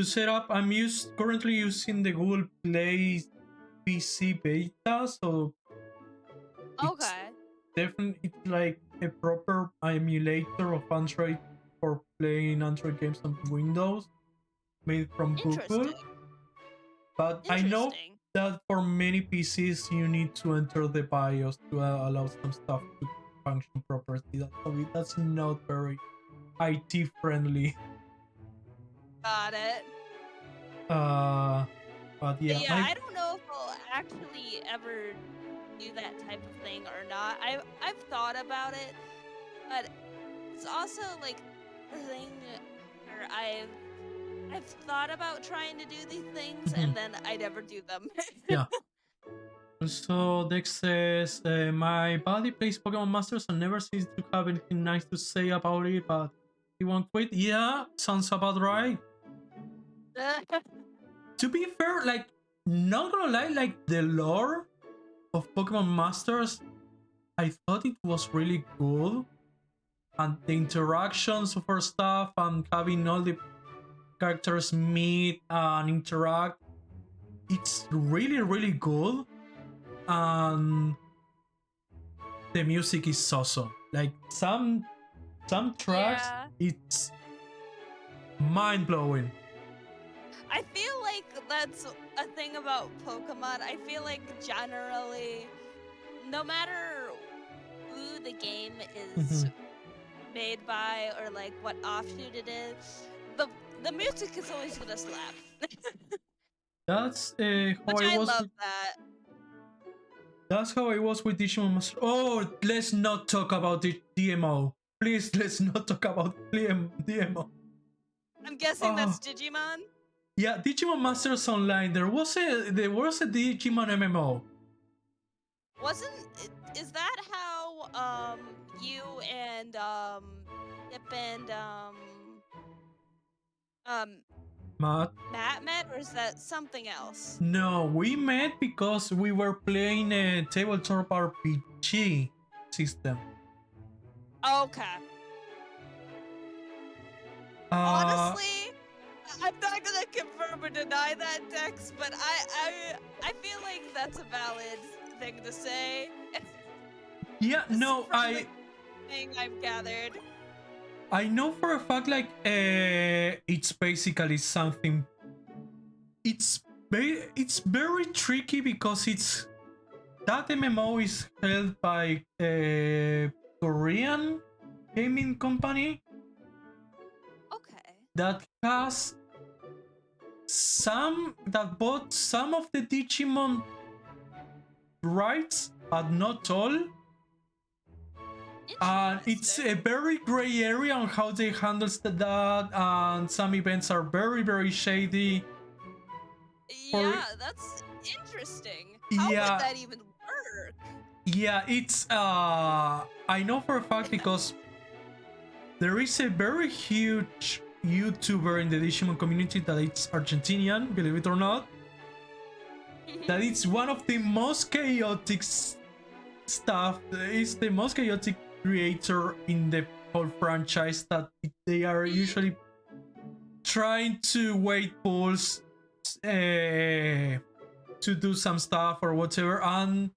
set up. I'm currently using the Google Play PC beta, so Okay. definitely it's like a proper emulator of Android for playing Android games on Windows, made from Google. Interesting. But I know Interesting. that for many PCs you need to enter the BIOS to allow some stuff to function properly. That's not very IT friendly. Got it. But yeah, But yeah, I don't know if I'll actually ever do that type of thing or not. I've thought about it, but it's also like the thing where I've thought about trying to do these things and then I never do them. Yeah. Also, Dex says, my buddy plays Pokemon Masters and never seems to have anything nice to say about it, but he won't quit. Yeah, sounds about right. To be fair, like, not gonna lie, like, the lore of Pokemon Masters, I thought it was really good. And the interactions for stuff and having all the characters meet and interact, it's really, really good. And the music is awesome. Like, some tracks, Yeah. it's mind-blowing. I feel like that's a thing about Pokemon. I feel like generally, no matter who the game is made by or like what offshoot it is, the music is always gonna slap. That's how Which I was love with, that. that's how I was with Digimon Master. Oh, let's not talk about the DMO. Please, let's not talk about DMO. I'm guessing that's Digimon. Yeah, Digimon Masters Online. There was a Digimon MMO. Is that how you and Dip and Matt met, or is that something else? No, we met because we were playing a tabletop RPG system. Okay. Honestly, I'm not gonna confirm or deny that, Dex, but I feel like that's a valid thing to say. Yeah, no, From the thing I've gathered. I know for a fact, like, it's basically something. It's very tricky because that MMO is held by Korean gaming company Okay. that has that bought some of the Digimon rights, but not all. And it's a very gray area on how they handle that, and some events are very, very shady. Yeah, that's interesting. How Yeah. would that even work? Yeah, it's I know for a fact because there is a very huge YouTuber in the Digimon community that it's Argentinian, believe it or not. That it's one of the most chaotic stuff. It's the most chaotic creator in the whole franchise. That they are usually trying to wait pools to do some stuff or whatever, and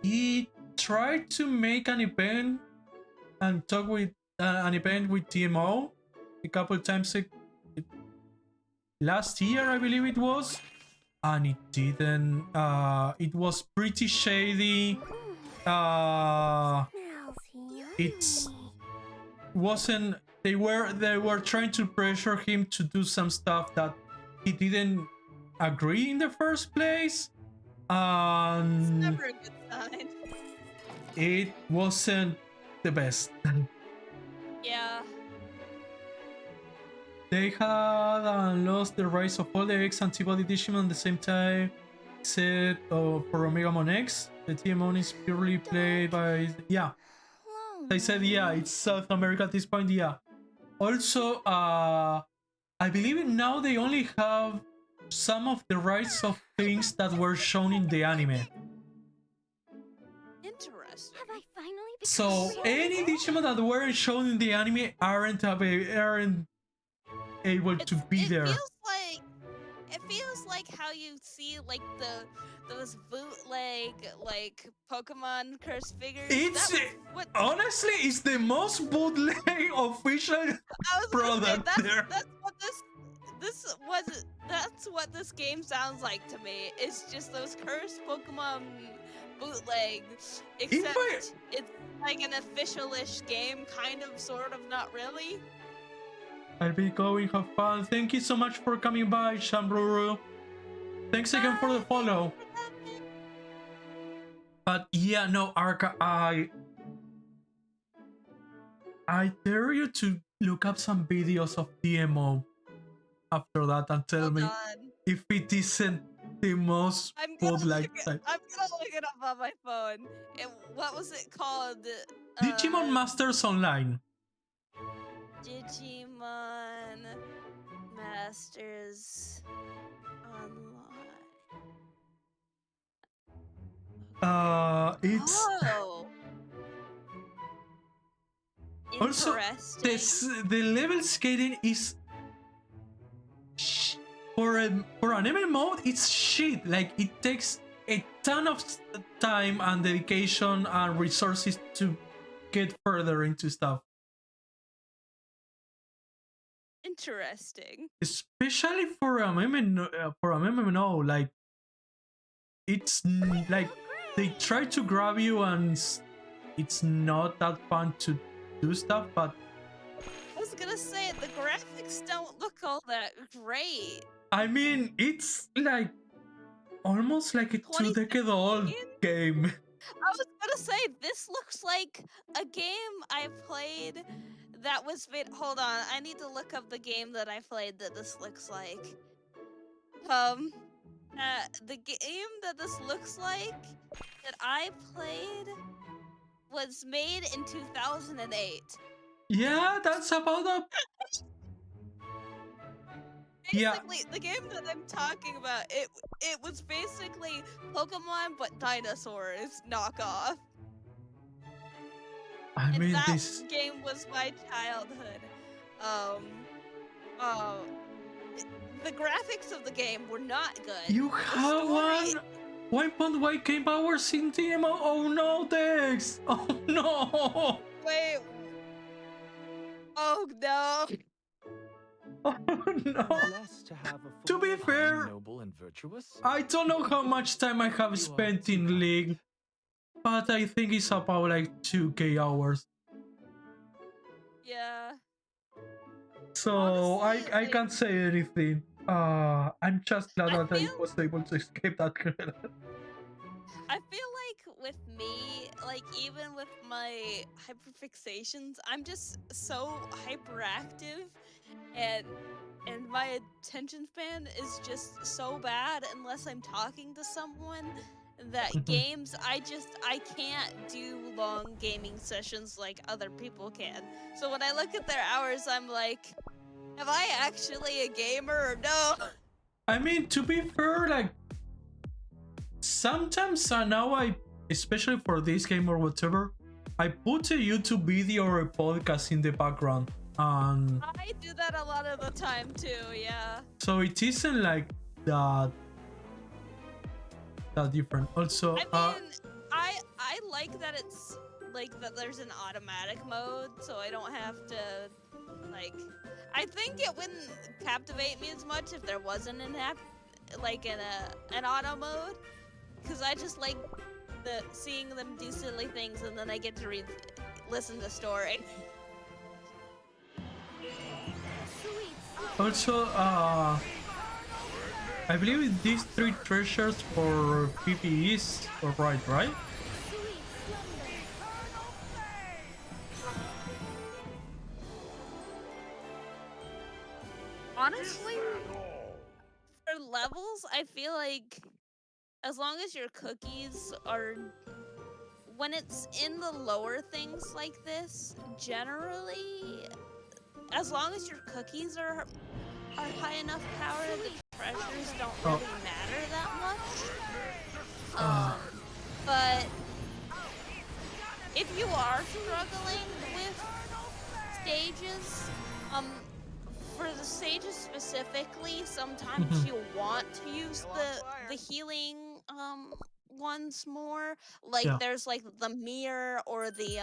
he tried to make an event and talk with an event with TMO a couple times last year, I believe it was, and it didn't. It was pretty shady. Smells It's yummy. wasn't. They were trying to pressure him to do some stuff that he didn't agree in the first place, and Never a good sign. it wasn't the best. Yeah. They had lost the rights of all the X antibody Digimon at the same time. Said for Omegamon X, the TMO is purely played by. Yeah, they said, yeah, it's South America at this point. Yeah. Also, I believe now they only have some of the rights of things that were shown in the anime. Interesting. Have I finally become So real? any Digimon that weren't shown in the anime aren't able to be there. It feels like how you see like those bootleg like Pokemon curse figures. It's That was what honestly, it's the most bootleg official I was gonna say, product there. that's what this game sounds like to me. It's just those cursed Pokemon bootlegs, except it's like an official-ish game, kind of, sort of, not really. I'll be going, have fun. Thank you so much for coming by, Shambruru. Thanks again for the follow. But yeah, no, Arca, I dare you to look up some videos of DMO after that and tell Hold me on. if it isn't the most I'm gonna, bootleg look, type. I'm gonna look it up on my phone. What was it called? Digimon Masters Online. Digimon Masters Online. It's Oh. also Interesting. the level scaling is for an MMO. It's shit. Like it takes a ton of time and dedication and resources to get further into stuff. Interesting. Especially for a MMO, like it's like they try to grab you and it's not that fun to do stuff, but I was gonna say the graphics don't look all that great. I mean it's like almost like a 2-decade-old game. I was gonna say this looks like a game I played that was made. Hold on, I need to look up the game that I played that this looks like. The game that this looks like that I played was made in 2008. Yeah, that's about a yeah. Basically, the game that I'm talking about, it was basically Pokemon but dinosaurs knockoff. I And mean that this. game was my childhood. The graphics of the game were not good. You The have story- 1.1 game hours in TMO. Oh no, Dex! Oh no! Wait. Oh no. Oh no! Blessed to have a To be full, fair, noble and virtuous. I don't know how much time I have spent in League. but I think it's about like 2K hours. Yeah. So Honestly, I like, can't say anything. I'm just glad I that I feel was able to escape that. I feel like with me, like even with my hyperfixations, I'm just so hyperactive and my attention span is just so bad unless I'm talking to someone that games I can't do long gaming sessions like other people can. So when I look at their hours, I'm like, am I actually a gamer or no? I mean, to be fair, like sometimes now especially for this game or whatever, I put a YouTube video or a podcast in the background, and I do that a lot of the time too, yeah. so it isn't like that different. Also, I mean, I like that it's like that there's an automatic mode, so I don't have to like. I think it wouldn't captivate me as much if there wasn't an app, like an auto mode, because I just like seeing them do silly things, and then I get to listen to story. also, I believe these 3 treasures for PPEs are right? Honestly, for levels, I feel like as long as your cookies are, when it's in the lower things like this, generally, as long as your cookies are high enough power, the treasures don't really matter that much. But if you are struggling with stages, for the stages specifically, sometimes you want to use the healing ones more. Like Yeah. there's like the mirror or the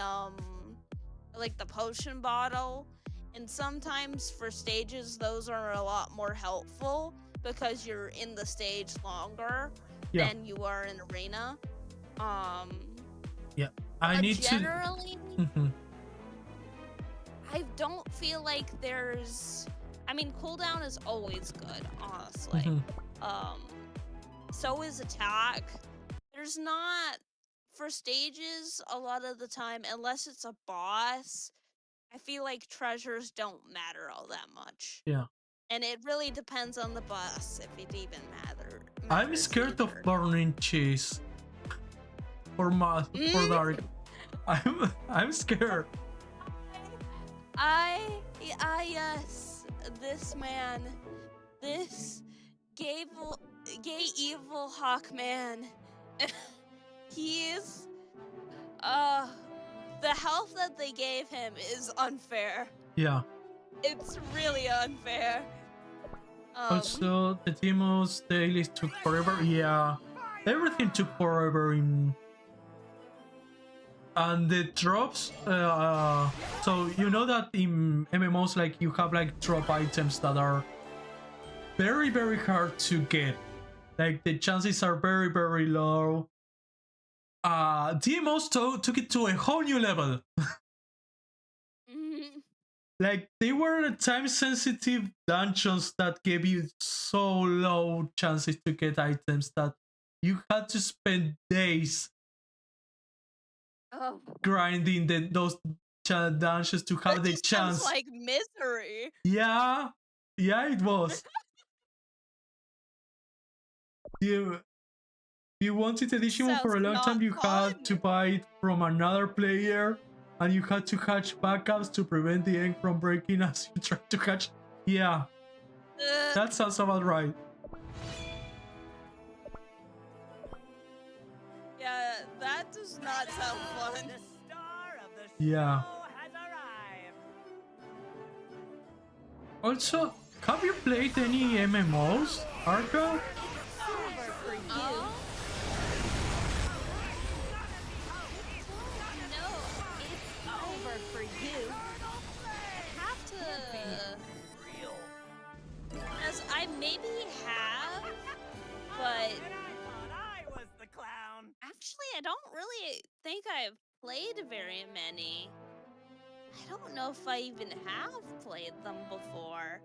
like the potion bottle. And sometimes for stages those are a lot more helpful because you're in the stage longer than you are in arena. Yeah. I need generally, to. I don't feel like there's. I mean, cooldown is always good, honestly. So is attack. There's not for stages a lot of the time, unless it's a boss. I feel like treasures don't matter all that much. Yeah. And it really depends on the boss if it even matters. I'm scared of burning cheese. For Dark. I'm scared. Yes, this man, this gay evil Hawkman, he's, the health that they gave him is unfair. Yeah. It's really unfair. Also, the demos dailies took forever. Yeah, everything took forever in. And the drops, so you know that in MMOs, like you have like drop items that are very, very hard to get. Like the chances are very, very low. DMOs took it to a whole new level. Like they were time-sensitive dungeons that gave you so low chances to get items that you had to spend days grinding those dungeons to have the chance. Sounds like misery. Yeah, it was. You wanted additional for a long time. You had to buy it from another player, and you had to hatch backups to prevent the egg from breaking as you try to hatch. Yeah, that sounds about right. Yeah, that does not sound fun. Yeah. Also, have you played any MMOs, Arca? I maybe have, but I was the clown. actually I don't really think I've played very many. I don't know if I even have played them before.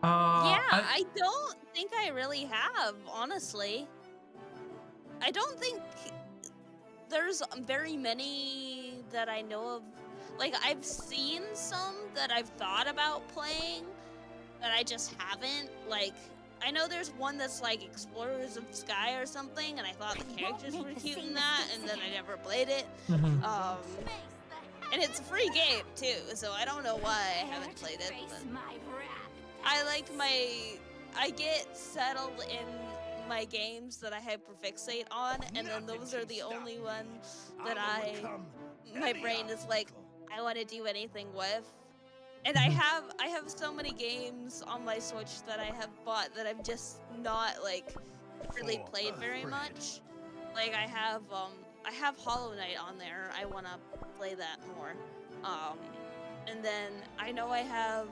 Yeah, I don't think I really have, honestly. I don't think there's very many that I know of. Like, I've seen some that I've thought about playing that I just haven't. Like, I know there's one that's like Explorers of Sky or something, and I thought the characters were cute in that, and then I never played it. Mhm. And it's a free game too, so I don't know why I haven't played it. But I get settled in my games that I hyperfixate on, and then those are the only ones that my brain is like, I want to do anything with. And I have so many games on my Switch that I have bought that I've just not like really played very much. Like I have Hollow Knight on there. I want to play that more. And then I know I have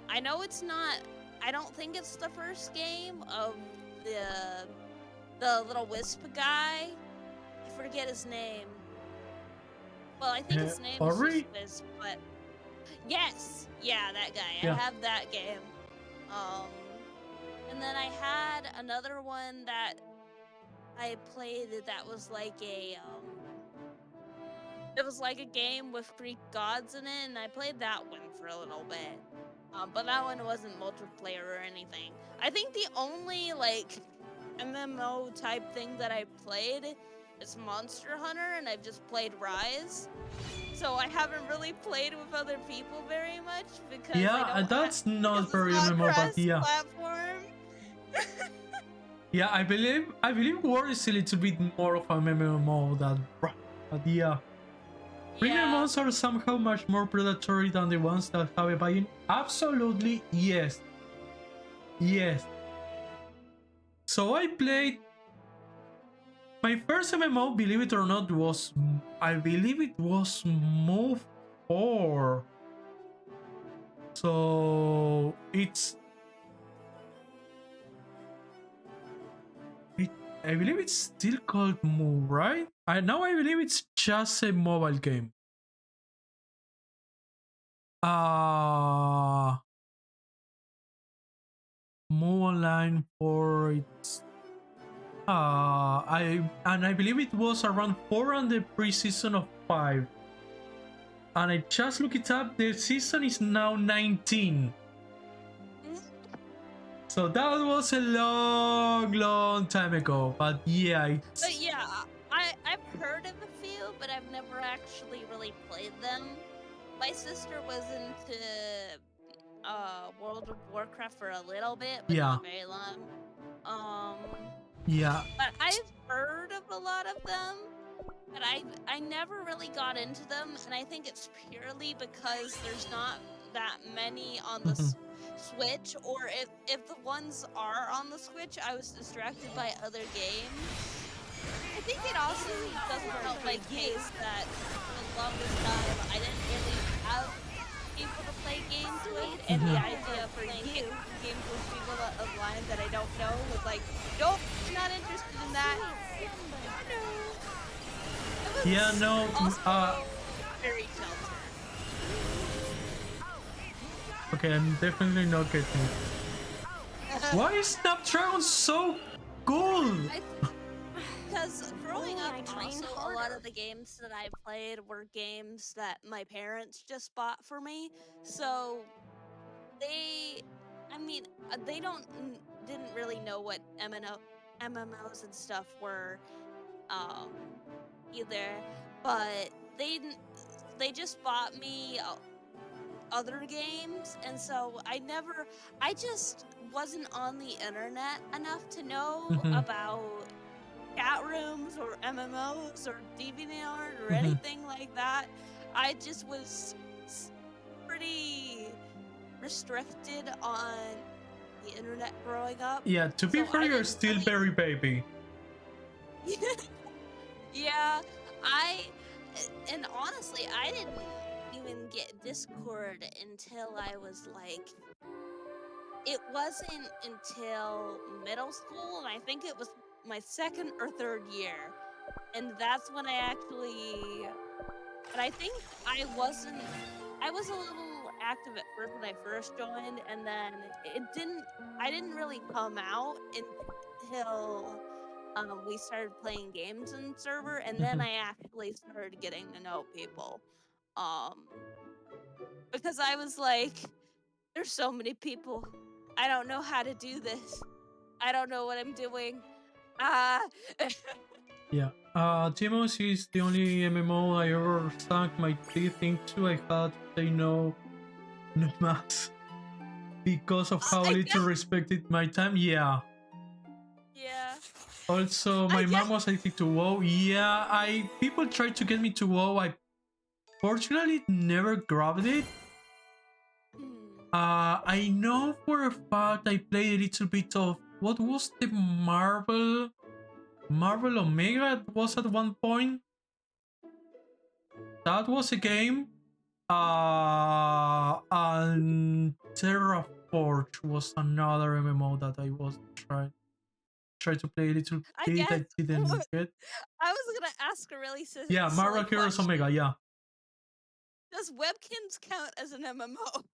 I know it's not, I don't think it's the first game of the little wisp guy. I forget his name. Well, I think his name is Ori? just Wisp, but yes, yeah, that guy. Yeah. I have that game. And then I had another one that I played that was like it was like a game with Greek gods in it, and I played that one for a little bit. But that one wasn't multiplayer or anything. I think the only like MMO type thing that I played is Monster Hunter, and I've just played Rise. So I haven't really played with other people very much because that's not because very it's not MMO, but yeah. cross-platform. Yeah, I believe War is a little bit more of a MMO than Rise, but yeah. Premium Yeah. mods are somehow much more predatory than the ones that have a buy-in. Absolutely, yes. Yes. So I played my first MMO, believe it or not, was I believe it was Move 4. So I believe it's still called Move, right? Now I believe it's just a mobile game. Move Online for its I believe it was around 4 on the pre-season of 5. And I just looked it up, the season is now 19. So that was a long time ago, but yeah, But yeah, I've heard of a few, but I've never actually really played them. My sister was into World of Warcraft for a little bit, but Yeah. not very long. Yeah. But I've heard of a lot of them, but I never really got into them, and I think it's purely because there's not that many on the Switch, or if the ones are on the Switch, I was distracted by other games. I think it also doesn't help my case that for the longest time I didn't really have people to play games with, and the idea of playing games with people online that I don't know was like, nope, not interested in that. No. Yeah, no, Also very sheltered. okay, I'm definitely not getting it. Why is Snapdragon so cool? Because growing up, also a lot of the games that I played were games that my parents just bought for me. So they didn't really know what MMOs and stuff were either, but they just bought me other games, and so I just wasn't on the internet enough to know about chat rooms or MMOs or DeviantArt or anything like that. I just was pretty restricted on the internet growing up. Yeah, to be So fair, I you're didn't still really- very baby. Yeah, and honestly, I didn't even get Discord until I was like it wasn't until middle school, and I think it was my second or third year, and that's when I actually. But I think I wasn't. I was a little active at first when I first joined, and then it didn't. I didn't really come out until we started playing games in server, and then I actually started getting to know people. Um, because I was like, there's so many people. I don't know how to do this. I don't know what I'm doing. Ah. Yeah. Timos is the only MMO I ever sunk my teeth into. I had to say no max because of how I little guess- respected my time. Yeah. Yeah. Also, my mom was addicted to WoW. Yeah, people tried to get me to WoW. I fortunately never grabbed it. I know for a fact I played a little bit of what was the Marvel Omega. It was at one point. That was a game. And Terraforge was another MMO that I was trying to play a little bit. I didn't get. I was gonna ask a really silly Yeah, Marvel Heroes question. Omega. Yeah. Does Webkins count as an MMO?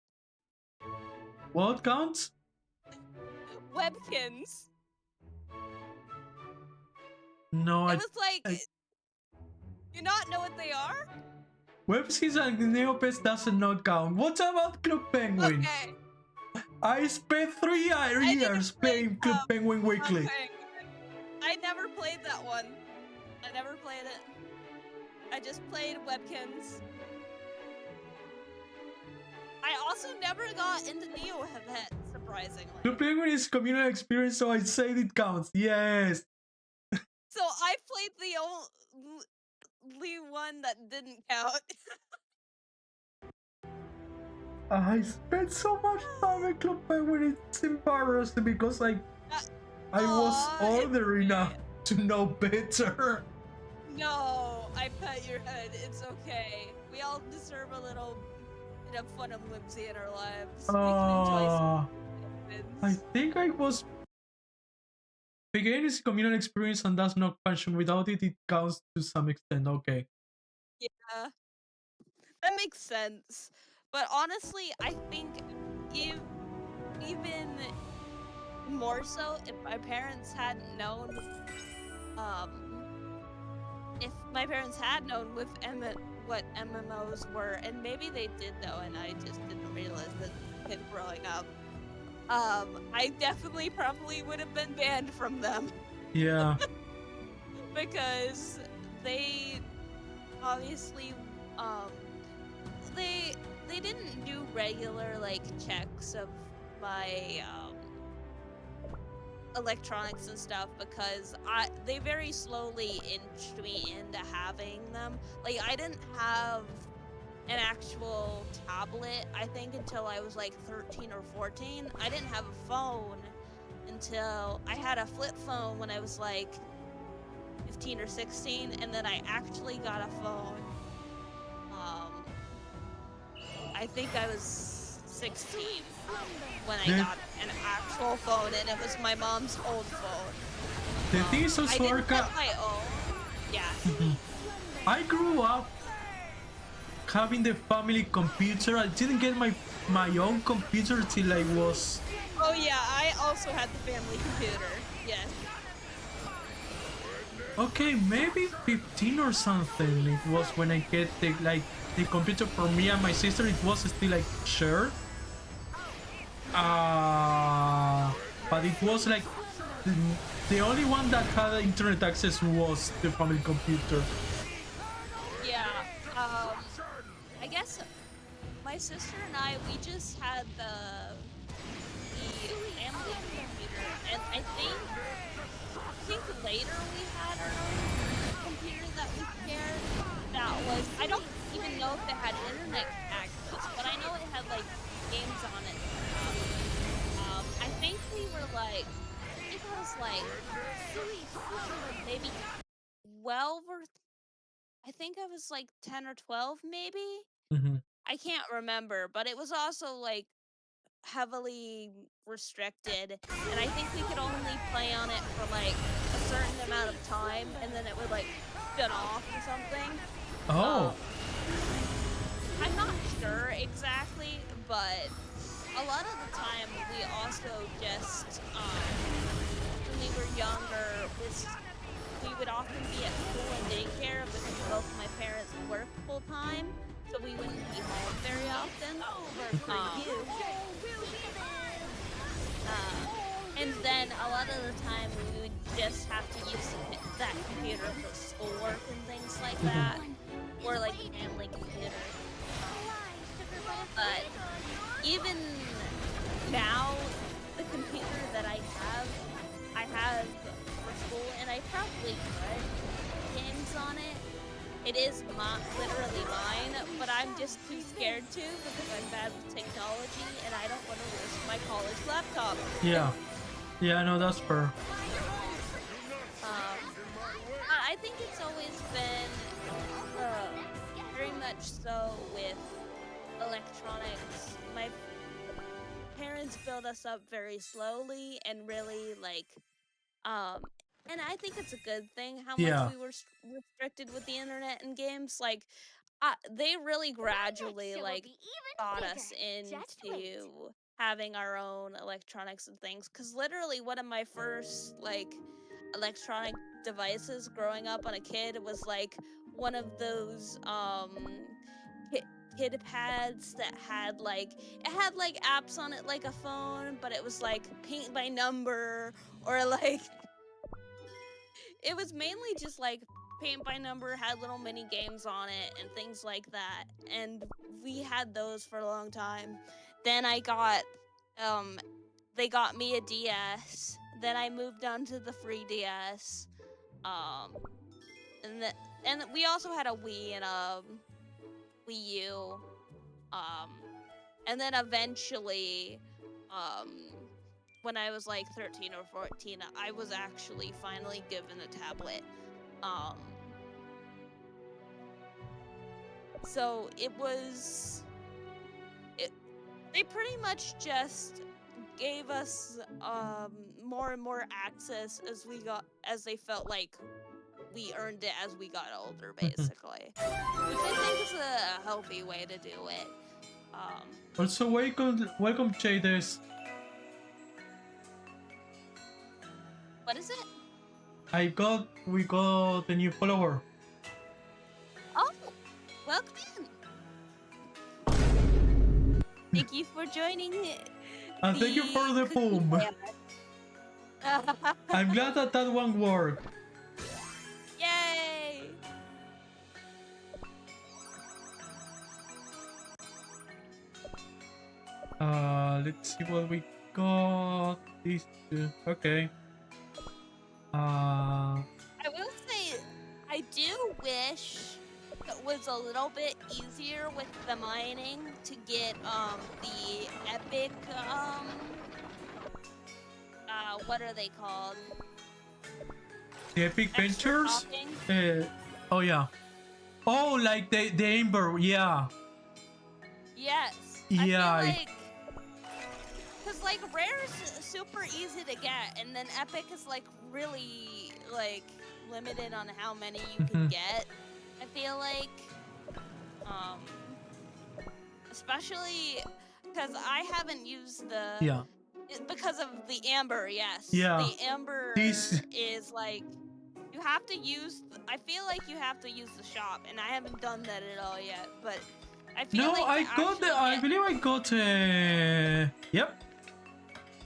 What counts? Webkins. No, It was like, you not know what they are? Webskins and Neopets doesn't not count. What about Club Penguin? Okay. I spent 3 years playing Club Penguin weekly. I never played that one. I never played it. I just played Webkins. I also never got into Neopet, surprisingly. Club Penguin is communal experience, so I say it counts. Yes. So I played the only one that didn't count. I spent so much time in Club Penguin, it's embarrassing because I was older enough to know better. No, I pet your head. It's okay. We all deserve a little bit of fun and whimsy in our lives. We can enjoy some I think I was. The game is a communal experience and does not function without it. It counts to some extent. Okay. Yeah, that makes sense. But honestly, I think even more so if my parents hadn't known, if my parents had known what MMOs were, and maybe they did though, and I just didn't realize that kid growing up. I definitely probably would have been banned from them. Yeah. Because they obviously they didn't do regular like checks of my electronics and stuff because they very slowly inched me into having them. Like I didn't have an actual tablet, I think, until I was like 13 or 14. I didn't have a phone until I had a flip phone when I was like 15 or 16, and then I actually got a phone. I think I was 16 when I got an actual phone, and it was my mom's old phone. The thing is also, I didn't have my own. Yeah. I grew up having the family computer. I didn't get my own computer till I was. Oh yeah, I also had the family computer. Yes. Okay, maybe 15 or something. It was when I get the computer for me and my sister. It was still like shared. But it was like the only one that had internet access was the family computer. Yeah. I guess my sister and I, we just had the family computer, and I think later we had our own computer that we shared. That was, I don't even know if it had internet access, but I know it had like games on it. I think we were like, I think I was like maybe 12 or I think I was like 10 or 12 maybe. Mm-hmm. I can't remember, but it was also like heavily restricted, and I think we could only play on it for like a certain amount of time, and then it would like shut off or something. Oh, I'm not sure exactly, but a lot of the time we also just when we were younger, we would often be at school and daycare because both my parents worked full time, so we wouldn't be home very often. And then a lot of the time we would just have to use that computer for schoolwork and things like that, or like family computer. But even now, the computer that I have for school, and I probably could games on it. It is literally mine, but I'm just too scared to because I'm bad with technology and I don't want to risk my college laptop. yeah. Yeah, no, that's fair. I think it's always been very much so with electronics. My parents built us up very slowly and really like and I think it's a good thing how Yeah. much we were restricted with the internet and games. Like, they really gradually like got us into having our own electronics and things. Cause literally one of my first like electronic devices growing up on a kid was like one of those kid pads that had like apps on it like a phone, but it was like paint by number or like it was mainly just like paint by number, had little mini games on it and things like that. And we had those for a long time. Then I got they got me a DS. Then I moved on to the free DS. And we also had a Wii and a Wii U. And then eventually when I was like 13 or 14, I was actually finally given a tablet. So they pretty much just gave us more and more access as they felt like we earned it as we got older, basically. Which I think is a healthy way to do it. Also, welcome, Jades. What is it? We got a new follower. Oh, welcome in. Thank you for joining it. And thank you for the boom. I'm glad that one worked. Yay! Let's see what we got. These two. Okay. I will say, I do wish it was a little bit easier with the mining to get the epic what are they called? The Epic Extra Ventures? toppings? Oh yeah. Oh, like the Amber, yeah. Yes. Yeah. Because like Rare's super easy to get, and then Epic is like really like limited on how many you can get. I feel like, especially because I haven't used the because of the Amber. Yes. Yeah. The Amber is like you have to use. I feel like you have to use the shop, and I haven't done that at all yet. But I feel No, like I believe I got. Yep.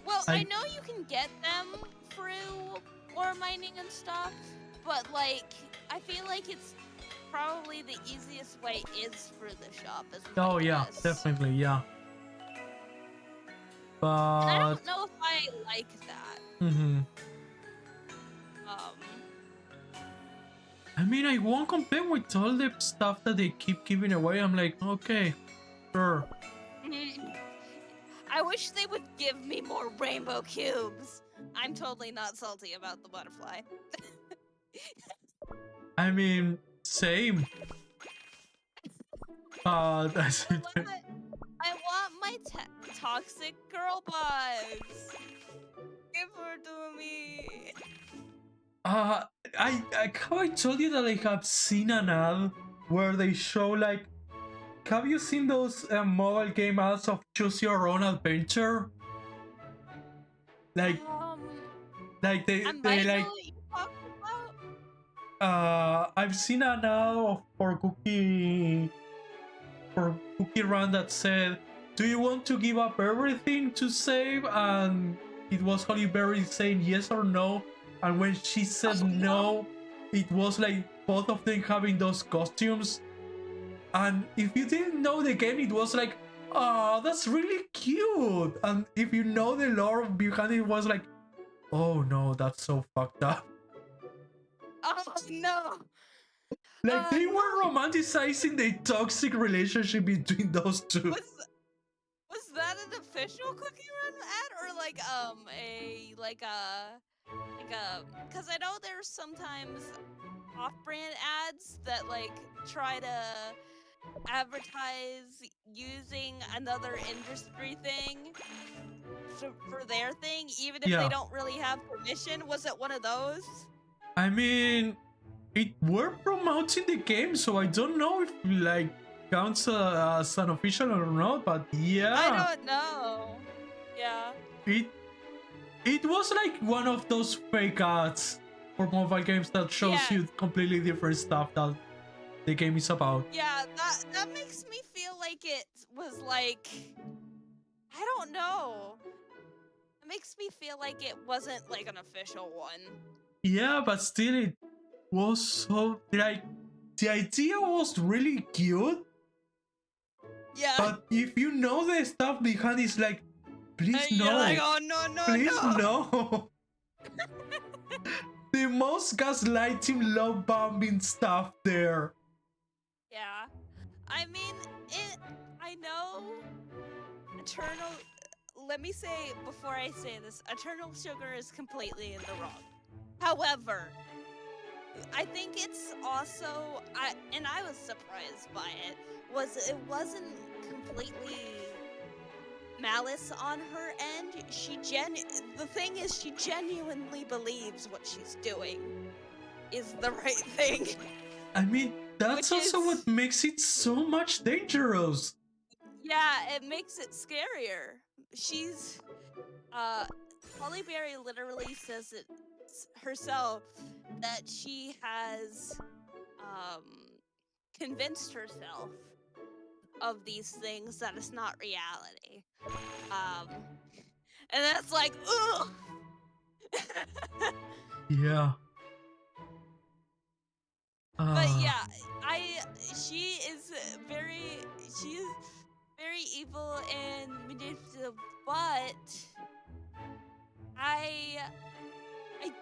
Well, I know you can get them through ore mining and stuff, but like I feel like it's probably the easiest way is through the shop as well. Oh yeah, definitely, yeah. But I don't know if I like that. I mean, I won't complain with all the stuff that they keep giving away. I'm like, okay, sure. I wish they would give me more rainbow cubes. I'm totally not salty about the butterfly. I mean, same. I want my my toxic girl bugs. Give her to me. I have I told you that I have seen an ad where they show like, have you seen those mobile game ads of choose your own adventure? Like I they might know like what you're talking about. I've seen an ad for Cookie Run that said, do you want to give up everything to save? And it was Holly Berry saying yes or no. And when she said no, it was like both of them having those costumes. And if you didn't know the game, it was like, oh, that's really cute. And if you know the lore behind it, was like, oh no, that's so fucked up. Oh no. Like they were romanticizing the toxic relationship between those two. Was that an official Cookie Run ad or like because I know there's sometimes off-brand ads that like try to advertise using another industry thing for their thing, even if they don't really have permission. Was it one of those? I mean, it were promoting the game, so I don't know if like counts as an official or not. But yeah, I don't know. Yeah. It was like one of those fake ads for mobile games that shows you completely different stuff that the game is about. Yeah, that makes me feel like it was like, I don't know. It makes me feel like it wasn't like an official one. Yeah, but still it was so like the idea was really cute. Yeah. But if you know the stuff behind, it's like, please no. You're like, oh no, please no. The most gaslighting, love bombing stuff there. Yeah. I mean, I know Eternal. Let me say before I say this, Eternal Sugar is completely in the wrong. However, I think it's also, I was surprised by it, it wasn't completely malice on her end. The thing is, she genuinely believes what she's doing is the right thing. I mean, that's also what makes it so much dangerous. Yeah, it makes it scarier. She's, Holly Berry literally says it herself that she has, convinced herself of these things that it's not reality. And that's like, ugh! Yeah. But yeah, she is very evil and manipulative, but I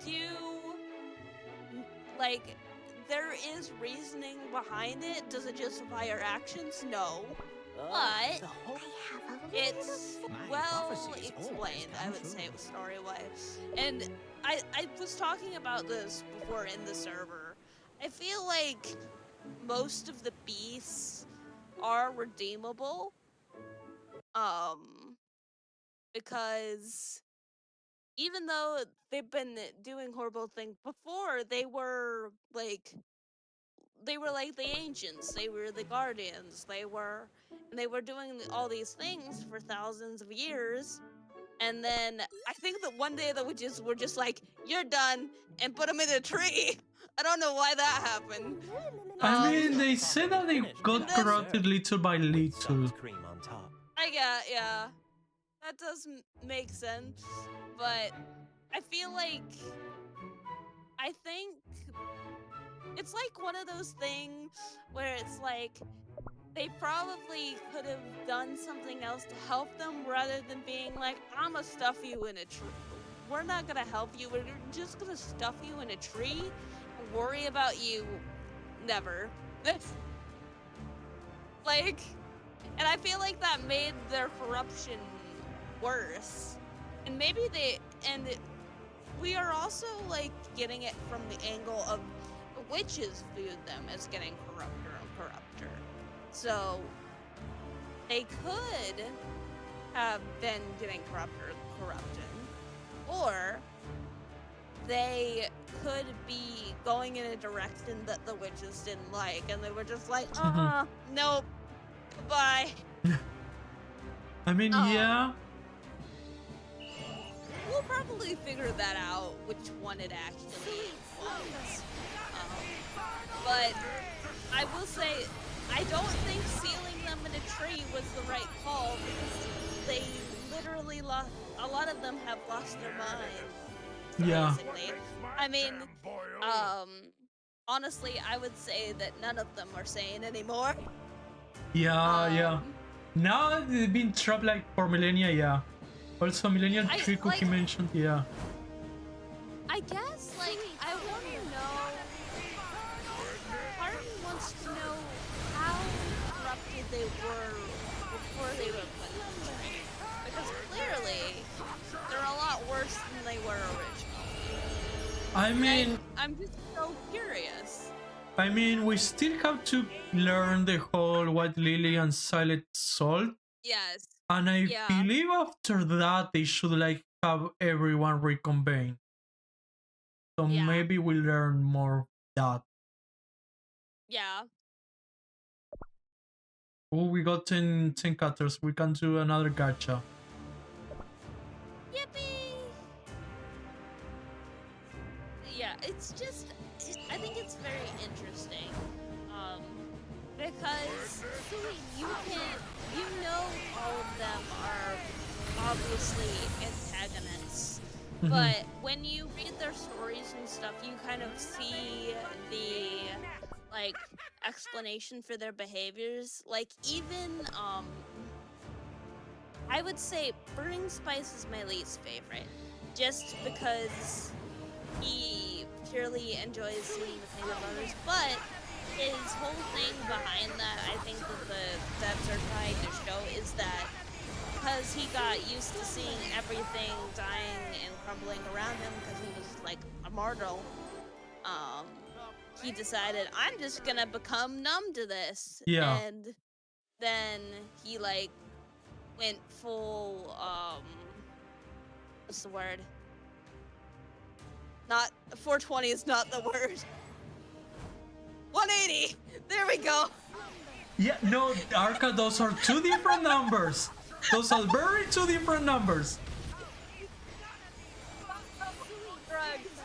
do, like, there is reasoning behind it. Does it justify her actions? No. But it's well explained, I would say, story-wise. And I was talking about this before in the server. I feel like most of the beasts are redeemable. Because even though they've been doing horrible things before, they were like the ancients, they were the guardians, they were doing all these things for thousands of years. And then I think that one day that were just like, you're done, and put them in a tree. I don't know why that happened. I mean, they said that they got corrupted little by little. Cream on top. Yeah, that does make sense, but I feel like, I think it's like one of those things where it's like, they probably could have done something else to help them rather than being like, I'ma stuff you in a tree. We're not gonna help you, we're just gonna stuff you in a tree and worry about you never. Like, and I feel like that made their corruption worse. And maybe we are also like getting it from the angle of the witches viewed them as getting corrupter and corrupter. So they could have been getting corruption, or they could be going in a direction that the witches didn't like, and they were just like, nope, goodbye. I mean, yeah. We'll probably figure that out, which one it actually was. But I will say, I don't think sealing them in a tree was the right call, because they literally lost, a lot of them have lost their minds. Yeah. Basically. I mean, honestly, I would say that none of them are sane anymore. Yeah. Now they've been trapped like for millennia, yeah. Also, Millennial Tree Cookie mentioned, yeah. I guess, like, I want to know, part of me wants to know how corrupted they were before they were put in the tree. Because clearly, they're a lot worse than they were originally. I mean, I'm just so curious. I mean, we still have to learn the whole White Lily and Silent Salt. Yes. And I believe after that they should like have everyone reconvene. So maybe we'll learn more of that. Yeah. Oh, we got 10 cutters. We can do another gacha. Yippee! Yeah, it's just, I think it's very interesting. Because you know all of them are obviously antagonists, but when you read their stories and stuff, you kind of see the, like, explanation for their behaviors. Like, even, I would say Burning Spice is my least favorite, just because he purely enjoys seeing the pain of others, but his whole thing behind that, I think that the devs are trying to show, is that because he got used to seeing everything dying and crumbling around him because he was like immortal, he decided, I'm just gonna become numb to this. Yeah. And then he like went full, what's the word? Not 420 is not the word. 180. There we go. Yeah, no, Arca, those are two different numbers. Those are very two different numbers. Drugs.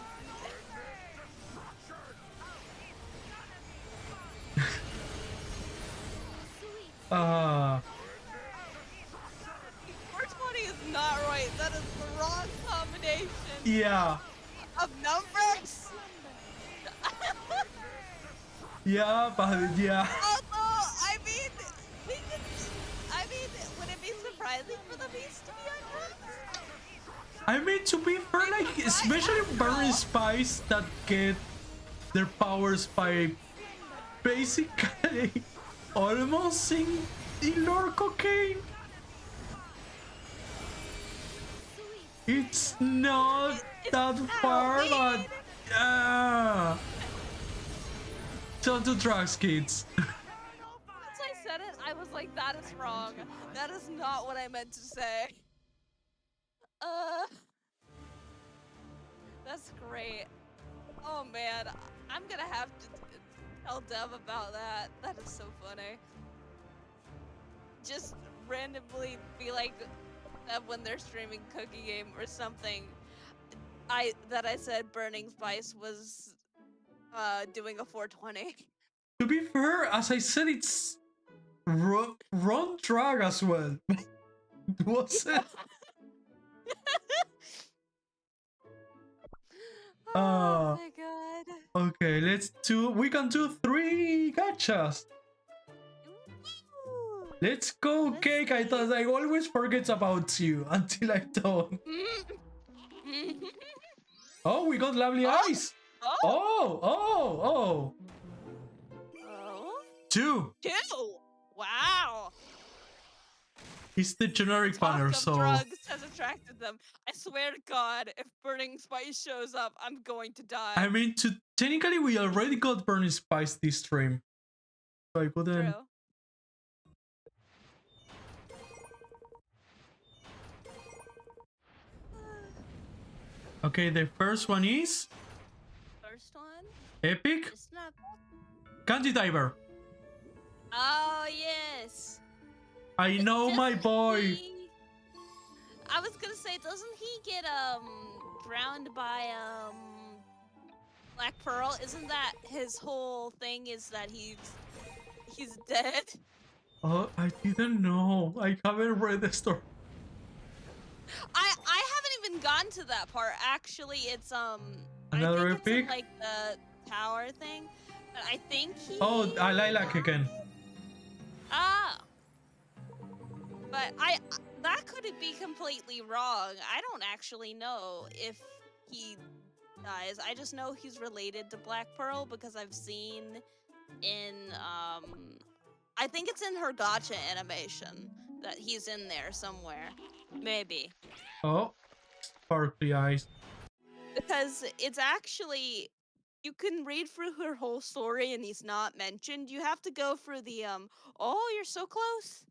Uh, 420 is not right. That is the wrong combination yeah. of numbers. Yeah, but yeah. Although, I mean, would it be surprising for the beast to be on drugs? I mean, to be fair, like, especially Burning Spice that get their powers by basically almost seeing Lord Cocaine. It's not that far, but yeah. Don't do drugs, kids. Once I said it, I was like, that is wrong. That is not what I meant to say. That's great. Oh man, I'm gonna have to tell Dev about that. That is so funny. Just randomly be like, Dev, when they're streaming Cookie Game or something, I said Burning Spice was doing a 420. To be fair, as I said, it's wrong drug as well. Was it? Oh my god. Okay, we can do 3 gachas. Ooh. Let's go, Cake. I thought I always forget about you until I don't. Oh, we got lovely eyes. Oh. Oh. 2. 2. Wow. It's the generic banner, Talk of so. drugs has attracted them. I swear to God, if Burning Spice shows up, I'm going to die. I mean, technically, we already got Burning Spice this stream. So I couldn't. True. Okay, the first one is First one. Epic It's not. Candy Diver. Oh yes. I know my Doesn't boy. I was gonna say, doesn't he get drowned by Black Pearl? Isn't that his whole thing? Is that he's dead? Oh, I didn't know. I haven't read the story. I haven't even gotten to that part. Actually, it's Another I think it's in, epic? like the tower thing. But I think he. Oh, I lilac again. Ah. But that could be completely wrong. I don't actually know if he dies. I just know he's related to Black Pearl because I've seen in I think it's in her gotcha animation that he's in there somewhere. Maybe. Oh, sparkly eyes. Because it's actually, you can read through her whole story and he's not mentioned. You have to go through the oh, you're so close.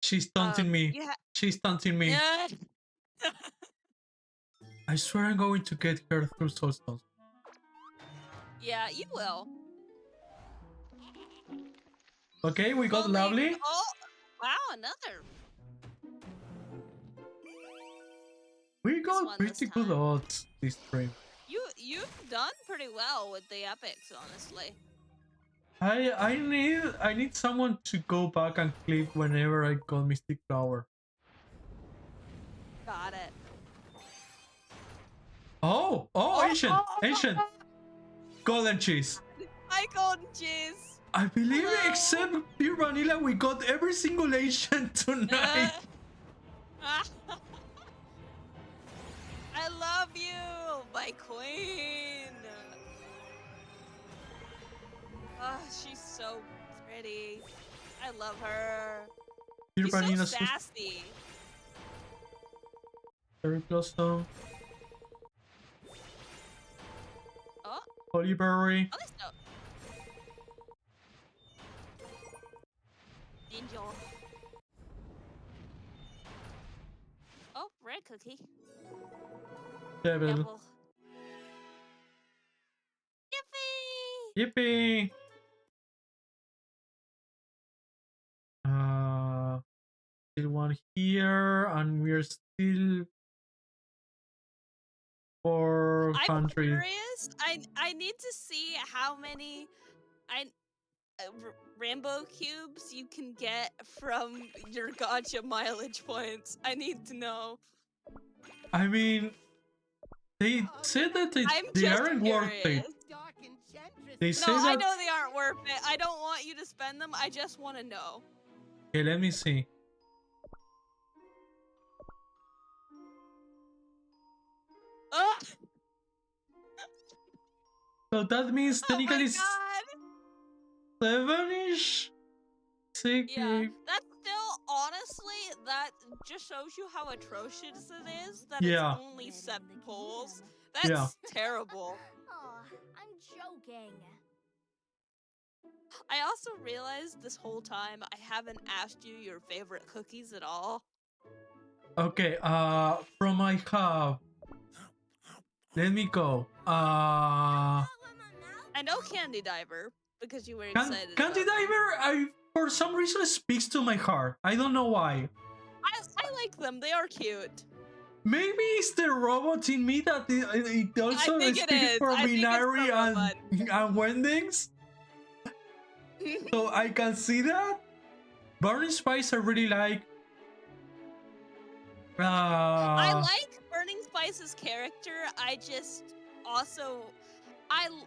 She's taunting me. She's taunting me. Yeah. I swear I'm going to get her through Soul Stones. Yeah, you will. Okay, we got Only- Lovely. Oh, wow, another. We got one pretty this good time. odds this stream. You've done pretty well with the epics, honestly. I need someone to go back and clip whenever I got Mystic Flower. Got it. Oh, ancient. Golden cheese. Hi, Golden Cheese. I believe Hello. except Pure Vanilla, we got every single Asian tonight. I love you, my queen. Oh, she's so pretty. I love her. Pure She's so Vanilla, sassy. Cherry Blossom, Oh, Holy Berry. oh, this no. Angel. Oh, red cookie. Devil. Devil. Yippee! Yippee! Still one here, and we're still 4 I'm countries. curious. I need to see how many rainbow cubes you can get from your gotcha mileage points. I need to know. I mean, they said that I'm they just aren't worth it. curious. Dark enchantress. They No, say I that. know they aren't worth it. I don't want you to spend them. I just want to know. Okay, let me see. Oh, So that means oh my technically god! 7-ish? 6? Yeah, that's still, honestly, that just shows you how atrocious it is that Yeah. it's only 7 pulls. That's Yeah. terrible. Oh, I'm joking. I also realized this whole time I haven't asked you your favorite cookies at all. Okay, from my hub. Let me go. I know Candy Diver because you were excited. Candy about it. Diver, for some reason speaks to my heart. I don't know why. I like them. They are cute. Maybe it's the robot in me that it also think it speaks is. for I think it's the Binary robot. and Wendings. So I can see that. Burning Spice I really like. I like Burning Spice's character. I just also I love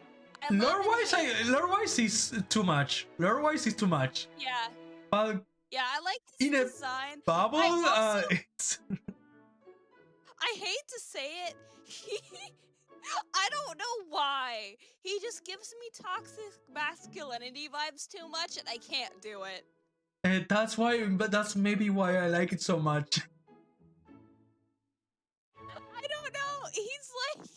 Lore-wise, it. lore-wise is too much. Lore-wise is too much. Yeah, But yeah. I like his In a design. Bubble, I also- it's I hate to say it. I don't know why. He just gives me toxic masculinity vibes too much, and I can't do it. that's why. But that's maybe why I like it so much. I don't know. He's like.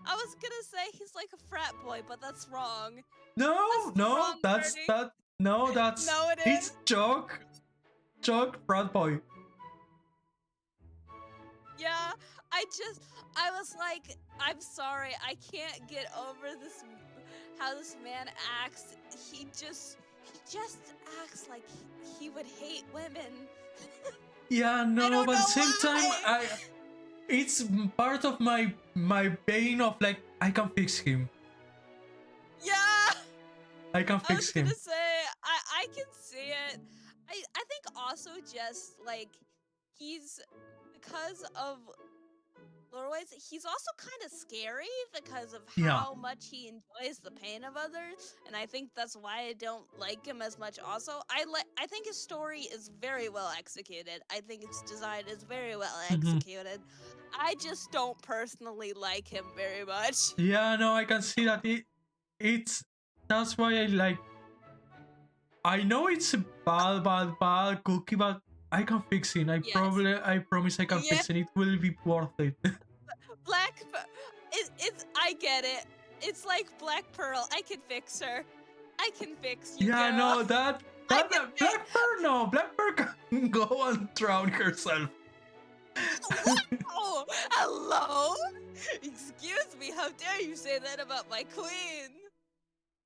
I was gonna say he's like a frat boy, but that's wrong. No, That's the no, wrong that's wording. that. No, that's No, it it's is. joke, frat boy. Yeah, I was like, I'm sorry, I can't get over this, how this man acts. He just acts like he would hate women. Yeah, I no, don't but at know the same time, why. it's part of my pain of like I can fix him. Yeah, I can I was fix him. gonna say, I can see it. I think also just like he's, because of Lorway's, he's also kind of scary because of Yeah. how much he enjoys the pain of others, and I think that's why I don't like him as much. Also, I think his story is very well executed. I think its design is very well executed. I just don't personally like him very much. Yeah, no, I can see that it's that's why I like. I know it's a bad cookie, but I can fix it. Yes. I promise I can Yeah. fix it. It will be worth it. It's I get it. It's like Black Pearl. I can fix her. I can fix you, Yeah, girl. no, that can Black Pearl, no, Black Pearl can go and drown herself. What? Oh, hello? Excuse me, how dare you say that about my queen?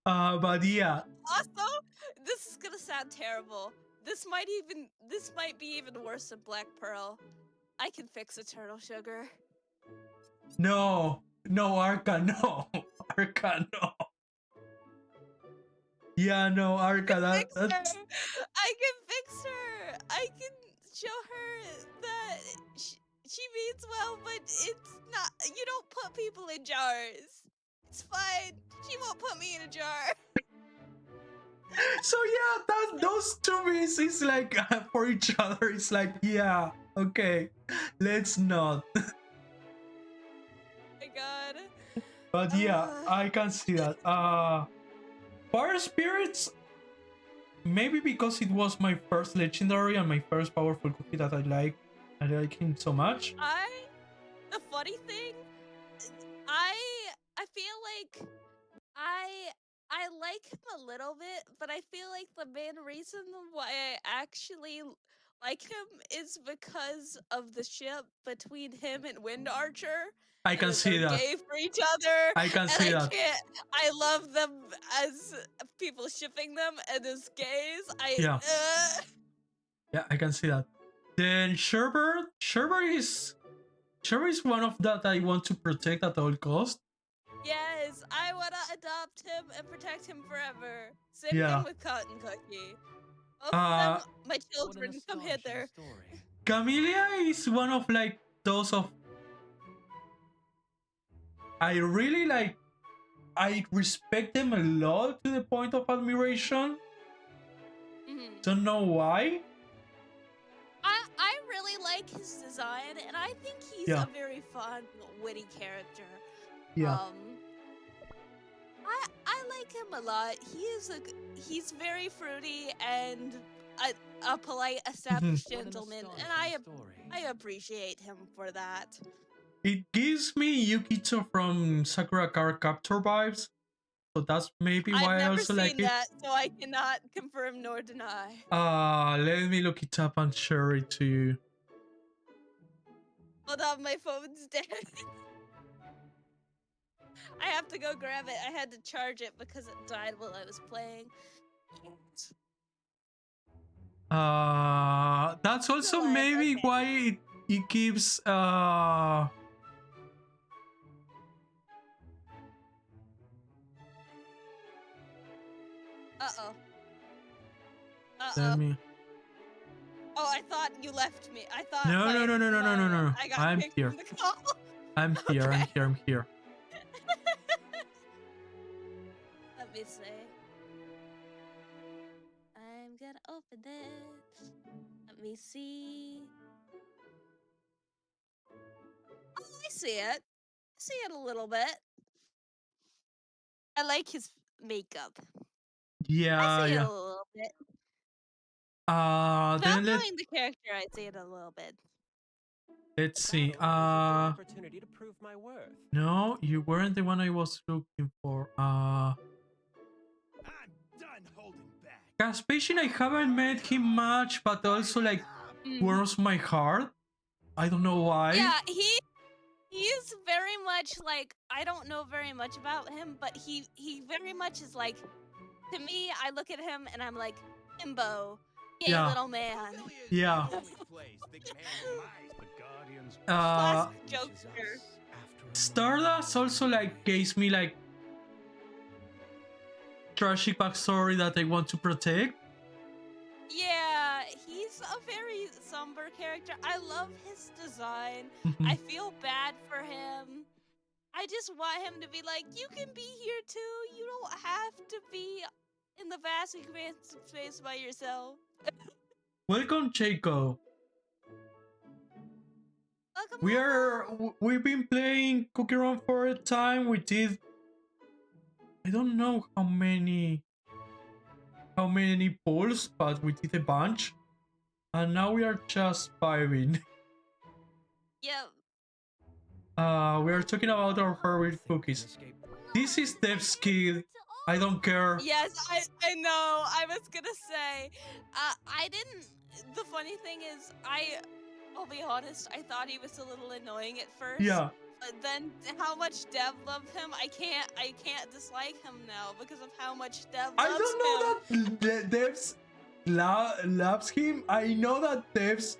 But yeah, Also, this is gonna sound terrible. This might be even worse than Black Pearl. I can fix Eternal Sugar. no, Arca, no, Arca, no. Yeah, no, Arca, Fix her. that's I can fix her. I can show her that she means well, but it's not. You don't put people in jars. It's fine. She won't put me in a jar. so yeah, those two beings is like for each other. It's like, yeah, okay, let's not. Oh my god. But yeah, I can see that. Fire spirits, maybe because it was my first legendary and my first powerful cookie that I like him so much. The funny thing, I feel like I like him a little bit, but I feel like the main reason why I actually like him is because of the ship between him and Wind Archer. I can and see they're that. gay for each other. I can and see that. I love them as people shipping them and as gays. Yeah. Yeah, I can see that. Then Sherbert is one of that I want to protect at all cost. Yes, I wanna adopt him and protect him forever. Same Yeah. thing with Cotton Cookie. Both of them, my children, come hither. Camellia is one of like those of I really like. I respect them a lot to the point of admiration. Don't know why. I really like his design, and I think he's Yeah. a very fun, witty character. Yeah. I like him a lot. He's very fruity and a polite, established gentleman, and I appreciate him for that. It gives me Yukito from Sakura Card Captor vibes. So that's maybe I've why I never also seen like it. that, so I cannot confirm nor deny. Let me look it up and share it to you. Hold on, my phone's dead. I have to go grab it. I had to charge it because it died while I was playing. That's also Alive, maybe okay. why it gives Uh-oh. Let me. Oh, I thought you left me. I thought. No. I got I'm kicked here. from the call. I'm here. Let me see. I'm gonna open this. Let me see. Oh, I see it. I see it a little bit. I like his makeup. Yeah, I see it yeah. a little bit. Then Without knowing the character, I see it a little bit. let's see. Opportunity to prove my worth. No, you weren't the one I was looking for. I'm done holding back. Caspation, I haven't met him much, but also like warms my heart. I don't know why. Yeah, He's very much like, I don't know very much about him, but he very much is like, to me, I look at him and I'm like, Himbo, gay Yeah. little man. Yeah. The Guardians Uh, Classic jokester. Stardust also like gives me like tragic backstory that I want to protect. Yeah, he's a very somber character. I love his design. Mhm. I feel bad for him. I just want him to be like, you can be here too. You don't have to be in the vast expansive space by yourself. Welcome, Jacob. Welcome We've been playing Cookie Run for a time. We did, I don't know how many polls, but we did a bunch, and now we are just vibing. Yeah, We are talking about our favorite cookies. This is Dev's kid. I don't care. yes, I know. I was gonna say, I didn't. The funny thing is, I'll be honest, I thought he was a little annoying at first. Yeah. But then how much Dev loved him, I can't dislike him now because of how much Dev loves I don't know that Devs loves him. I know that Devs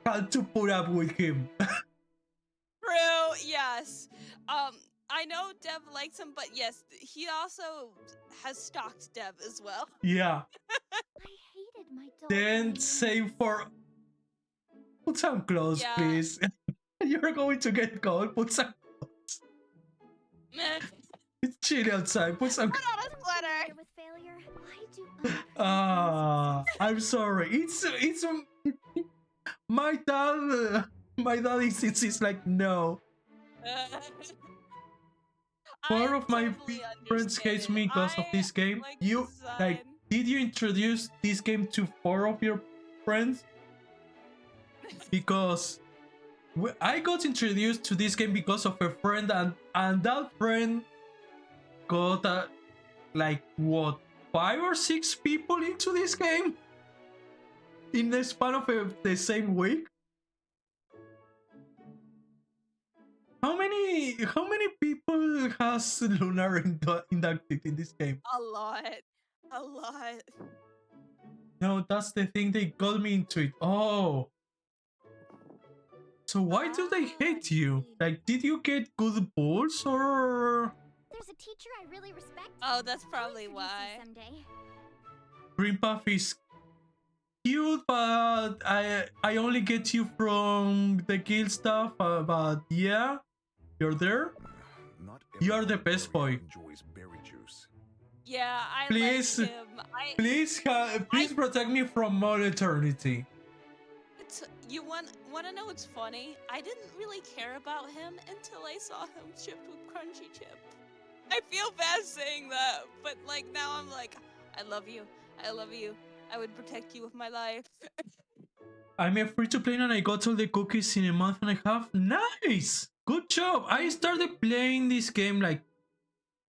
had to put up with him. True, yes. I know Dev likes him, but yes, he also has stalked Dev as well. Yeah. I hated my dog. Then same for. Put some clothes, Yeah. please. You're going to get cold. Put some. Meh. It's chilly outside. Put some. Put on a sweater. With failure. Why do other I'm sorry. It's my dad. My dad is like no. Part I of my totally friends hates me because of understand. this game. I like You like? design. Did you introduce this game to 4 of your friends? Because I got introduced to this game because of a friend, and that friend got like what 5 or 6 people into this game in the span of the same week. How many people has Lunar inducted in this game? A lot. A lot. No, that's the thing. They got me into it. Oh. So why do they hate you? Like, did you get good balls or There's a teacher I really respect. Oh, that's I'll probably introduce you why. Someday. Green Puff is cute, but I only get you from the guild stuff. But yeah, you're there. Not You're the everyone best boy. enjoys berry juice. Yeah, I Please, like him. please protect me from all eternity. You want to know what's funny? I didn't really care about him until I saw him shipped with Crunchy Chip. I feel bad saying that, but like now I'm like, I love you. I love you. I would protect you with my life. I'm a free to play and I got all the cookies in a month and a half. Nice! Good job! I started playing this game like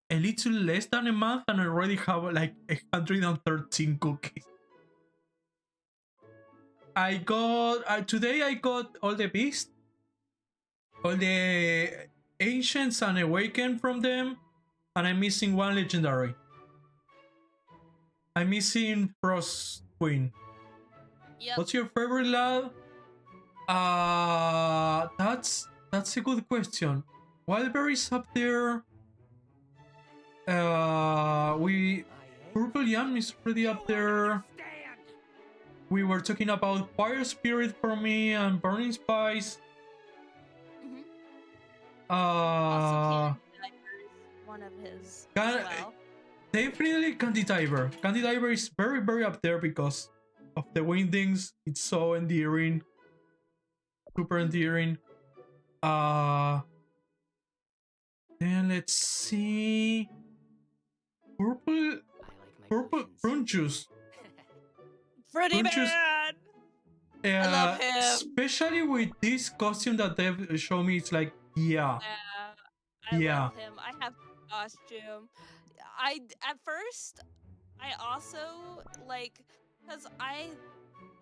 a little less than a month and I already have like 113 cookies. Today I got all the beasts, all the ancients and awakened from them, and I'm missing one legendary. I'm missing Frost Queen. Yep. What's your favorite lad? That's a good question. Wildberry's up there. Purple Yam is pretty up there. We were talking about Fire Spirit for me and Burning Spice. Mhm. Uh, Also, Candy Diver is one of his Can- as well. Definitely Candy Diver. Candy Diver is very, very up there because of the wingdings. It's so endearing. Super endearing. Then let's see. Purple prune juice. Pretty Don't you- bad. I love him. Especially with this costume that they've shown me, it's like, yeah. I Yeah. love him. I have the costume. At first, I also like because I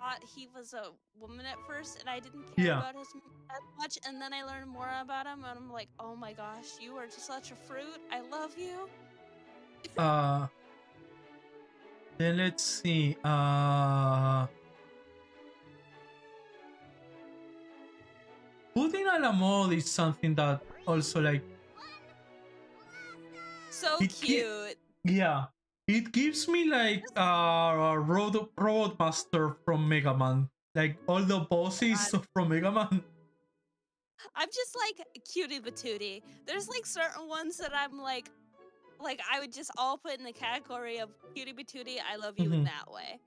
thought he was a woman at first, and I didn't care Yeah. about him as much. And then I learned more about him, and I'm like, oh my gosh, you are just such a fruit. I love you. Then let's see. Putting a la mode is something that also like So It ki- cute. yeah. It gives me like Road Master from Mega Man. Like all the bosses from Mega Man. I'm just like cutie patootie. There's like certain ones that I'm like I would just all put in the category of cutie patootie. I love you in Mhm. that way.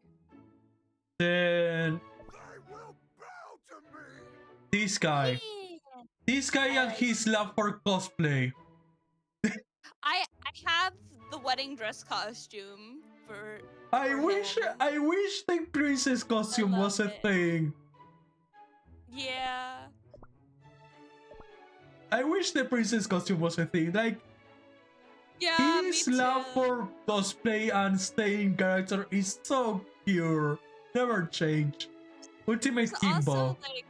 Then They will bow to me. this guy. Yeah. This guy and his love for cosplay. I have the wedding dress costume for. I For wish him. the princess costume was a love it. thing. Yeah. I wish the princess costume was a thing. Like Yeah. his me love too. for cosplay and staying character is so pure. Never change. Ultimate It's Kimbo. also like,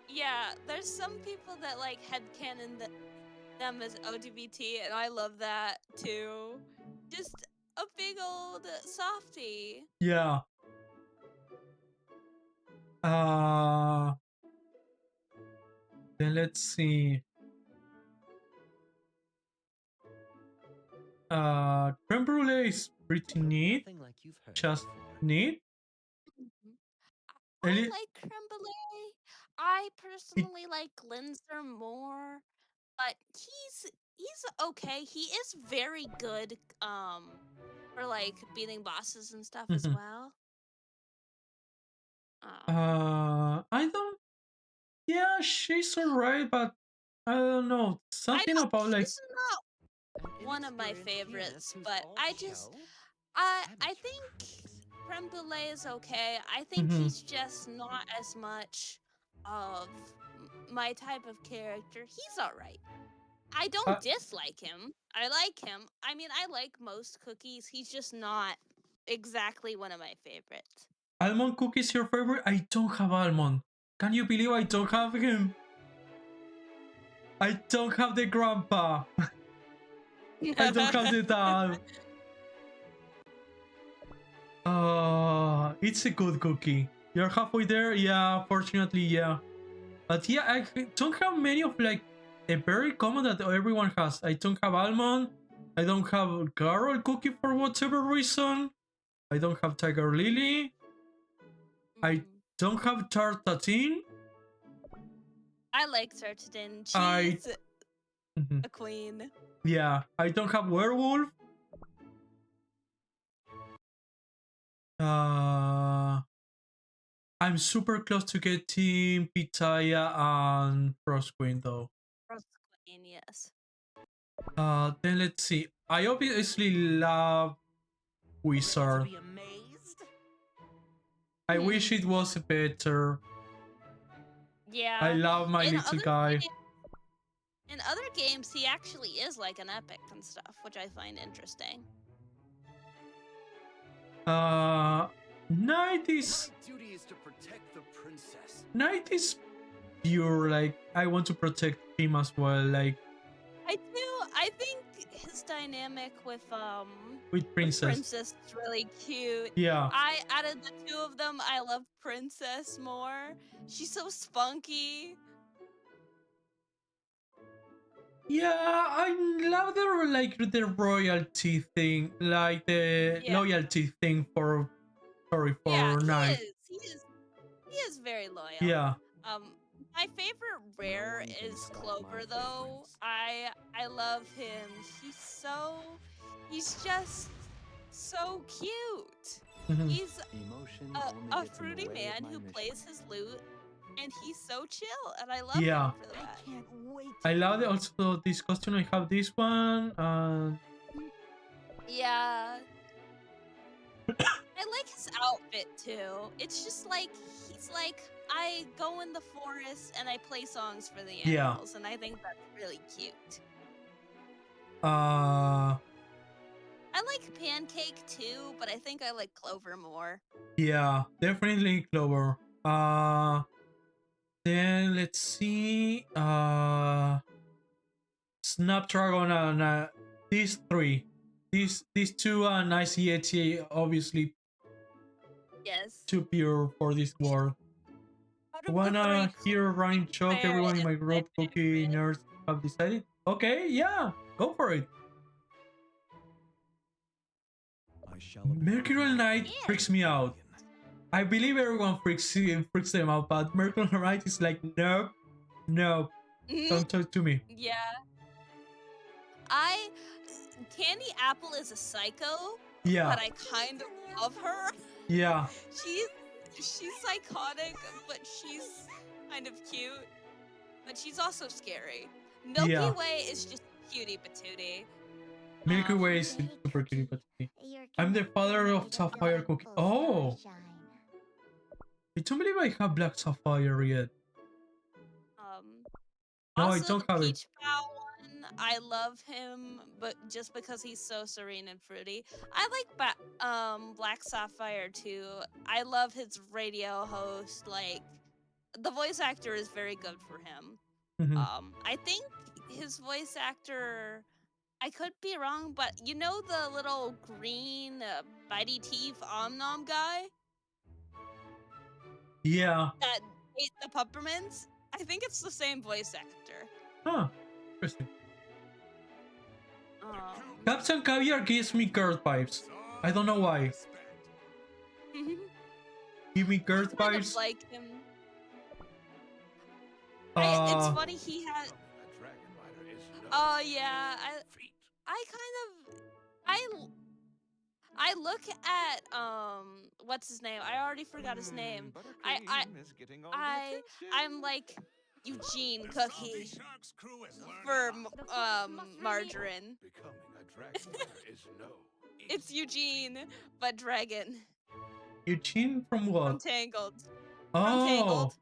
yeah, there's some people that like headcanon them as LGBT, and I love that too. Just a big old softie. Yeah. Then let's see. Creme brulee is pretty neat. Nothing like you've heard Just before. neat. I Eli- like creme brulee. I personally like Linzer more, but he's okay. He is very good for like beating bosses and stuff as Mhm. well. I don't. Yeah, she's alright, but I don't know. Something about like. He's not An one of my inexperienced favorites, pianist who's but all I just show? I Amateur think practice. creme brulee is okay. I think Mhm. he's just not as much of my type of character. He's alright. I don't Uh, dislike him. I like him. I mean, I like most cookies. He's just not exactly one of my favorites. Almond cookies your favorite? I don't have almond. Can you believe I don't have him? I don't have the grandpa. I don't have the dad. It's a good cookie. You're halfway there? Yeah, fortunately, yeah. But yeah, I don't have many of like a very common that everyone has. I don't have almond. I don't have Carol cookie for whatever reason. I don't have Tiger Lily. I Mm. don't have Tartatine. I like Sertadin. She's I- Mhm. a queen. Yeah, I don't have Werewolf. I'm super close to getting Pitaya and Frost Queen though. Frost Queen, yes. Then let's see. I obviously love Wizard. Ready to be amazed? I wish it was better. Yeah. I love my In little other guy. In other games, he actually is like an epic and stuff, which I find interesting. Knight is My duty is to protect the princess. Knight is pure. Like I want to protect him as well. Like I do. I think his dynamic with with Princess. Princess is really cute. Yeah. I added the two of them. I love Princess more. She's so spunky. Yeah, I love the royalty thing, like the Yeah. loyalty thing for Yeah, Knight. he is very loyal. Yeah. My favorite rare one can is stop Clover my though. footprints. I love him. He's just so cute. Mhm. He's Emotion a only gets in the fruity way of man my who mission. plays his lute, and he's so chill, and I love Yeah. him for that. I can't wait. I love also this costume. I have this one. Yeah. I like his outfit too. It's just like he's like, I go in the forest and I play songs for the Yeah. animals, and I think that's really cute. Uh, I like Pancake too, but I think I like Clover more. Yeah, definitely Clover. Then let's see. Snapdragon and these three. These two and ICHA obviously Yes. too pure for this world. Out of the Wanna three, hear Ryan Choke? Fair Everyone in my is my group, Cookie favorite. nerds, have decided. Okay, yeah, go for it. I shall Mercurial Knight freaks me out. I believe everyone freaks them out, but Mercurial Knight is like, nope, nope, Mhm. don't talk to me. Yeah. Candy Apple is a psycho, Yeah, but I kind of love her. yeah, She's psychotic, but she's kind of cute. But she's also scary. Milky Yeah. Way is just cutie patootie. Milky Way is super cute, but I'm the father of Sapphire Cookie. Oh, I don't believe I have Black Sapphire yet. No, I Also don't the have it. Peach Pal one, I love him, but just because he's so serene and fruity. I like Black Sapphire too. I love his radio host. Like, the voice actor is very good for him. Mhm. I think his voice actor, I could be wrong, but you know the little green bitey teeth Omnom guy Yeah. that ate the peppermints? I think it's the same voice actor. Huh. Interesting. Um, Captain Caviar gives me Gert vibes. I don't know why. Give me Gert kind of vibes. like him. Uh, It's funny he had. A dragon rider is no Oh yeah, feat. I look at what's his name? I already forgot his name. I'm like Eugene Cookie Shark's crew has learned for a lot. The fox must Margarine. Becoming a dragon rider is no It's easy Eugene, but dragon Eugene from from what? Tangled. Oh, Tangled.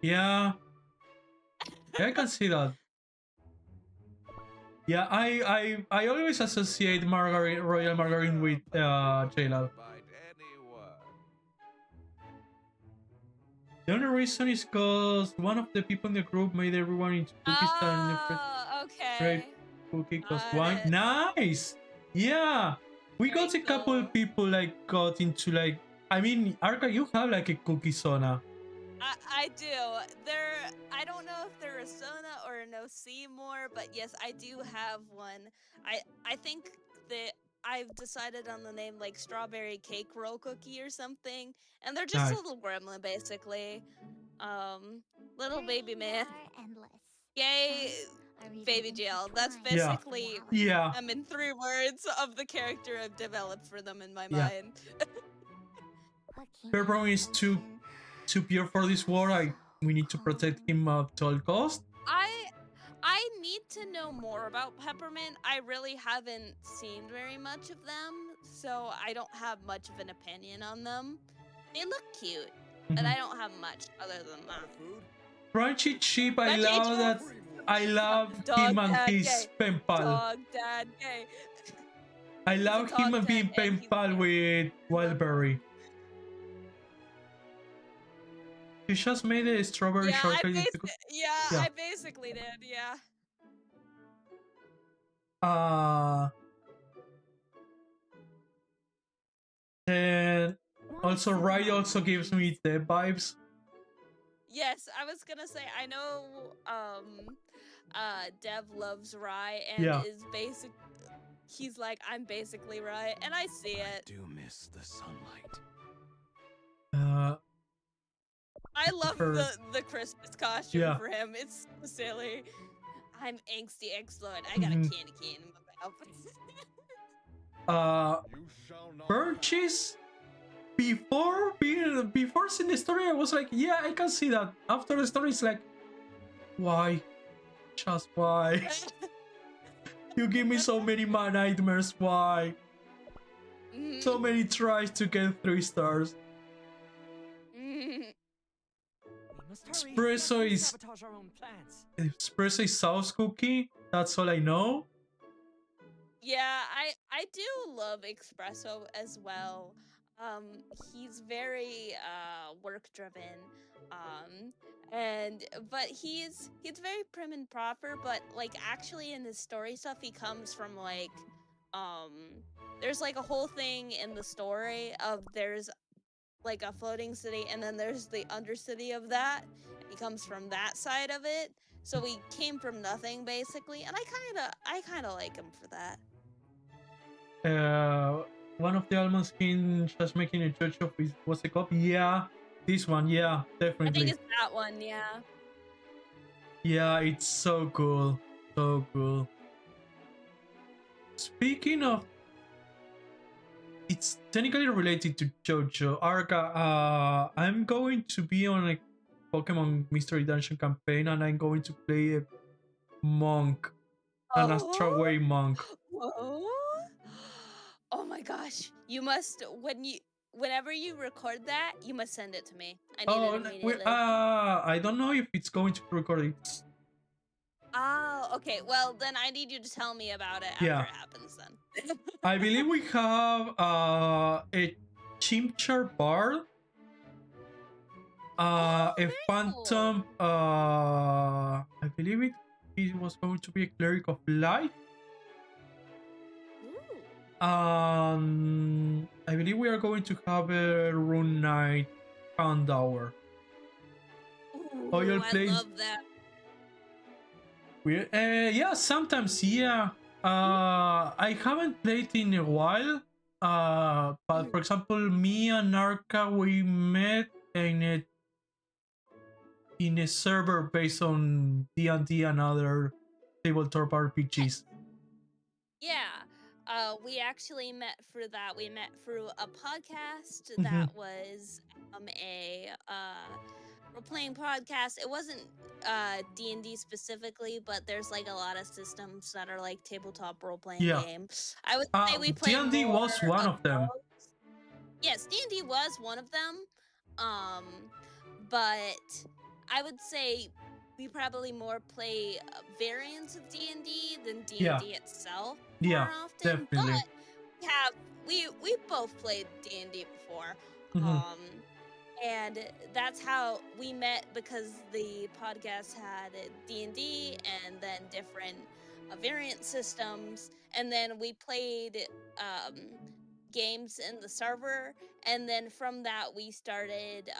yeah. Yeah, I can see that. Yeah, I always associate Margarine, Royal Margarine with J-Lab. Bite anyone. The only reason is because one of the people in the group made everyone into cookies and Oh, okay. Great. Cookie cost Got one. it. Nice. Yeah, we got a Very couple cool. people like got into like. I mean, Arca, you have like a cookie sauna. I do. I don't know if they're a Sona or a No Seymour, but yes, I do have one. I think that I've decided on the name like Strawberry Cake Roll Cookie or something, and they're just Nice. a little gremlin basically. Little baby man, Endless. gay baby jail. That's Yeah. basically. Yeah, I'm in 3 words of the character I've developed for them in my Yeah. mind. Pepperoni is too pure for this war. We need to protect him at all cost. I need to know more about Peppermint. I really haven't seen very much of them, so I don't have much of an opinion on them. They look cute, but Mhm. I don't have much other than that. Crunchy Chip, I Crunchy love Chip. that. I love Dog him and dad his gay. pen pal. Dog, dad, gay. I love dog him and dad being and pen he's pal gay. with Wildberry. You just made a strawberry Yeah, shortcake. Yeah. I basically did. Yeah. And also Rai also gives me the vibes. Yes, I was gonna say I know Dev loves Rye and Yeah. is basic he's like, I'm basically Rye, and I see it. do miss the sunlight. I love her- the Christmas costume Yeah. for him. It's so silly. I'm angsty excellent. I got a Mhm. candy cane in my mouth. You shall not Burnt cheese. Before seeing the story, I was like, yeah, I can see that. After the story, it's like, why? Just why? You give me so many nightmares. Why? Mhm. So many tries to get 3 stars. Mhm. We must hurry. Espresso We is- sabotage our own plans. Espresso is sauce cookie. That's all I know. Yeah, I do love Espresso as well. He's very work driven. But he's very prim and proper, but like actually in his story stuff he comes from like um there's like a whole thing in the story of there's like a floating city and then there's the undercity of that. He comes from that side of it. So we came from nothing basically, and I kind of like him for that. One of the almond skin just making a judge of it was a cop. Yeah, this one. Yeah, I think definitely. it's that one, yeah. Yeah, it's so cool. So cool. Speaking of, it's technically related to JoJo. Arca, I'm going to be on a Pokemon Mystery Dungeon campaign, and I'm going to play a monk, an Astraway monk. Whoa. Oh my gosh. You must whenever you record that, you must send it to me. I need it immediately. I don't know if it's going to record it. Oh, okay. Well, then I need you to tell me about it after Yeah. it happens then. I believe we have a Chimchar Bard, a very Phantom. I believe it was going to be a Cleric of Light. Ooh. I believe we are going to have a Rune Knight Houndour. Ooh, Oh, you'll I play- love that. Yeah, sometimes, yeah. I haven't played in a while. But for example, me and Narka, we met in a server based on D&D and other tabletop RPGs. Yeah. We actually met through that. We met through a podcast Mhm. that was a role-playing podcast. It wasn't D&D specifically, but there's like a lot of systems that are like tabletop role-playing Yeah. games. I would say we play D&D was more one of them. those. Yes, D&D was one of them. But I would say we probably more play variants of D&D than D&D Yeah. itself Yeah, more often. definitely. But we both played D&D before. Mhm. And that's how we met, because the podcast had D&D and then different variant systems, and then we played games in the server, and then from that we started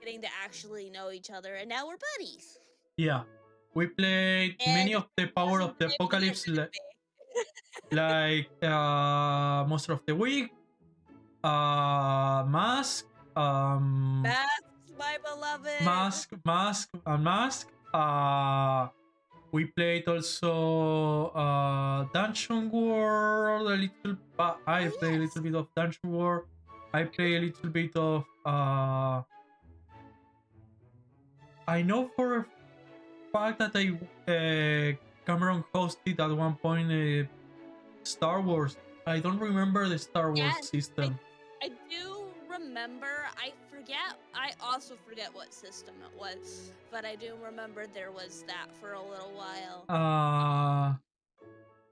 getting to actually know each other, and now we're buddies. Yeah. We played many And of the Power of the Maybe Apocalypse, it would be. like Monster of the Week, Mask, That's my beloved. Mask. We played also Dungeon World a little. I play a little bit of Dungeon World. I play a little bit of. I know for a fact that Cameron hosted at one point Star Wars. I don't remember the Star Wars Yes, system. I do remember. I also forget what system it was, but I do remember there was that for a little while.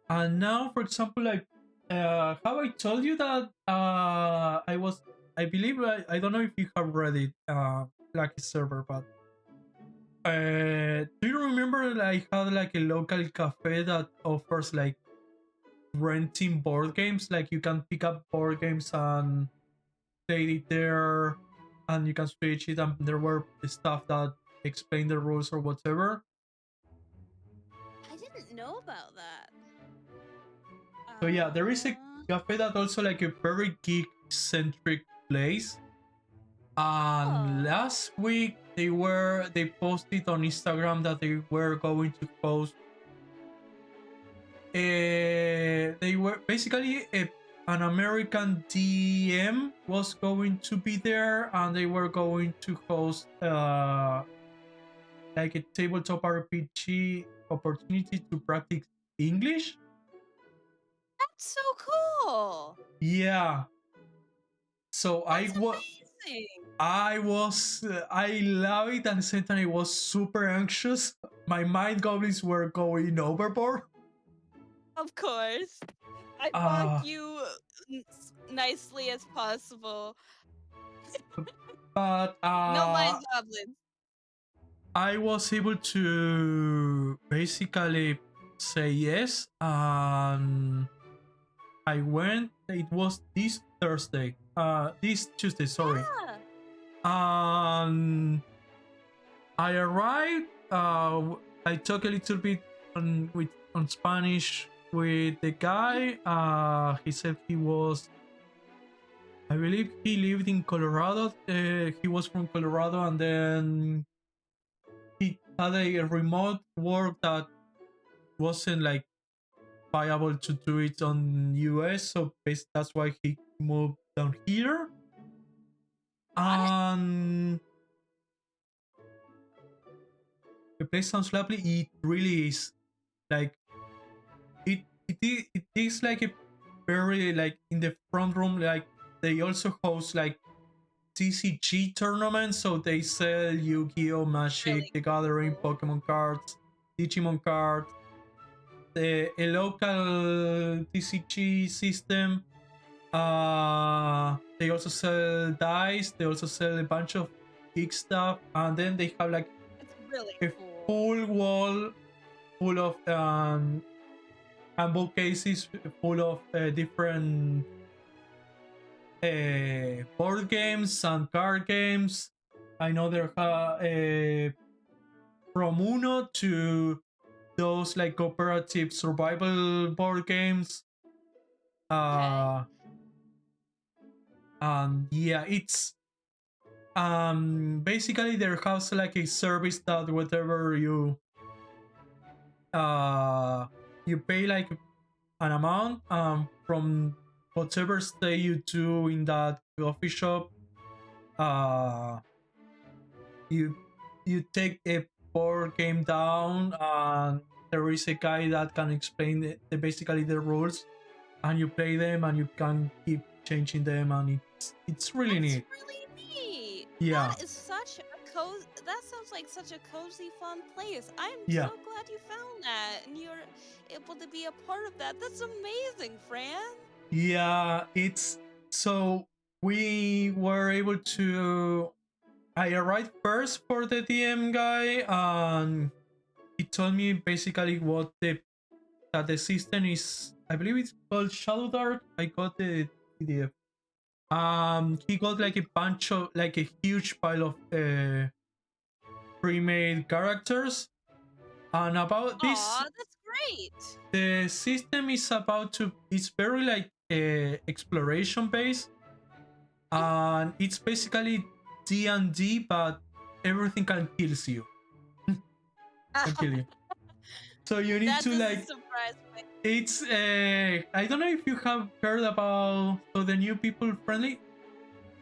And now, for example, like, have I told you that I believe, I don't know if you have read it, Lucky Server, but do you remember I had like a local cafe that offers like renting board games? Like you can pick up board games and play it there, and you can switch it, and there were stuff that explain the rules or whatever. I didn't know about that. So yeah, there is a cafe that also like a very geek centric place. And last week they posted on Instagram that they were going to post. They were basically an American DM was going to be there, and they were going to host like a tabletop RPG opportunity to practice English. That's so cool. Yeah. So That's amazing. I love it, and suddenly I was super anxious. My mind goblins were going overboard. Of course. I Uh, mock you nicely as possible. but No mind goblins. I was able to basically say yes, and I went. It was this Thursday, this Tuesday, sorry. Yeah. I arrived. I talked a little bit on Spanish with the guy. He said he was. I believe he lived in Colorado. He was from Colorado, and then he had a remote work that wasn't like viable to do it on US. So that's why he moved down here. And the place sounds lovely. It really is. Like it is like a very like in the front room. Like they also host like TCG tournaments, so they sell Yu-Gi-Oh, Magic, Really The Gathering, cool. Pokemon cards, Digimon cards, a local TCG system. They also sell dice. They also sell a bunch of geek stuff, and then they have like It's really a cool. full wall full of handball cases full of different board games and card games. I know there are from Uno to those like cooperative survival board games. And yeah, it's basically there has like a service that whatever you pay like an amount from whatever stay you do in that coffee shop. You take a board game down, and there is a guy that can explain basically the rules, and you play them, and you can keep changing them, and it's really That's neat. really neat. Yeah. That is such a cozy. That sounds like such a cozy, fun place. I'm Yeah. so glad you found that, and you're able to be a part of that. That's amazing, Fran. Yeah, it's so we were able to. I arrived first for the DM guy, and he told me basically what that the system is. I believe it's called Shadow Dark. I got the PDF. He got like a bunch of like a huge pile of pre-made characters, and about this. Aw, that's great. The system is about to. It's very like exploration based, and it's basically D&D, but everything can kill you. Can kill you. So you need That to doesn't like. surprise me. It's I don't know if you have heard about the new people friendly.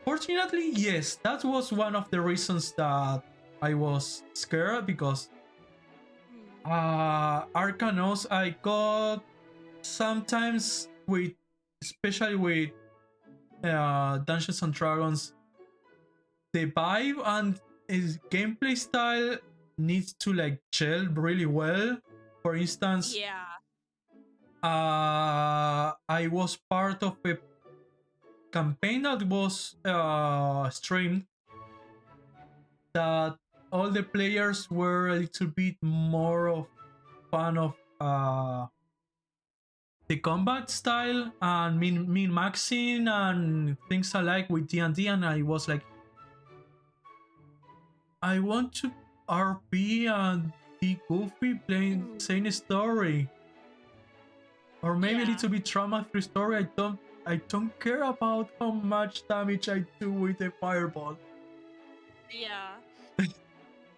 Fortunately, yes, that was one of the reasons that I was scared, because Arcanos I got sometimes with, especially with Dungeons and Dragons, the vibe and his gameplay style needs to like gel really well. For instance, Yeah. I was part of a campaign that was streamed, that all the players were a little bit more of fan of the combat style and min maxing and things alike with D&D, and I was like, I want to RP and be goofy, playing saying a story, or maybe a Yeah. little bit trauma through story. I don't care about how much damage I do with a fireball. Yeah.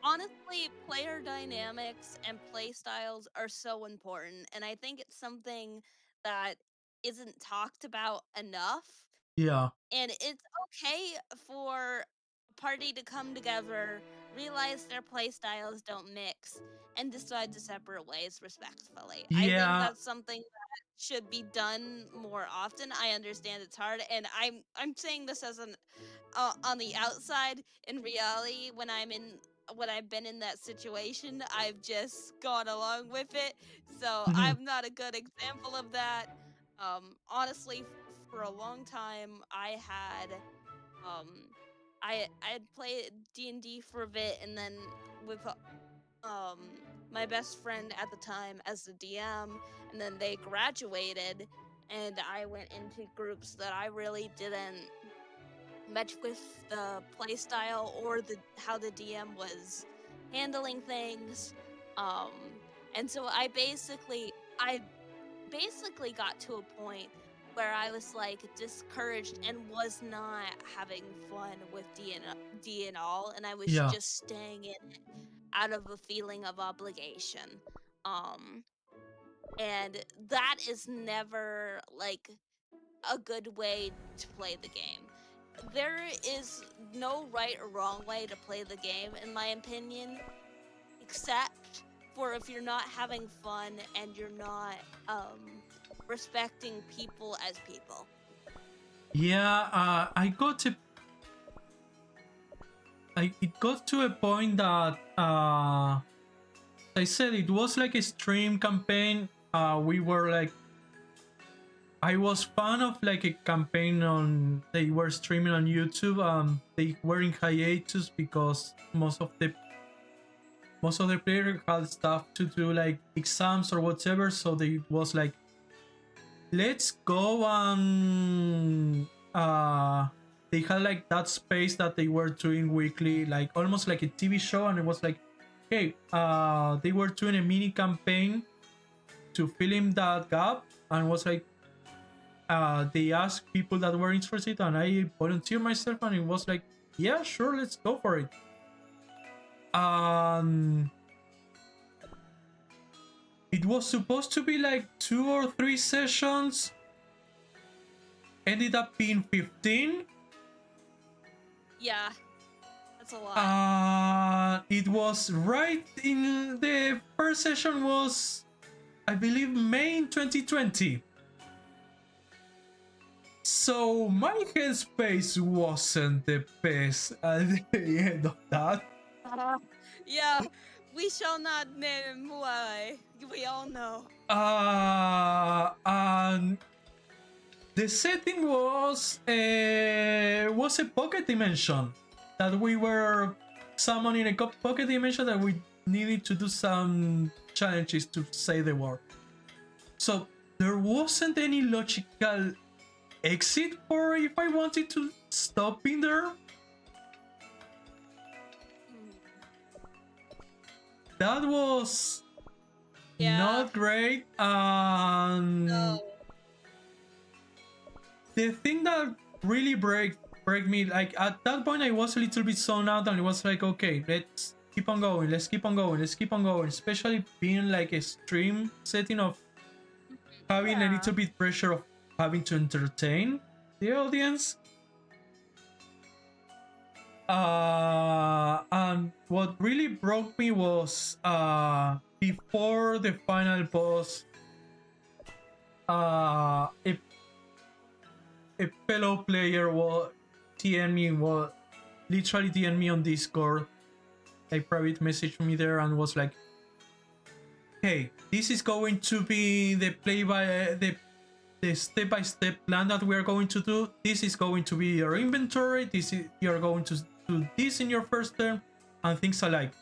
Honestly, player dynamics and play styles are so important, and I think it's something that isn't talked about enough. Yeah. And it's okay for a party to come together, realize their play styles don't mix, and decide to separate ways respectfully. I think Yeah. that's something that should be done more often. I understand it's hard, and I'm saying this as an on the outside. In reality, when I've been in that situation, I've just gone along with it. So Mhm. I'm not a good example of that. Honestly, for a long time, um, I had played D&D for a bit, and then with um my best friend at the time as the DM, and then they graduated, and I went into groups that I really didn't match with the playstyle or the how the DM was handling things. Um, and so I basically got to a point where I was like discouraged and was not having fun with D and all, and I was Yeah. just staying in it out of a feeling of obligation. Um, and that is never like a good way to play the game. There is no right or wrong way to play the game, in my opinion, except for if you're not having fun and you're not respecting people as people. Yeah, it got to a point that I said it was like a stream campaign. We were like, I was fan of like a campaign on they were streaming on YouTube. They were in hiatus because most of the players had stuff to do, like exams or whatever. So they was like, let's go and they had like that space that they were doing weekly, like almost like a TV show, and it was like, hey, they were doing a mini campaign to fill in that gap, and was like, they asked people that were interested, and I volunteered myself, and it was like, yeah, sure, let's go for it. It was supposed to be like 2 or 3 sessions. Ended up being 15. Yeah, that's a lot. It was right in the first session was, I believe, May 2020. So my headspace wasn't the best at the end of that. Yeah, we shall not name why. We all know. And the setting was a pocket dimension that we were summoning, a pocket dimension that we needed to do some challenges to say the word. So there wasn't any logical exit for if I wanted to stop in there. That was not great. No. The thing that really break me, like at that point I was a little bit zoned out, and it was like, okay, let's keep on going, especially being like a stream setting of having a little bit pressure of having to entertain the audience. And what really broke me was before the final boss, a fellow player was literally TM me on Discord. They private messaged me there and was like, hey, this is going to be the step-by-step plan that we are going to do. This is going to be your inventory. You're going to do this in your first turn, and things alike.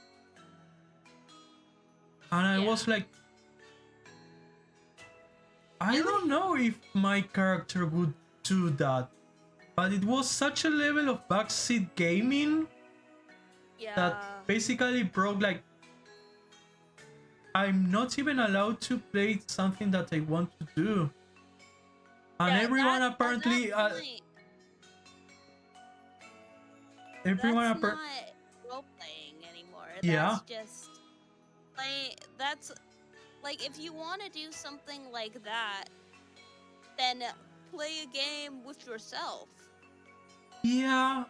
And I was like, I don't know if my character would do that, but it was such a level of backseat gaming that basically broke, like, I'm not even allowed to play something that I want to do. And everyone apparently that's not role playing anymore. That's just that's like, if you want to do something like that, then play a game with yourself. Yeah.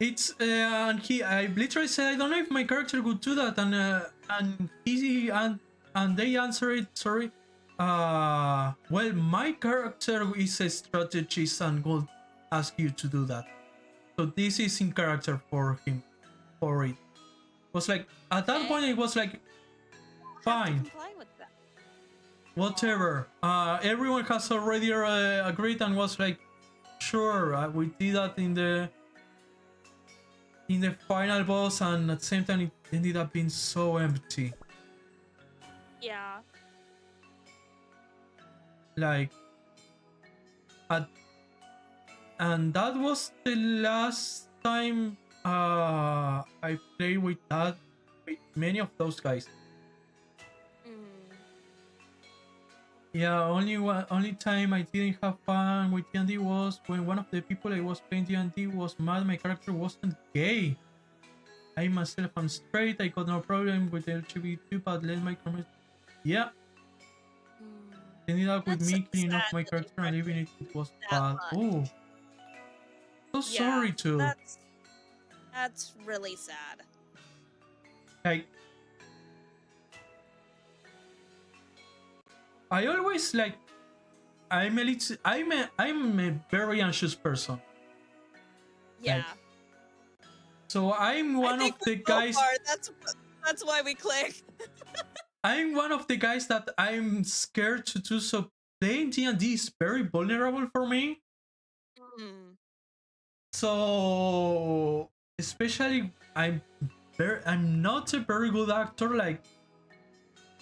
It's I literally said, I don't know if my character would do that, and they answered it, sorry. Well, my character is a strategist and will ask you to do that. So this is in character for him, for it. It was like, at that point it was like, fine. Comply with that. whatever. Everyone has already agreed and was like, sure, we did that in the final boss, and at the same time it ended up being so empty. Yeah. Like, and that was the last time I played with many of those guys. Yeah, only time I didn't have fun with D&D was when one of the people I was playing D&D was mad my character wasn't gay. I myself am straight, I got no problem with LGBT, but let my comments. Yeah. Ended up with That's me killing off sad my that character you and leaving it. It was that bad. much. Oh. So sorry too. That's really sad. Like, I always like I'm a very anxious person. Yeah. Like, so I'm one of the guys. That's why we click. I'm one of the guys that I'm scared to do. So playing D&D is very vulnerable for me. So especially I'm not a very good actor. Like,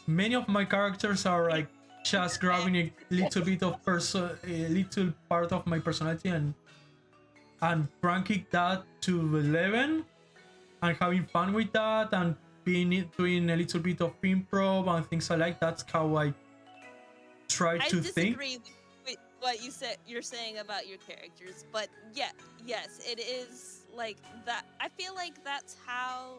many of my characters are like just grabbing a little bit of a little part of my personality and cranking that to 11 and having fun with that and doing a little bit of improv and things like that. That's how I try to think. I disagree with what you're saying about your characters, but yes, it is like that. I feel like that's how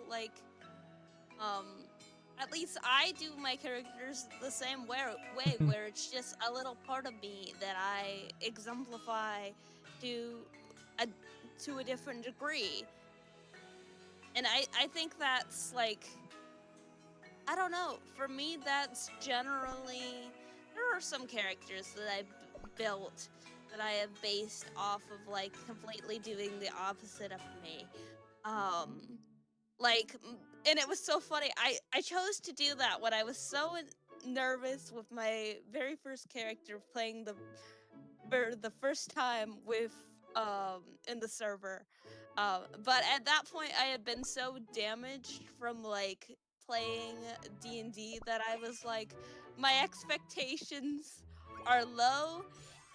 at least I do my characters the same way where it's just a little part of me that I exemplify to a different degree. And I think that's like, I don't know, for me that's generally, there are some characters that I built that I have based off of like completely doing the opposite of me. And it was so funny. I chose to do that when I was so nervous with my very first character playing the first time with in the server. But at that point I had been so damaged from like playing D&D that I was like, my expectations are low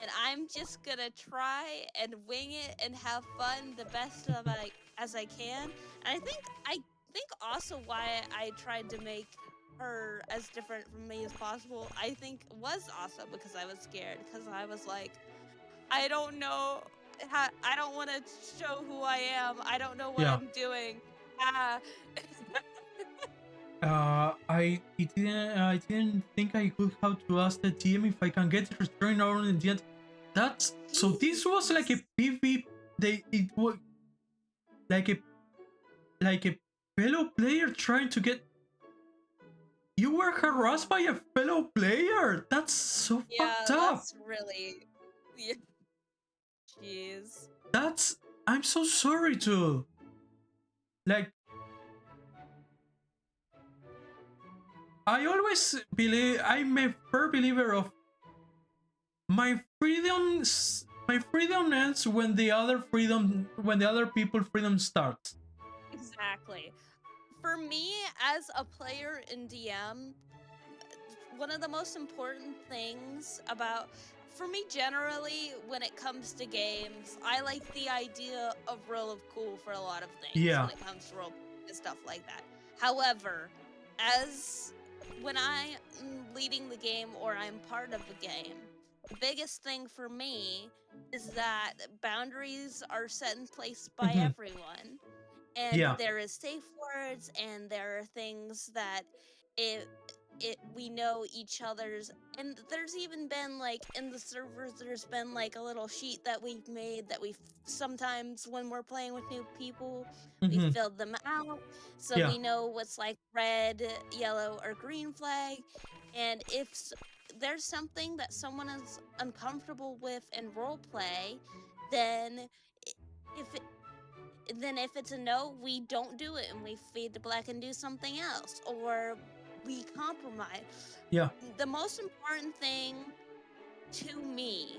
and I'm just gonna try and wing it and have fun the best as I can. And I think also why I tried to make her as different from me as possible, I think was also because I was scared, because I was like, I don't know how, I don't want to show who I am. I don't know what I'm doing. I didn't think I could have to ask the GM if I can get it restrained or in the end. That's so. This was like a PvP. It was like a fellow player trying to get. You were harassed by a fellow player. That's so fucked up. That's really. Yeah. Jeez. I'm so sorry too. Like, I always believe I'm a firm believer of my freedom ends when the other people's freedom starts. Exactly. For me, as a player in DM, one of the most important things for me generally when it comes to games, I like the idea of Role of Cool for a lot of things when it comes to role and stuff like that. However, when I'm leading the game or I'm part of the game, the biggest thing for me is that boundaries are set in place by everyone. And there is safe words, and there are things that we know each other's, and there's even been like in the servers there's been like a little sheet that we've made that we've sometimes when we're playing with new people we filled them out so we know what's like red, yellow, or green flag. And if there's something that someone is uncomfortable with in role play, then if it's a no, we don't do it and we fade to black and do something else. Or we compromise. Yeah. The most important thing to me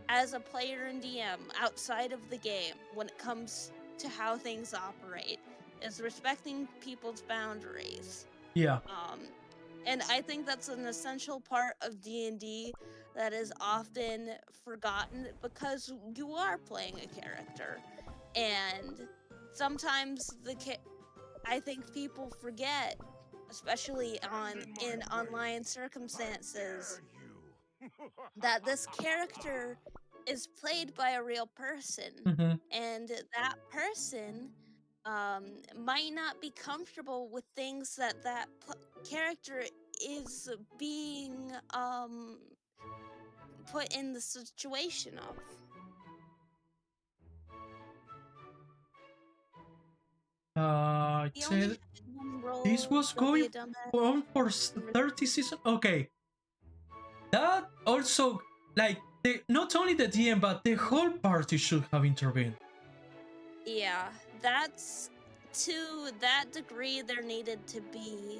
as a player and DM outside of the game when it comes to how things operate is respecting people's boundaries. Yeah. And I think that's an essential part of D&D that is often forgotten because you are playing a character, and sometimes I think people forget, especially in online circumstances, that this character is played by a real person, Mm-hmm. and that person might not be comfortable with things that character is being put in the situation of. It He only said had one role. this was don't be going a dumbass. on for 30 seasons. Okay, that also, like, not only the DM but the whole party should have intervened. Yeah, that's to that degree there needed to be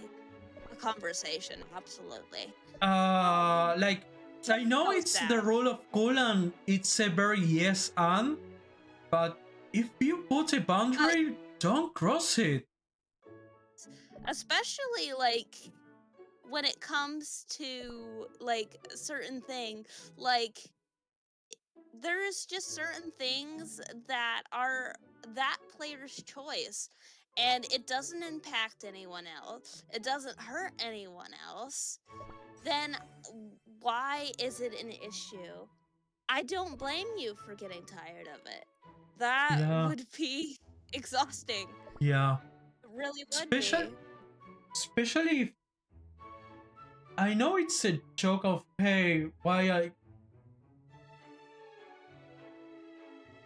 a conversation, absolutely. Like, I know Goes it's the down. role of Colan, it's a very yes and, but if you put a boundary, don't cross it. Especially like when it comes to like certain things, like there is just certain things that are that player's choice, and it doesn't impact anyone else, it doesn't hurt anyone else, then why is it an issue? I don't blame you for getting tired of it. That Yeah. would be exhausting. Yeah. It really would Especially, be. especially if I know it's a joke of, hey, why I.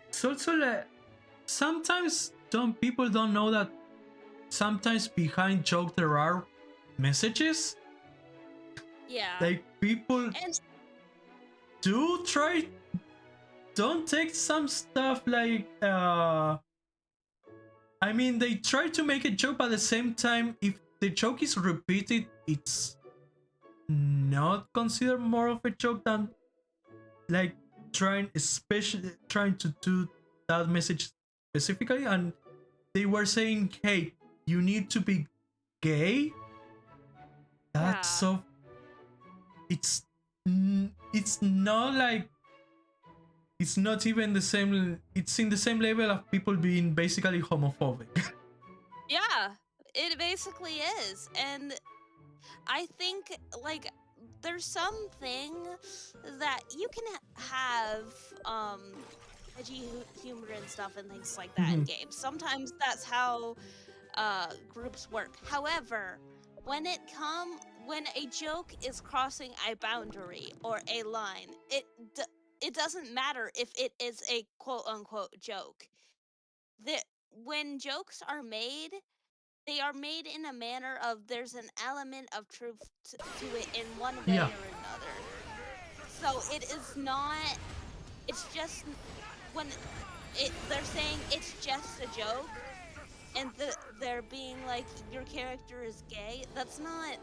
It's also like sometimes people don't know that sometimes behind joke there are messages. Yeah. Like people And do try. Don't take some stuff like I mean, they try to make a joke, but at the same time, if the joke is repeated, it's not considered more of a joke than like especially trying to do that message specifically. And they were saying, hey, you need to be gay. That's Yeah. so. It's not like. It's not even the same. It's in the same level of people being basically homophobic. yeah, it basically is. And I think like there's something that you can have edgy humor and stuff and things like that in games. Sometimes that's how groups work. However, when a joke is crossing a boundary or a line, it doesn't matter if it is a quote unquote joke. When jokes are made, they are made in a manner of there's an element of truth to it in one way Yeah. or another. So it is not. It's just when they're saying it's just a joke, and they're being like your character is gay. That's not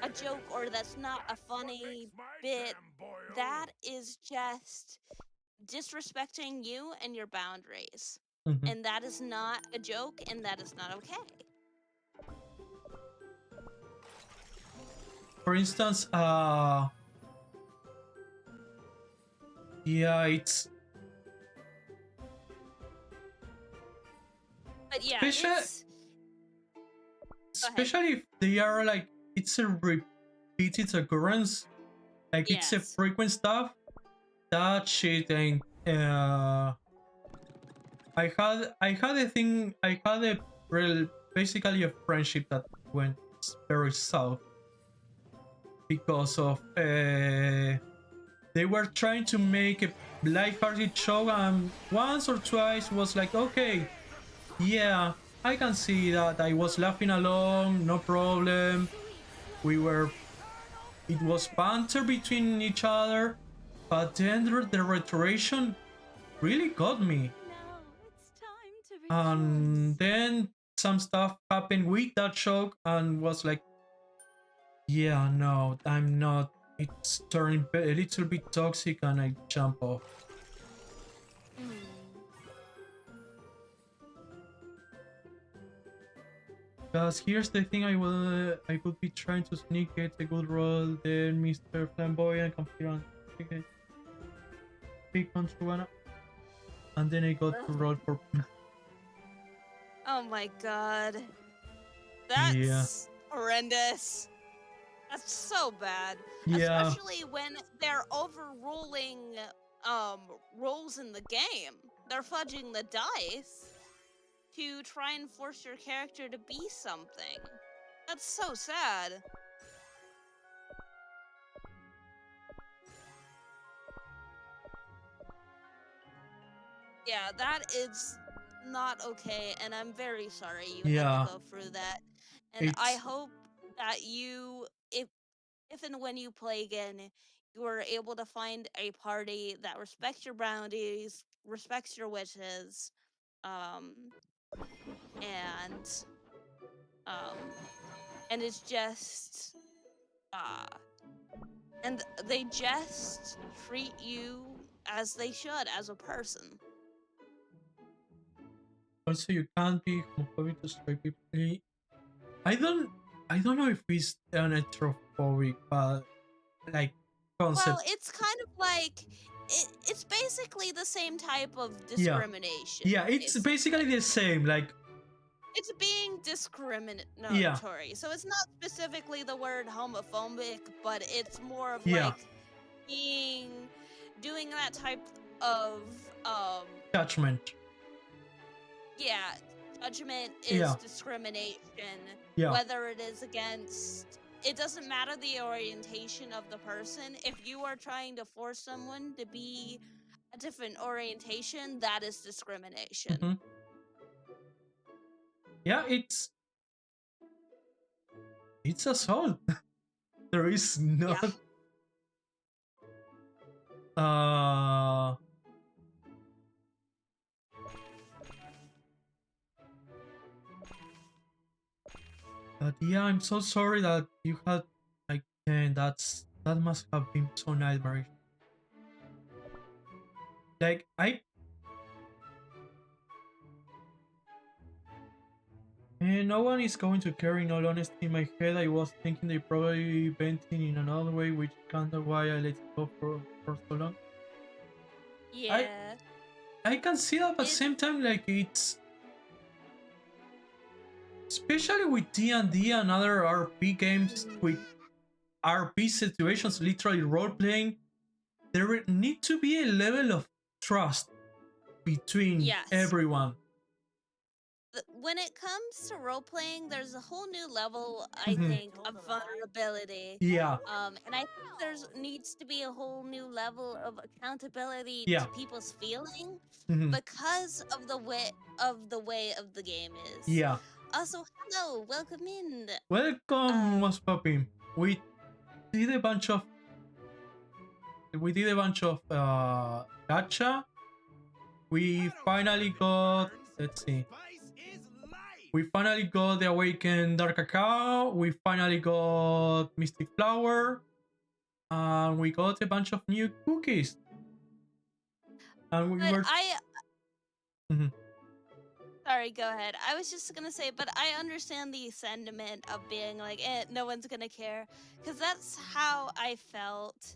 a joke, or that's not a funny bit. That is just disrespecting you and your boundaries. Mhm. And that is not a joke, and that is not okay. For instance, yeah, it's But yeah, Special- it's Go ahead. especially if they are like it's a repeated occurrence, like it's a Yes. frequent stuff. That shit ain't. I had a thing. I had a basically a friendship that went very south because of they were trying to make a lighthearted show, and once or twice was like, okay, yeah, I can see that. I was laughing along, no problem. It was banter between each other, but then the reiteration really got me. Now it's time to rejoice. And then some stuff happened with that show and was like, yeah, no, I'm not. It's turning a little bit toxic, and I jump off. Because here's the thing, I would be trying to sneak it a good roll, then Mr. Flamboyant comes here and pick on Shuana. And then I got to roll for... Oh my god. That's Yeah. horrendous. That's so bad. Yeah. Especially when they're overruling rolls in the game. They're fudging the dice to try and force your character to be something. That's so sad. Yeah, that is not okay, and I'm very sorry you had Yeah. to go through that. And I It's... hope that you, if and when you play again, you are able to find a party that respects your boundaries, respects your wishes, um, and it's just, and they just treat you as they should as a person. Also, you can't be homophobic to straight people. I don't know if it's an heterophobic, but like concept. Well, it's kind of like it's basically the same type of discrimination. Yeah, it's basically the same. Like, it's being discriminatory. So it's not specifically the word homophobic, but it's more of like doing that type of judgment. Yeah, judgment is discrimination. Yeah. Whether it is against, it doesn't matter the orientation of the person. If you are trying to force someone to be a different orientation, that is discrimination. Mm-hmm. Yeah, it's assault. There is not. Yeah. But yeah, I'm so sorry that you had like that must have been so nightmarish. Like no one is going to care. In all honesty, in my head I was thinking they probably venting in another way, which kind of why I let it go for so long. Yeah. I can see that, but at the same time, like, it's especially with D&D and other RP games with RP situations, literally role-playing, there need to be a level of trust between everyone. When it comes to role-playing, there's a whole new level, I think, of vulnerability. Yeah. And I think there's needs to be a whole new level of accountability Yeah. to people's feelings because of the way of the game is. Yeah. Also, hello, welcome in. Welcome, Moss Puppy. We did a bunch of gacha. We finally got, let's see. We finally got the Awakened Dark Cacao. We finally got Mystic Flower. And we got a bunch of new cookies. And we were... Sorry, go ahead. I was just gonna say, but I understand the sentiment of being like, no one's gonna care. Because that's how I felt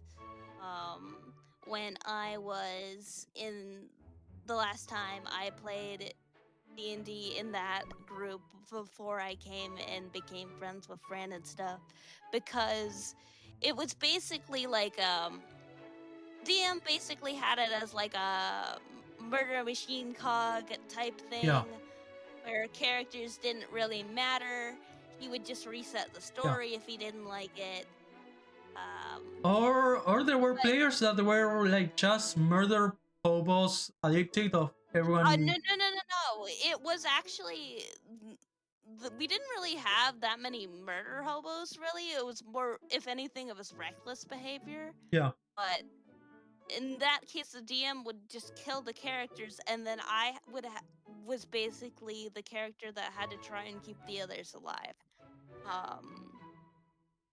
when I was in the last time I played D&D in that group before I came and became friends with Fran and stuff. Because it was basically like, DM basically had it as like a murder machine cog type thing. Yeah. Where characters didn't really matter. He would just reset the story if he didn't like it. Or there were players that were like just murder hobos addicted of everyone. No. It was actually we didn't really have that many murder hobos. Really, it was more, if anything, it was reckless behavior. Yeah. But in that case, the DM would just kill the characters, and then I would was basically the character that had to try and keep the others alive.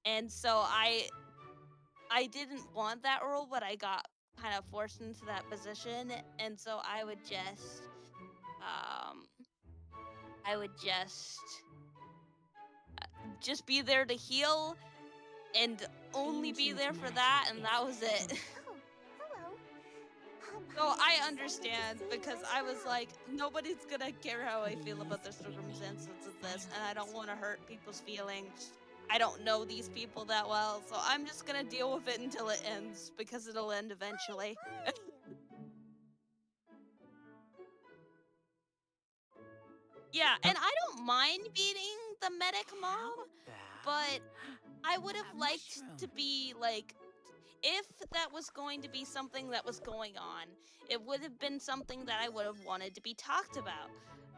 And so I didn't want that role, but I got kind of forced into that position, and so I would just be there to heal and only be there for that, and that was it. Oh, hello. So I understand, because I was like, nobody's gonna care how I feel about the circumstances of this, and I don't want to hurt people's feelings. I don't know these people that well, so I'm just gonna deal with it until it ends, because it'll end eventually. Yeah, and I don't mind beating the medic mom, but I would have liked to be like, if that was going to be something that was going on, it would have been something that I would have wanted to be talked about.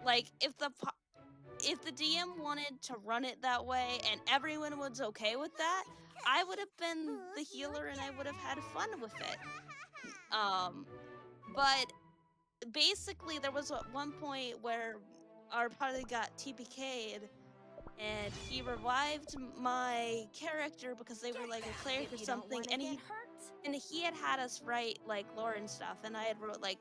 Like, if the DM wanted to run it that way and everyone was okay with that, I would have been the healer and I would have had fun with it. But basically there was at one point where our party got TPK'd and he revived my character because they were like a cleric or something, and he had us write like lore and stuff, and I had wrote like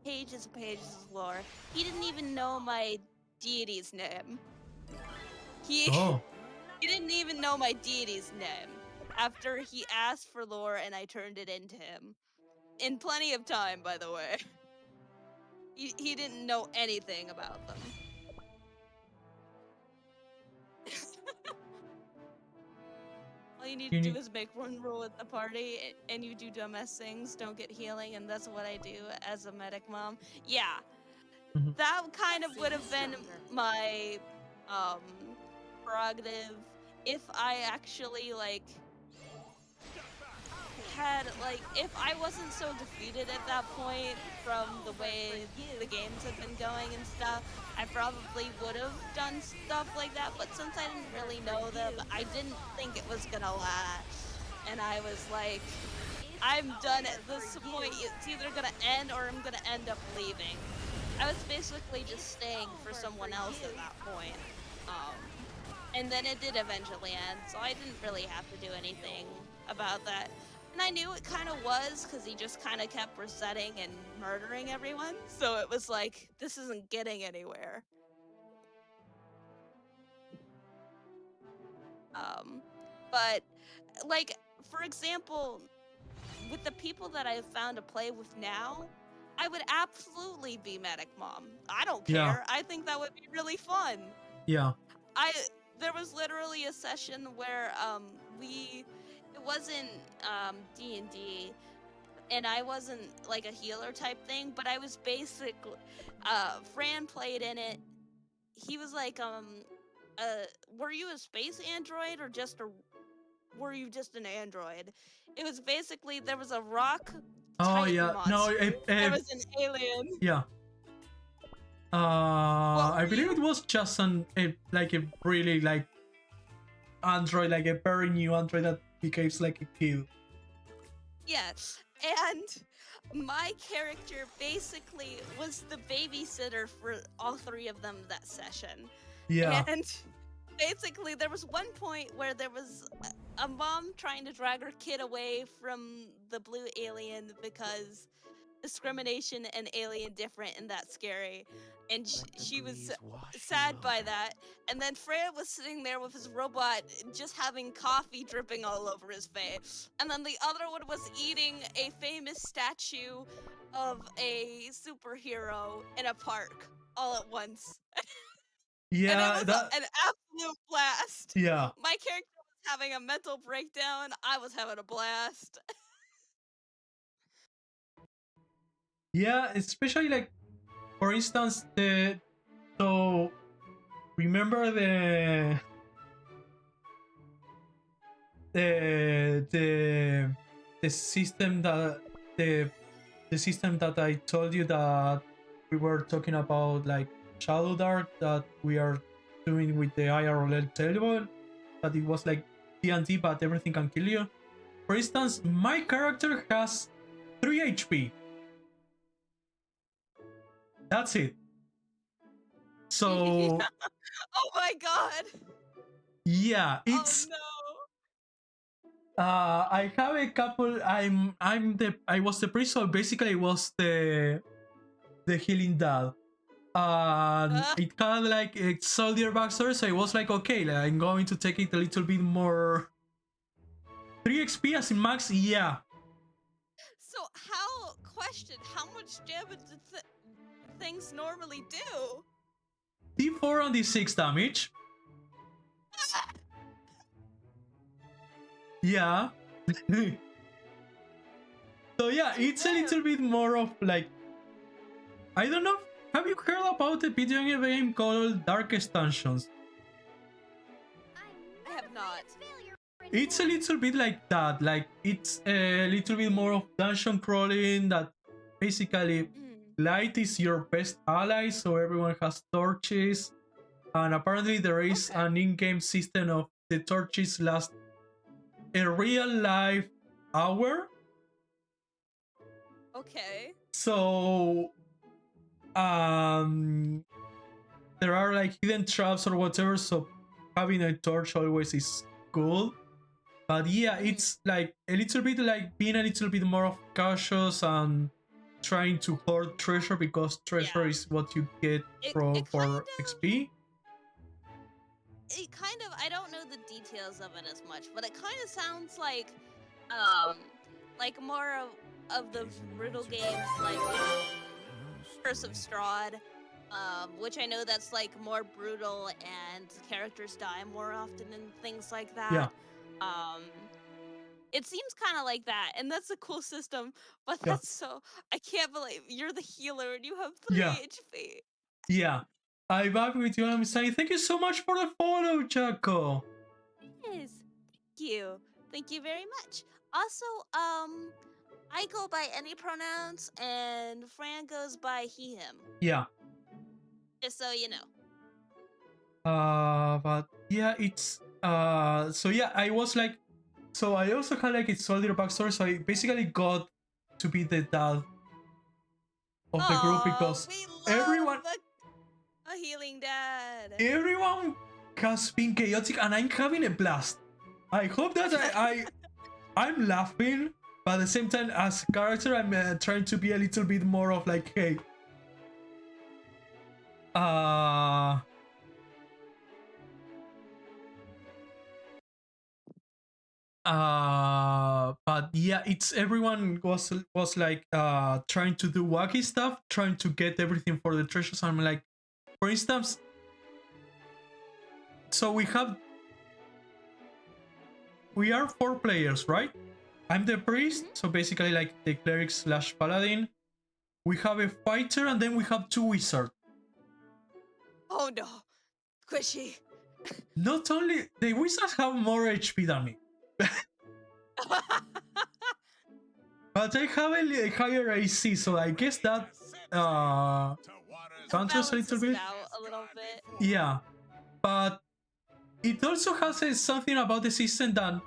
pages and pages of lore. He didn't even know my deity's name. He didn't even know my deity's name after he asked for lore and I turned it into him. In plenty of time, by the way. He didn't know anything about them. All you need to do is make one rule at the party, and you do dumbass things, don't get healing, and that's what I do as a medic mom. Yeah, that kind of would have been my prerogative if I actually like had like, if I wasn't so defeated at that point from the way the games have been going and stuff, I probably would have done stuff like that, but since I didn't really know them, I didn't think it was gonna last, and I was like, I'm done at this point, it's either gonna end or I'm gonna end up leaving. I was basically just staying for someone else at that point, and then it did eventually end, so I didn't really have to do anything about that. And I knew it kind of was, because he just kind of kept resetting and murdering everyone. So it was like, this isn't getting anywhere. But, like, for example, with the people that I've found to play with now, I would absolutely be Medic Mom. I don't care. Yeah. I think that would be really fun. Yeah. There was literally a session where it wasn't D&D, and I wasn't like a healer type thing, but I was basically Fran played in it. He was like, were you a space android or were you just an android? It was basically, there was a rock Titan monster. There was an alien. Yeah. I believe it was just a really like android, like a very new android that behaves like a kid. Yes, and my character basically was the babysitter for all three of them that session. Yeah. And basically there was one point where there was a mom trying to drag her kid away from the blue alien because discrimination and alien different and that's scary, and she was sad by that. And then Freya was sitting there with his robot just having coffee dripping all over his face, and then the other one was eating a famous statue of a superhero in a park all at once. Yeah, and it was an absolute blast. Yeah. My character was having a mental breakdown. I was having a blast. Yeah, especially like, for instance, remember the system that the system that I told you that we were talking about, like Shadow Dark, that we are doing with the IRL table, that it was like D&D but everything can kill you. For instance, my character has 3 HP. That's it. So Oh my god. yeah, it's Oh no. I have a couple. I was the priest, so basically I was the healing dad. It had like a soldier backstory, so I was like, okay, like, I'm going to take it a little bit more. 3 XP as in max, yeah. So how much damage do things normally do? D4 and D6 damage. Yeah. So yeah, it's a little bit more of like, I don't know. Have you heard about a video game called Darkest Dungeons? I have not. It's a little bit like that. Like it's a little bit more of dungeon crawling. That basically light is your best ally, so everyone has torches, and apparently there is an in-game system of the torches last a real life hour. Okay. So there are like hidden traps or whatever, so having a torch always is good. But yeah, it's like a little bit like being a little bit more of cautious and trying to hoard treasure, because treasure is what you get for XP. It kind of, I don't know the details of it as much, but it kind of sounds like more of the brutal games like Curse of Strahd, which I know that's like more brutal and characters die more often and things like that. Yeah. It seems kind of like that, and that's a cool system, but Yeah. that's so, I can't believe you're the healer and you have 3 Yeah. HP. Yeah. I'm back with you and I'm saying thank you so much for the follow, Jaco. Yes, thank you. Thank you very much. Also, I go by any pronouns, and Fran goes by he, him. Yeah. Just so you know. But yeah, it's so yeah, I was like, so I also had like its soldier backstory, so I basically got to be the dad of the group because we love everyone a healing dad. everyone has been chaotic and I'm having a blast. I hope that I'm laughing, but at the same time as a character I'm trying to be a little bit more of like, hey, but yeah, it's everyone was like trying to do wacky stuff, trying to get everything for the treasures. I'm like, for instance, so we are 4 players, right? I'm the priest, so basically like the cleric / paladin. We have a fighter, and then we have 2 wizards. Oh no, Squishy. Not only the wizards have more HP than me, but I have a higher AC, so I guess that counters a little bit. Out a little bit. Yeah, but it also has something about the system that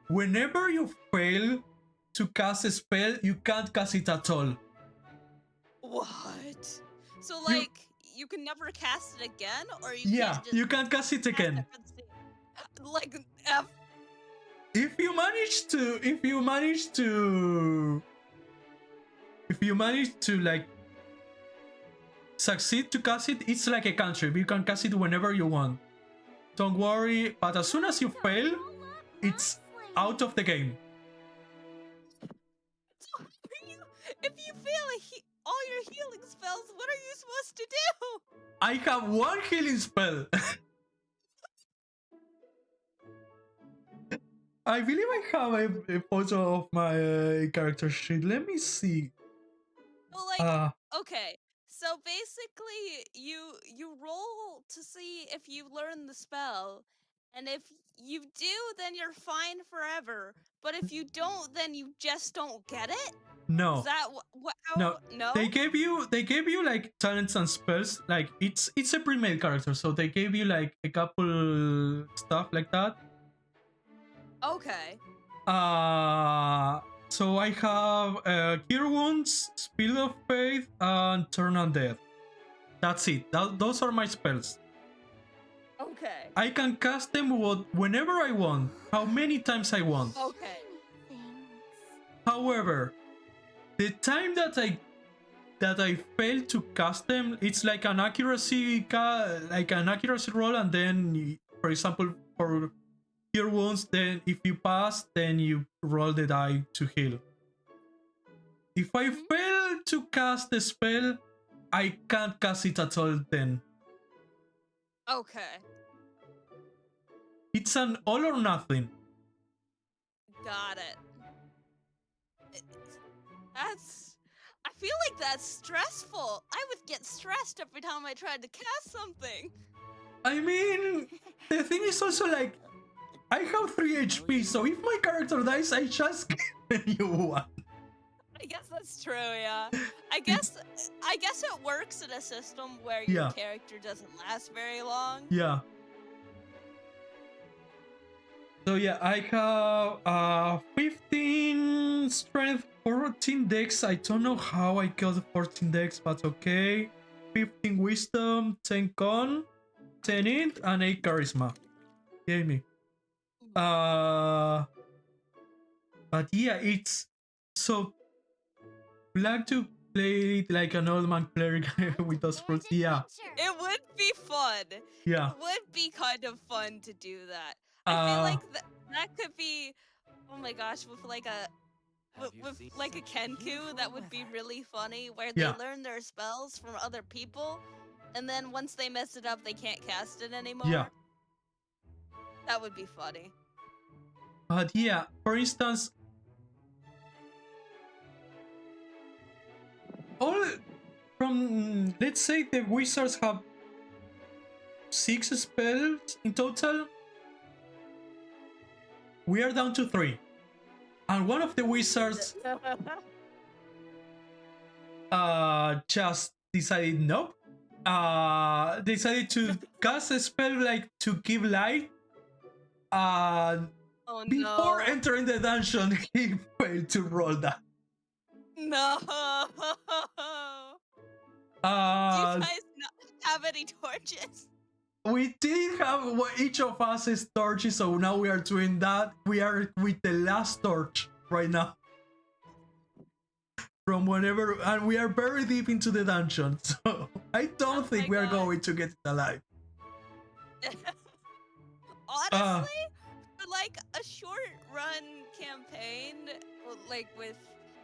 whenever you fail to cast a spell, you can't cast it at all. What? So like you can never cast it again, or you Yeah, can't just you can't cast it again. Like If you manage to like succeed to cast it, it's like a cantrip. You can cast it whenever you want. Don't worry, but as soon as you fail, it's out of the game. So if you fail all your healing spells, what are you supposed to do? I have 1 healing spell. I believe I have a photo of my character sheet. Let me see. Well, like, okay. So basically, you roll to see if you learn the spell, and if you do, then you're fine forever. But if you don't, then you just don't get it. No. Is that what? No. No. They gave you like talents and spells. Like it's a pre-made character, so they gave you like a couple stuff like that. Okay. So I have Cure Wounds, Spirit of Faith, and Turn Undead. That's it. Those are my spells. Okay. I can cast them whenever I want, how many times I want. Okay. However, the time that I fail to cast them, it's like an accuracy roll, and then, for example, for cure wounds, then if you pass, then you roll the die to heal. If I fail to cast the spell, I can't cast it at all then. Okay. It's an all or nothing. Got it. I feel like that's stressful. I would get stressed every time I tried to cast something. I mean, the thing is also like, I have 3 HP, so if my character dies, I just give a new one. I guess that's true, yeah. I guess it works in a system where your Yeah. character doesn't last very long. Yeah. So yeah, I have 15 strength, 14 dex. I don't know how I got 14 dex, but okay. 15 wisdom, 10 con, 10 int, and 8 charisma. Yay me. But yeah, it's so like to play it like an old man cleric with those rules. Yeah, It would be fun. yeah. It would be kind of fun to do that. I feel like that could be, oh my gosh, with like a Kenku, that would be really funny, where they Yeah. learn their spells from other people, and then once they mess it up, they can't cast it anymore. Yeah. That would be funny. But yeah, for instance, all from, let's say the wizards have 6 spells in total. We are down to 3. And one of the wizards just decided nope. Decided to cast a spell like to give light. Oh Before no. entering the dungeon, he failed to roll that. No. Do Uh, you guys not have any torches? we did have each of us is torches, so now we are doing that. We are with the last torch right now. From whenever, and we are very deep into the dungeon, so I don't Oh think my we are God. going to get it alive. Honestly, for like a short run campaign, like with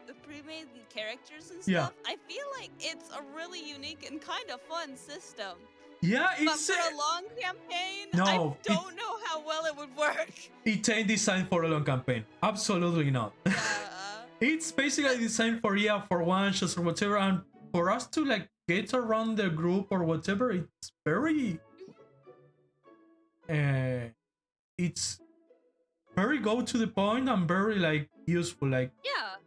the pre-made characters and stuff, Yeah. I feel like it's a really unique and kind of fun system. Yeah, But it's for a long campaign, No, I it- don't know how well it would work. it ain't designed for a long campaign. Absolutely not. It's basically designed for one shots or whatever, and for us to like get around the group or whatever, it's very it's very go to the point and very like useful, like Yeah.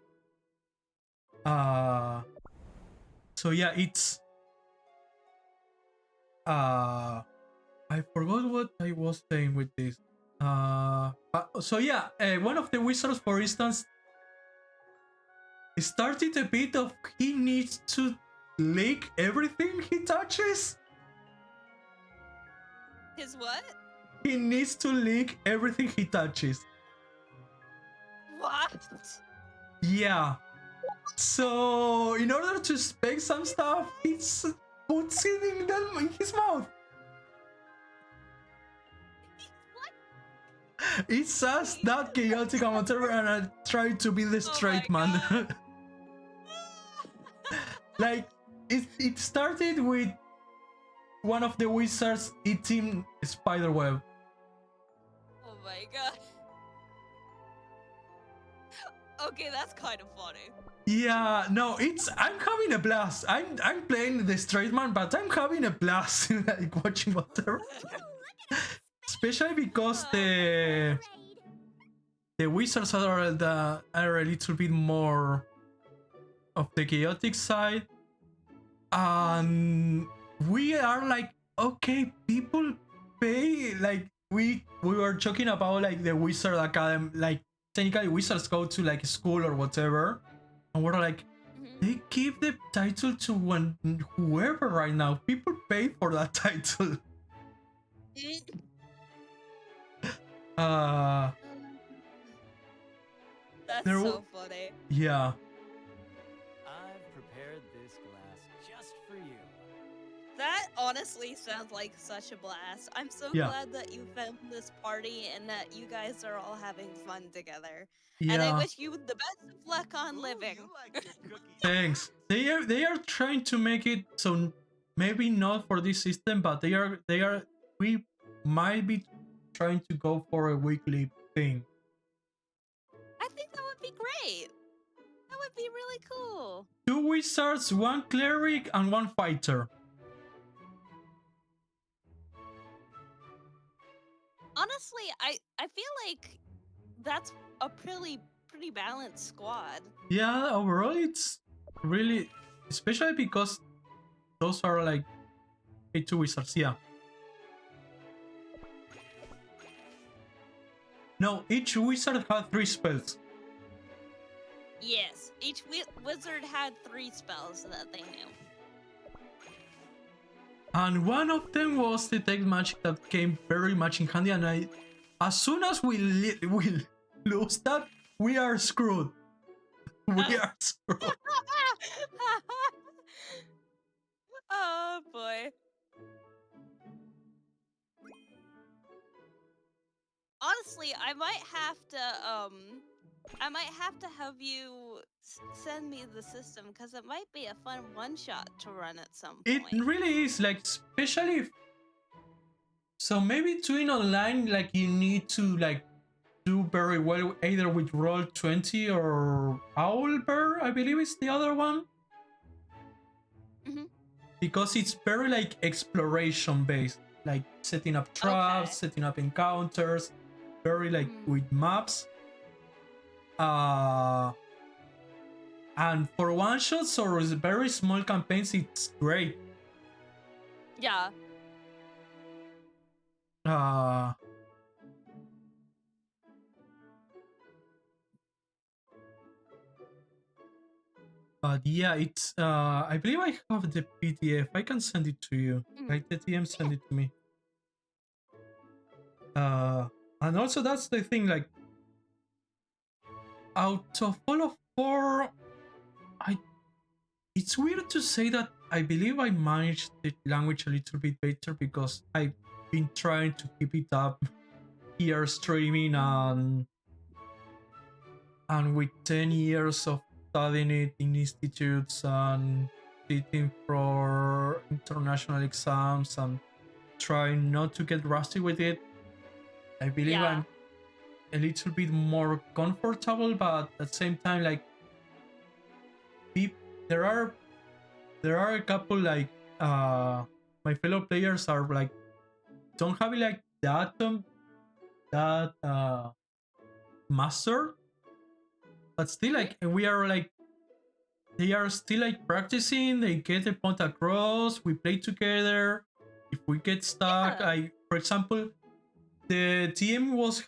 so yeah, it's I forgot what I was saying with this. So yeah, one of the wizards, for instance, started a bit of he needs to lick everything he touches. His what? He needs to lick everything he touches. What? Yeah. So in order to spec some stuff, he puts it in his mouth. It's just that chaotic and whatever, and I try to be the straight man. God. Like it started with one of the wizards eating a spider web. Oh my god. Okay, that's kind of funny. Yeah, no, I'm having a blast. I'm playing the straight man, but I'm having a blast like watching whatever. Especially because the wizards are a little bit more of the chaotic side, and we are like, okay, people pay, like we were talking about like the wizard academy, like technically wizards go to like school or whatever, and we're like, They give the title to whoever right now. People pay for that title. Uh, That's There so funny. yeah. I've prepared this glass just for you. That honestly sounds like such a blast. I'm so Yeah. glad that you found this party and that you guys are all having fun together. And I Yeah. wish you the best of luck on living. You like your cookies. Thanks. They are trying to make it so maybe not for this system, but we might be trying to go for a weekly thing. I think that would be great. That would be really cool. 2 wizards, 1 cleric, and 1 fighter. Honestly, I feel like that's a pretty balanced squad. Yeah, overall it's really, especially because those are like 2 wizards, yeah. No, each wizard had 3 spells. Yes, each wizard had 3 spells that they knew. And one of them was detect magic that came very much in handy, and as soon as we lose that, we are screwed. We are screwed. Oh boy. Honestly, I might have to have you send me the system because it might be a fun one-shot to run at some It point. really is, like, especially if, so maybe doing online, like, you need to like do very well either with Roll20 or Owlbear, I believe is the other one. Mhm. Because it's very like exploration based, like setting up traps, setting up encounters, very like with maps. And for one shots or very small campaigns, it's great. Yeah. But yeah, it's I believe I have the PDF. I can send it to you. Like the TM send it to me. And also that's the thing, like out of all of 4, it's weird to say that I believe I managed the language a little bit better because I've been trying to keep it up here streaming, and with 10 years of studying it in institutes and sitting for international exams and trying not to get rusty with it, I believe I'm a little bit more comfortable, but at the same time, like, there are a couple, like, my fellow players are like, don't have it like that master, but still, like, we are like, they are still like practicing, they get the point across, we play together. If we get stuck, for example, the DM was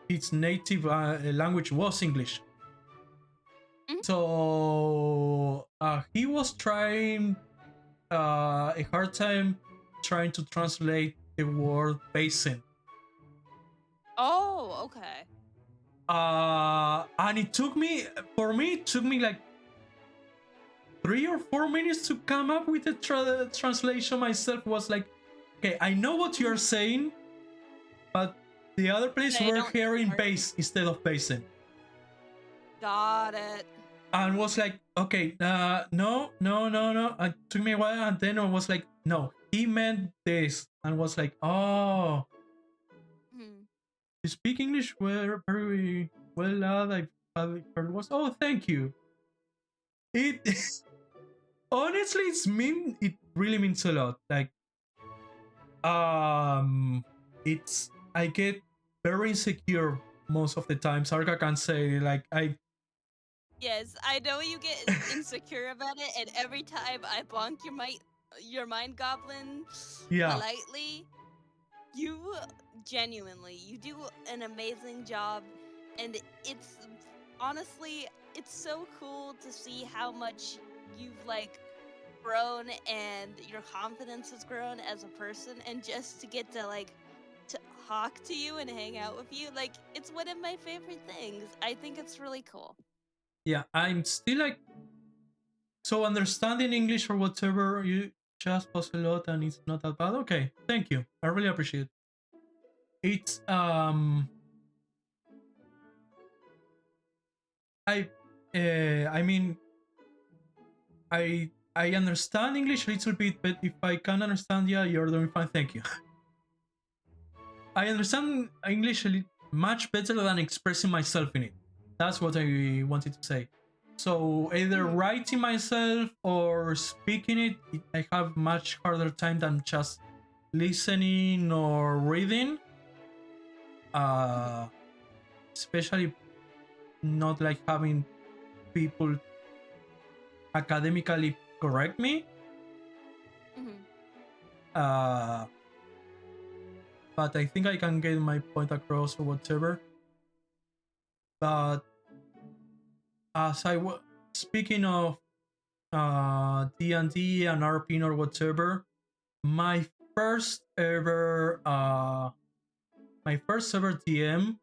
its native language was English. So he was trying a hard time trying to translate the word basin. Oh, okay. And it took me like 3 or 4 minutes to come up with the translation myself. Was like, okay, I know what you're saying, but the other place were hearing base instead of basin. Got it. And was like, okay, no. It took me a while, and then I was like, no, he meant this, and was like, oh, you speak English very well, lad. I was, oh, thank you. It honestly, it really means a lot. Like, it's, I get very insecure most of the time. Sarka can say, like, Yes, I know you get insecure about it, and every time I bonk your mind goblin politely, you genuinely, you do an amazing job, and it's honestly, it's so cool to see how much you've like grown and your confidence has grown as a person, and just to get to like to talk to you and hang out with you, like it's one of my favorite things. I think it's really cool. Yeah, I'm still like, so understanding English or whatever, you just pause a lot and it's not that bad. Okay, thank you. I really appreciate it. It's I mean, I understand English a little bit, but if I can understand you, you're doing fine. Thank you. I understand English much better than expressing myself in it. That's what I wanted to say. So either writing myself or speaking it, I have much harder time than just listening or reading. Especially not like having people academically correct me. But I think I can get my point across or whatever. But as I was speaking of D&D and RP or whatever, my first ever DM,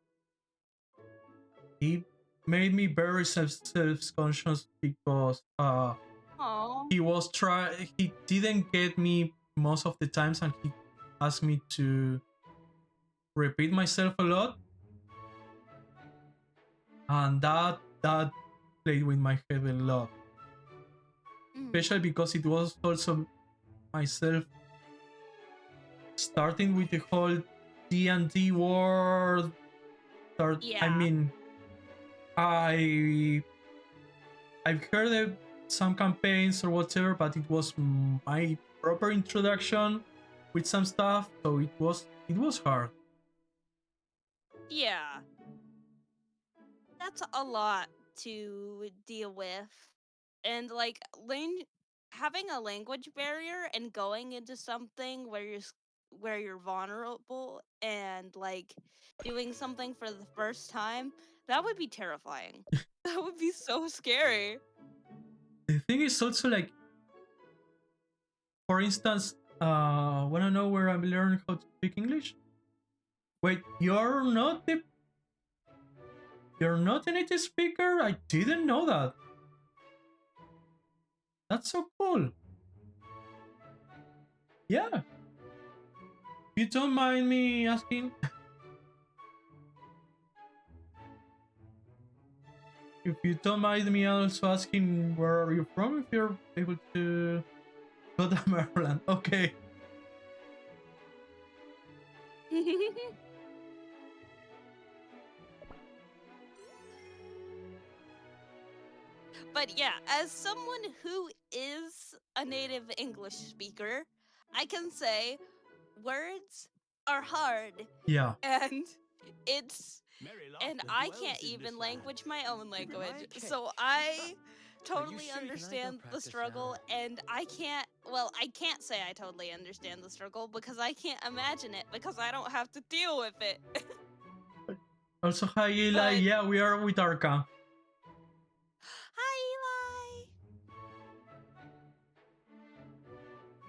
he made me very self-conscious because he didn't get me most of the times, and he asked me to repeat myself a lot, and that played with my head a lot, especially because it was also myself starting with the whole D&D world. I mean, I've heard of some campaigns or whatever, but it was my proper introduction with some stuff, so it was hard. Yeah. That's a lot to deal with. And like having a language barrier and going into something where you're vulnerable and like doing something for the first time, that would be terrifying. That would be so scary. The thing is also like, for instance, wanna know where I'm learning how to speak English? Wait, you're not a native speaker? I didn't know that. That's so cool. Yeah. You don't mind me asking? If you don't mind me also asking, where are you from? If you're able to go to Maryland. Okay. But yeah, as someone who is a native English speaker, I can say words are hard. Yeah. And Mary I dwells can't in even this language land. my own language. Okay. So I totally sure you can understand go the practice struggle, now? and I can't say I totally understand the struggle because I can't imagine it because I don't have to deal with it. Also, hi Eli. But- Yeah, we are with Arca. Hi, Eli.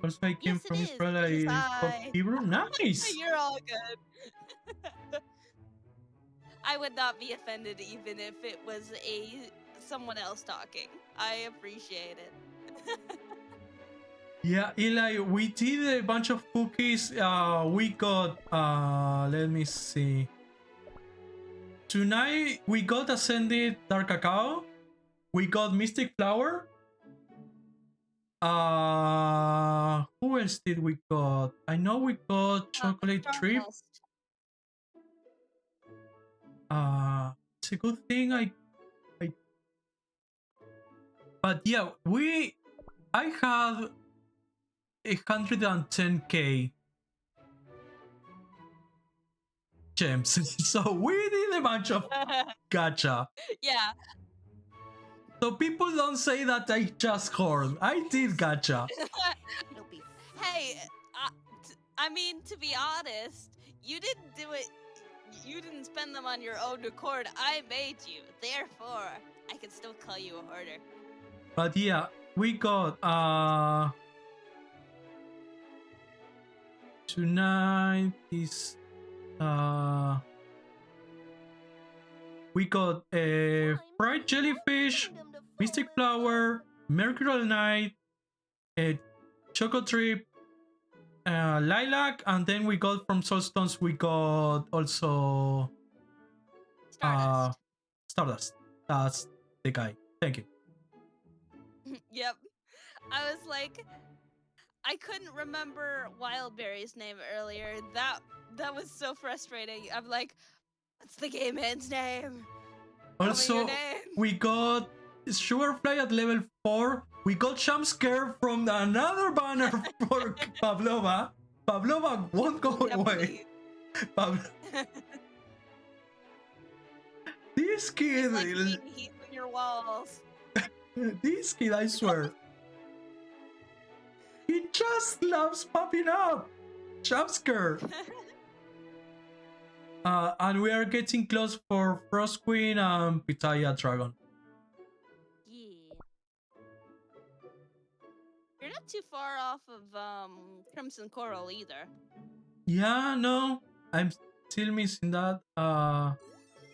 Also, I came Yes, it from is, Israel. because I spoke I- Hebrew. Nice. You're all good. I would not be offended even if it was someone else talking. I appreciate it. Yeah, Eli, we did a bunch of cookies. We got, let me see. Tonight, we got Ascended Dark Cacao. We got Mystic Flower. Who else did we got? I know we got Chocolate Trip. It's a good thing but yeah, I have 110k gems, so we did a bunch of gacha. Yeah. So people don't say that I just hoard. I did gacha. Hey, I mean, to be honest, you didn't do it. You didn't spend them on your own accord. I made you. Therefore, I can still call you a hoarder. But yeah, we got tonight is we got a fried jellyfish, mystic flower, mercurial night, a choco trip, lilac, and then we got from Soulstones we got also Stardust. Stardust. That's the guy. Thank you. Yep. I was like, I couldn't remember Wildberry's name earlier. That was so frustrating. I'm like, what's the game man's name? Tell me Also, your name. we got Sugarfly at level 4. We got Jumpscare from another banner for Pavlova. Pavlova won't go Yep, away. This He's kid, like being heat on your walls. this kid, I swear. He just loves popping up. Jumpscare. And we are getting close for Frost Queen and Pitaya Dragon. Yeah. You're not too far off of Crimson Coral either. Yeah, no, I'm still missing that.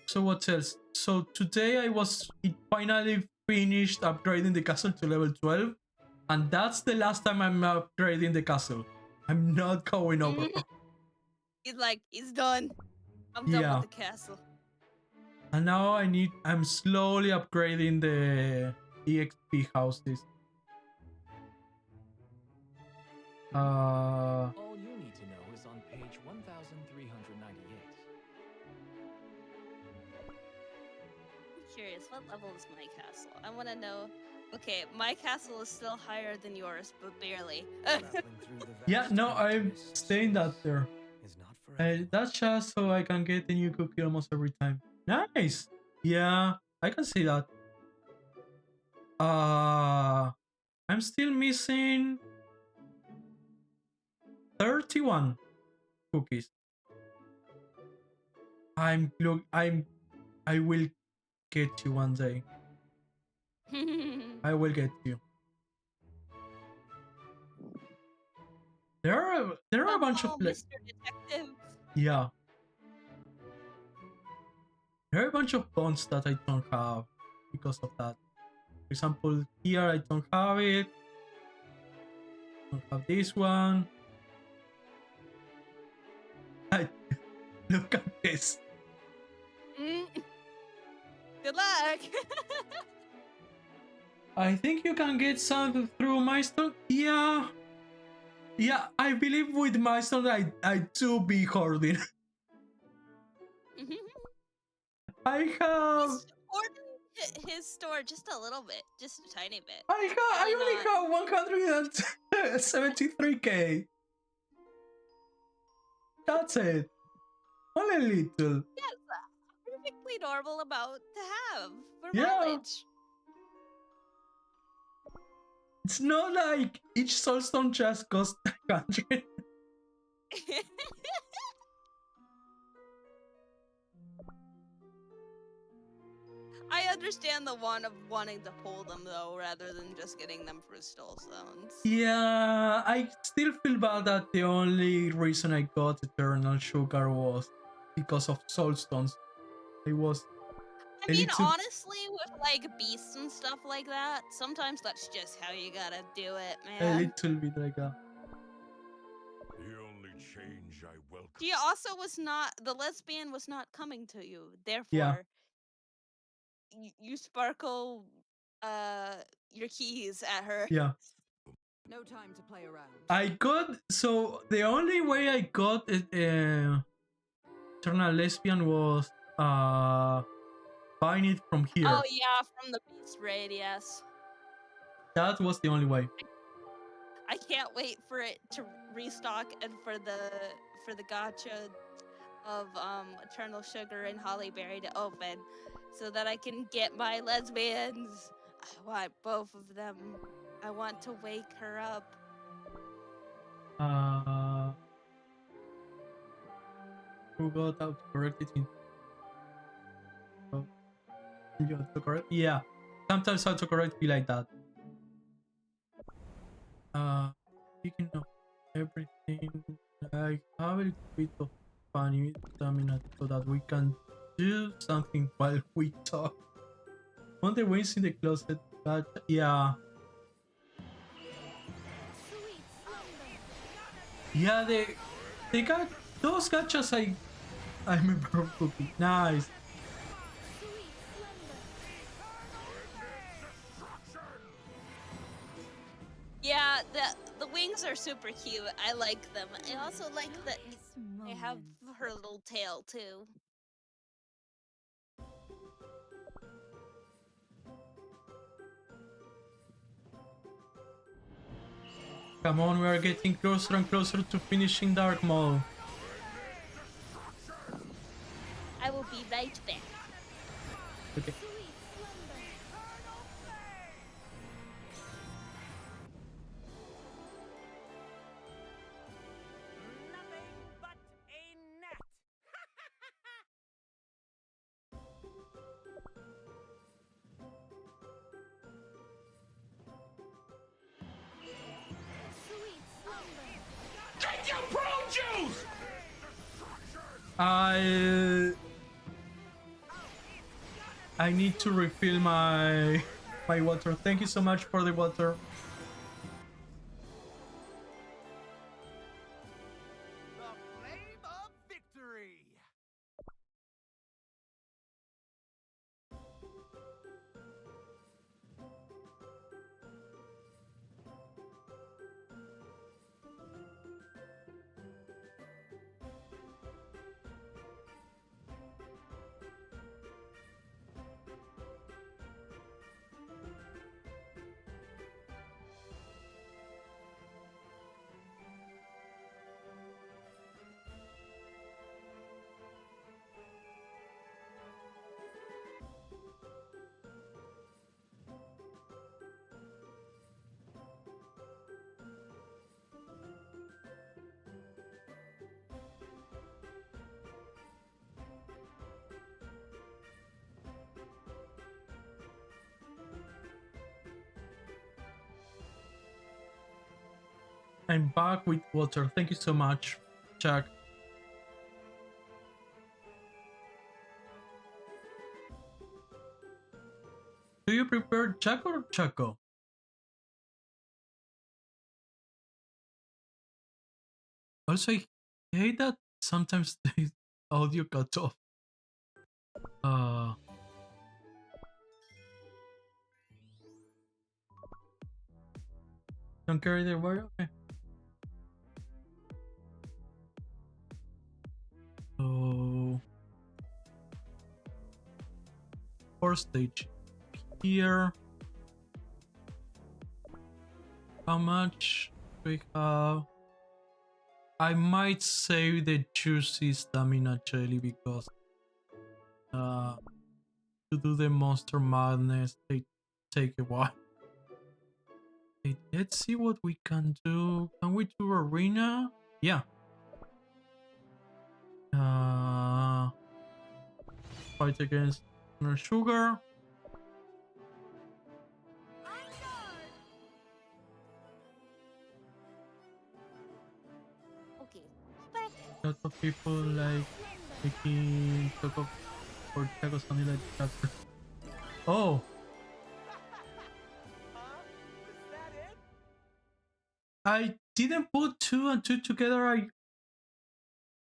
So what else? So today it finally finished upgrading the castle to level 12, and that's the last time I'm upgrading the castle. I'm not going over. He's like, he's done. I'm done Yeah. with the castle. And now I'm slowly upgrading the EXP houses. All you need to know is on page 1398. I'm curious, what level is my castle? I want to know. Okay, my castle is still higher than yours, but barely. Traveling through the Yeah, vast no, I'm mists staying that there. is not for That's just so I can get a new cookie almost every time. Nice. Yeah, I can see that. I'm still missing 31 cookies. I will get you one day. I will get you. There are a bunch of Mr. Detective. yeah. There are a bunch of bonds that I don't have because of that. For example, here I don't have it. Don't have this one. Look at this. Mm. Good luck. I think you can get something through Milestone. Yeah. Yeah, I believe with Milestone I do be hoarding. I have He's hoarding his store just a little bit, just a tiny bit. I Why only have 173k. That's it. Only a little. Yes, perfectly normal amount to have for Yeah. mileage. It's not like each soulstone just costs 100. I understand the one of wanting to pull them though, rather than just getting them for soulstones. Yeah, I still feel bad that the only reason I got Eternal Sugar was because of soulstones. It was I mean, little- honestly, with like beasts and stuff like that, sometimes that's just how you gotta do it, a man. little bit like that. The only change I welcome. She also was not, the lesbian was not coming to you, therefore, Yeah. you sparkle your keys at her. Yeah. No time to play around. I got so the only way I got Eternal Lesbian was buying it from here. Oh yeah, from the beast raid, yes. That was the only way. I can't wait for it to restock and for the gacha of Eternal Sugar and Hollyberry to open so that I can get my lesbians. I want both of them. I want to wake her up. Who got out corrected in You autocorrect? Yeah. Sometimes autocorrect be like that. Speaking of everything, I have a bit of funny stamina so that we can do something while we talk. On the wings in the closet, but yeah. Sweet slumber. Yeah, they got those gachas I remember cooking. Nice. Sweet slumber. Yeah, the wings are super cute. I like them. I also like that This they have moment. her little tail too. Come on, we are getting closer and closer to finishing Dark Maul. I will be right back. Okay. Sweet slumber. Nothing but a net. Sweet slumber. I need to refill my water. Thank you so much for the water. The flame of victory. I'm back with water. Thank you so much, Jack. Do you prefer Jack or Chaco? Also, I hate that sometimes the audio cuts off. Don't carry the wire? Okay. So, fourth stage here. How much do we have? I might save the juicy stamina jelly because to do the monster madness they take a while. Okay, let's see what we can do. Can we do arena? Yeah. Fight against sugar. Okay. Back. A lot of people like making Choco or Chaco something like that. Oh, Huh? Was that it? I didn't put two and two together.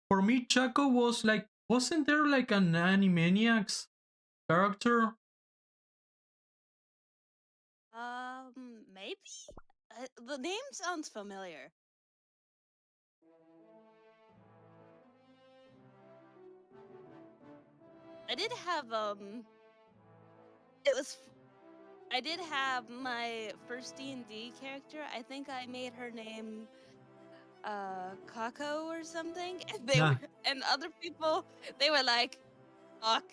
For me, Chaco was like, wasn't there like an Animaniacs character? Maybe? The name sounds familiar. I did have, I did have my first D&D character. I think I made her name, Kako or something. And Yeah. and other people, they were like, fuck.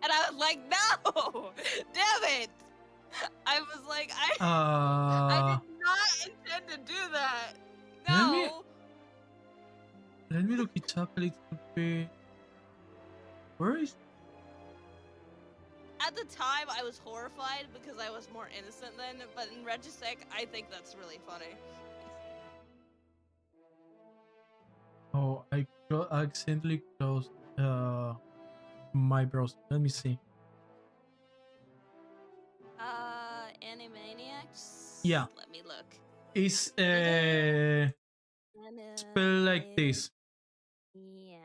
And I was like, no! Damn it! I was like, I did not intend to do that. Let me- No. Let me look it up a little bit. Where is? At at the time, I was horrified because I was more innocent then, but in retrospect, I think that's really funny. Oh, I accidentally closed my browser. Let me see. Animaniacs? Yeah. Let me look. It's spelled like this. Yeah.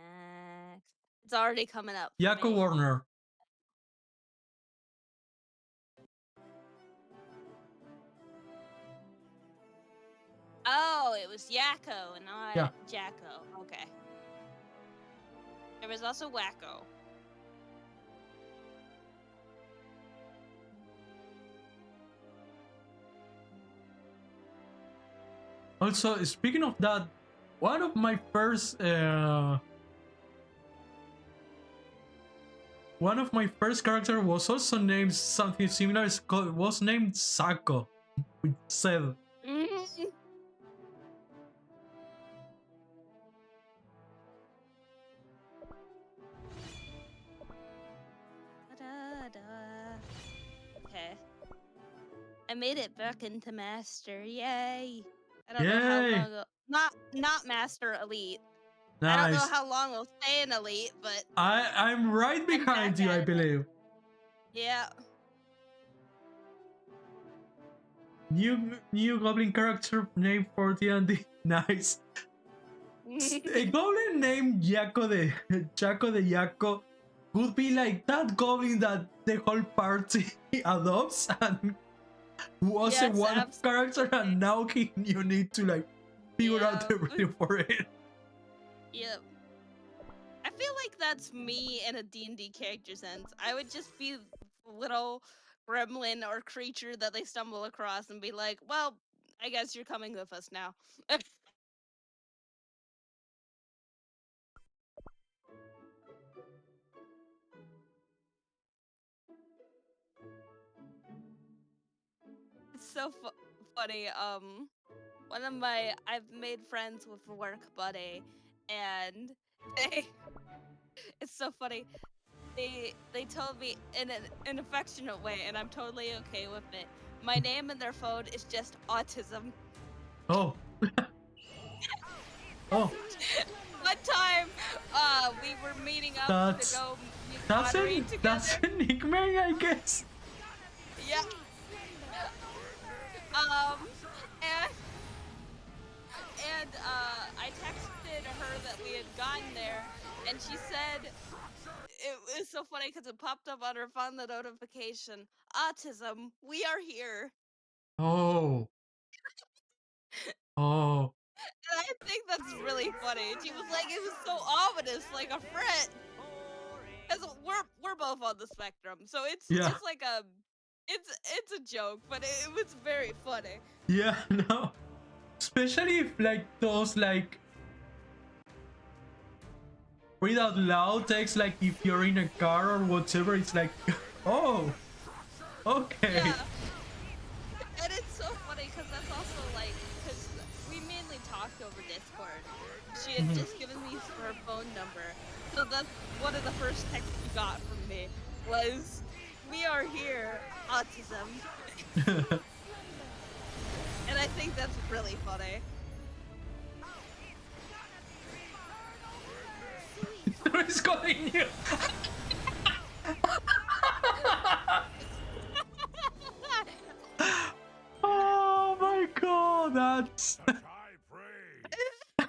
It's already coming up. for Yakko me. Warner. Oh, it was Yakko, not Yeah. Jacko. Okay. There was also Wacko. Also, speaking of that, one of my first character was also named something similar. Was named Sako with Seth. Mhm. Okay. I made it back into Master. Yay! I don't know how Yay! long. Not Master Elite. I don't know Nice. how long I'll stay in Elite, but I'm right behind back you, I at it. believe. yeah. New goblin character named for D&D. Nice. A goblin named Jaco de Jaco would be like that goblin that the whole party adopts and was a Yes, one character, absolutely. and now you need to like figure out Yeah. everything for it. Yep. I feel like that's me in a D&D character sense. I would just be a little gremlin or creature that they stumble across and be like, well, I guess you're coming with us now. It's so funny. I've made friends with a work buddy, and they, it's so funny. They told me in an affectionate way, and I'm totally okay with it. My name in their phone is just autism. Oh. Oh, One time, we were meeting up That's- to go that's moderate a together. that's a nickname, I guess. Yeah. And I texted her that we had gotten there, and she said it was so funny because it popped up on her phone, the notification: autism, we are here. Oh. Oh. And I think that's really funny. She was like, it was so ominous, like a threat. Because we're both on the spectrum, so it's Yeah. it's like a it's a joke, but it was very funny. Yeah, no. Especially if like those like read out loud text, like if you're in a car or whatever, it's like, oh, okay. Yeah. And it's so funny because that's also like, because we mainly talked over Discord. She had just given me her phone number. So that's one of the first texts you got from me was, we are here, autism. And I think that's really funny. It's calling you. Oh my god, that's High praise.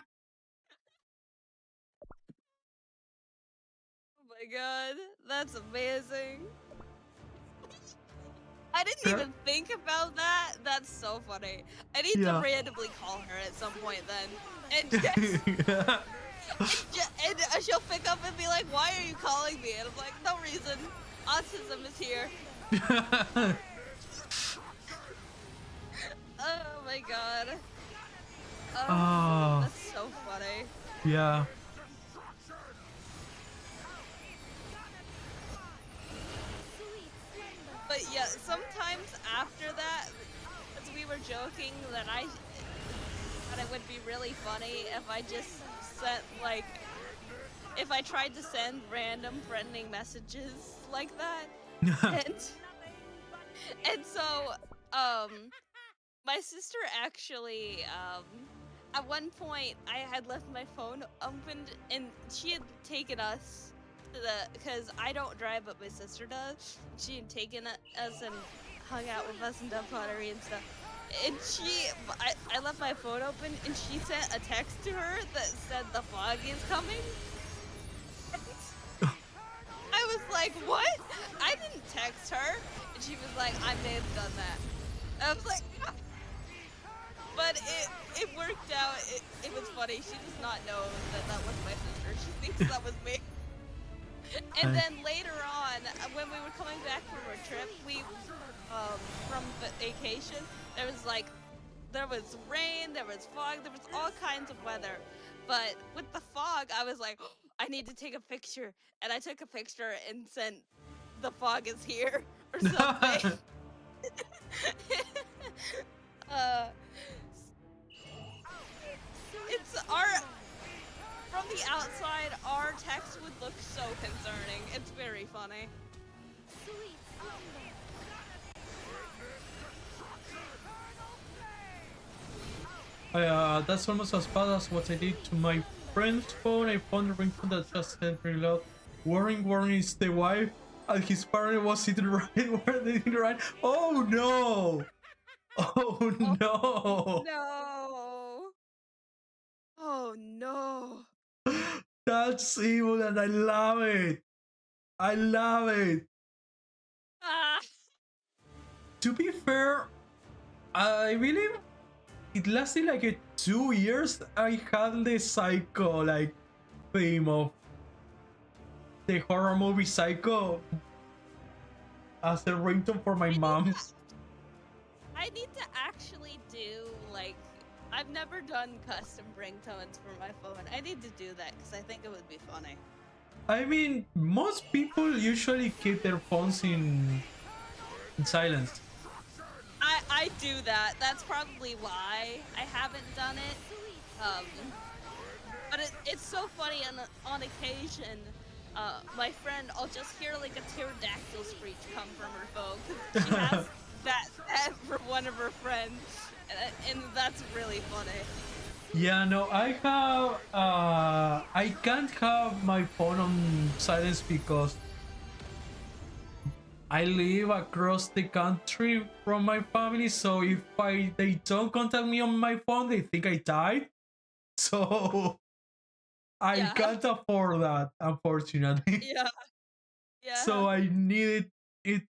Oh my god, that's amazing. I didn't Yeah. even think about that. That's so funny. I need Yeah. to randomly call her at some point then. And and she'll pick up and be like, why are you calling me? And I'm like, no reason. Autism is here. Oh my god. Oh, Oh. that's so funny. Yeah. But yeah, sometimes after that, because we were joking that it would be really funny if I just sent like, if I tried to send random friendly messages like that, And so, my sister actually, at one point, I had left my phone opened, and she had taken us to because I don't drive, but my sister does. She had taken us and hung out with us and done pottery and stuff. And I left my phone open, and she sent a text to her that said the fog is coming. I was like, what? I didn't text her. And she was like, I may have done that. I was like, ah. But it worked out. It was funny. She does not know that was my sister. She thinks that was me. And then later on, when we were coming back from our trip, from vacation, there was rain, there was fog, there was all kinds of weather. But with the fog, I was like, oh, I need to take a picture. And I took a picture and sent, the fog is here, or something. From the outside, our text would look so concerning. It's very funny. Sweet slumber. That's almost as bad as what I did to my friend's phone. I found a ringtone that just said very loud, "Warning, warning, it's the wife," and his partner was sitting right where they did right. Oh no! Oh no! No. Oh no. That's evil, and I love it. I love it. Ah. To be fair, I believe it lasted like 2 years. I had the Psycho theme of the horror movie Psycho as a ringtone for my mom. I need to actually do I've never done custom ringtones for my phone. I need to do that because I think it would be funny. I mean, most people usually keep their phones in silence. I do that. That's probably why I haven't done it. But it's so funny on occasion. My friend, I'll just hear like a pterodactyl screech come from her phone because she has that for one of her friends, and that's really funny. Yeah, no, I can't have my phone on silence because I live across the country from my family, so if they don't contact me on my phone, they think I died. So I can't afford that, unfortunately. Yeah. So I needed it.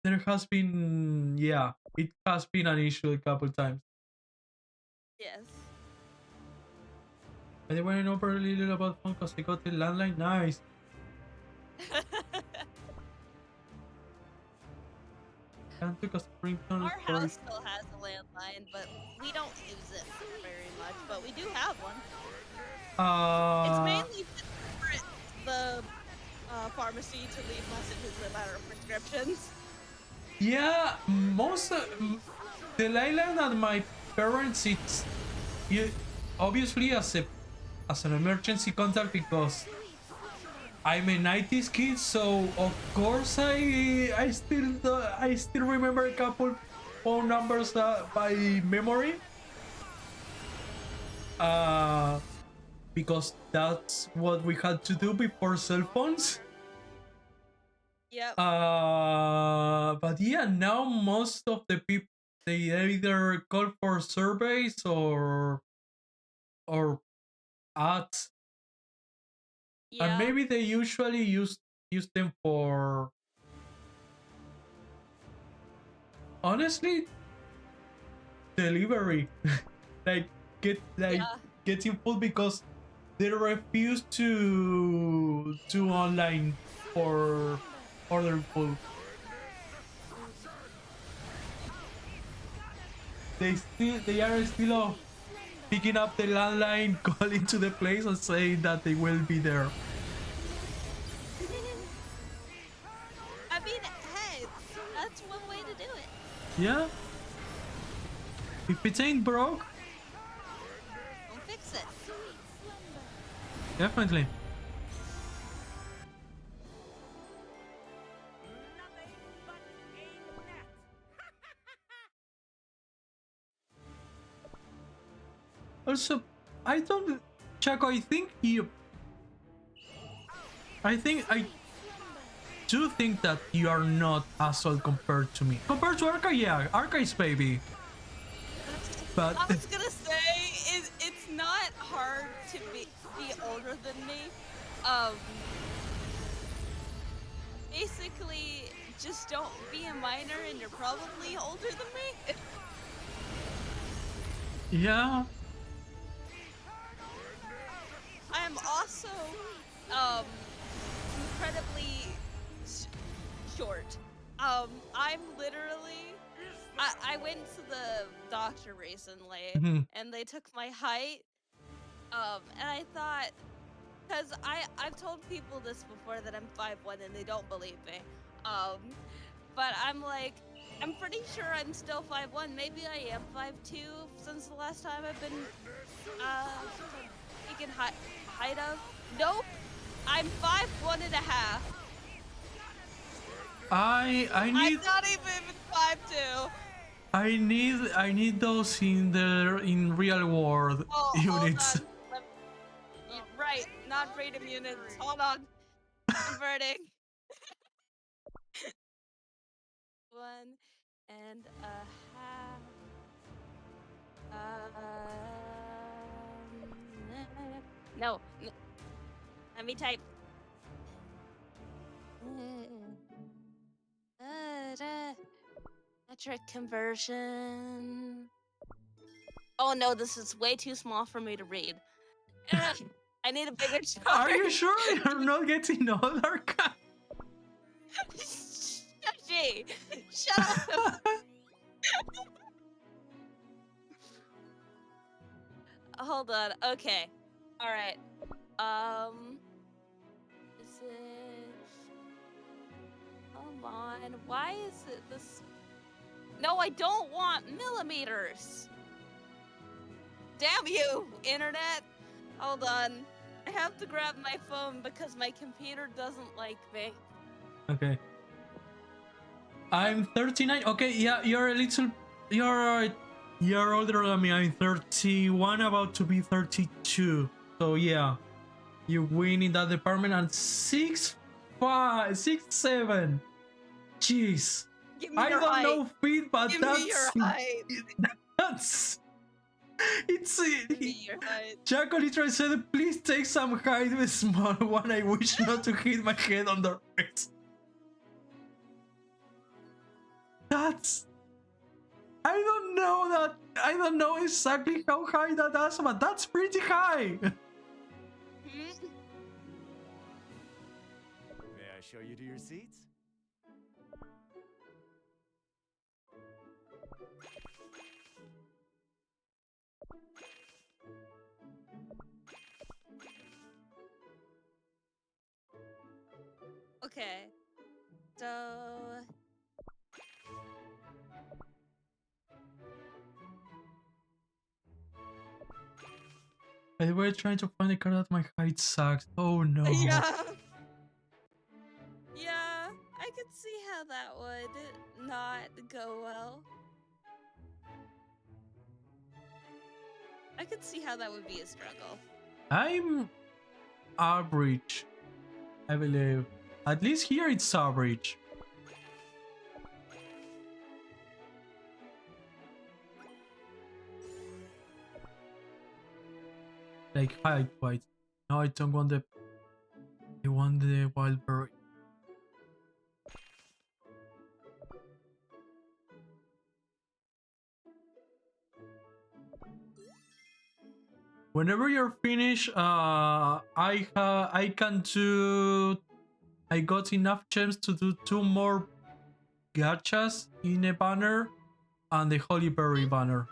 There has been, it has been an issue a couple times. Yes. By the way, I know very little about phone because I got the landline. Nice. Can't do custom ringtone. Our house still has a landline, but we don't use it very much. But we do have one. It's mainly for the pharmacy to leave messages about our prescriptions. Yeah, most of the landline at my parents, it's obviously as an emergency contact because I'm a 90s kid, so of course I still remember a couple phone numbers by memory. Because that's what we had to do before cell phones. Yep. But yeah, now most of the people, they either call for surveys or ads. Yeah. And maybe they usually use them for, honestly, delivery. Getting food because they refuse to online for order food. They are still picking up the landline, calling to the place and saying that they will be there. I mean, hey, that's one way to do it. Yeah. If it ain't broke, don't fix it. definitely. Also, I don't, Chaco. I think I do think that you are not as old compared to me. Compared to Arca, yeah, Arca is baby. But I was gonna say it's not hard to be older than me. Basically, just don't be a minor, and you're probably older than me. yeah, I am also incredibly short. I'm literally. I went to the doctor recently, Mhm. and they took my height. And I thought, because I've told people this before that I'm 5'1" and they don't believe me. But I'm like, I'm pretty sure I'm still 5'1". Maybe I am 5'2" since the last time I've been taken height of. Nope, I'm 5'1.5". I I'm need not even 5'2". I need those in real world Oh, units. hold on. Right, not freedom units. Hold on. Converting. 1.5. No. Let me type. Metric conversion. Oh no, this is way too small for me to read. I need a bigger chart. Are you sure you're not getting older? Shushy! Shut up! Hold on. Okay. All right. Is it? Come on. Why is it this? No, I don't want millimeters. Damn you, internet! Hold on. I have to grab my phone because my computer doesn't like me. Okay. I'm 39. Okay, yeah, you're older than me. I'm 31, about to be 32. So yeah, you win in that department. And 6'5", 6'7". Jeez, Give me I your don't height. know feet, but Give me your height. that's it's Give me your height. Jaco literally said, "Please take some height with small one. I wish not to hit my head on the wrist." That's. I don't know exactly how high that is, but that's pretty high. May I show you to your seats? Okay. So. By the way, trying to find a card that my height sucks. Oh no. Yeah. Yeah, I could see how that would not go well. I could see how that would be a struggle. I'm average, I believe. At least here it's average. Like height wise. No, I don't want I want the wild berry. Whenever you're finished, I got enough gems to do 2 more gachas in a banner and the Holy Berry banner.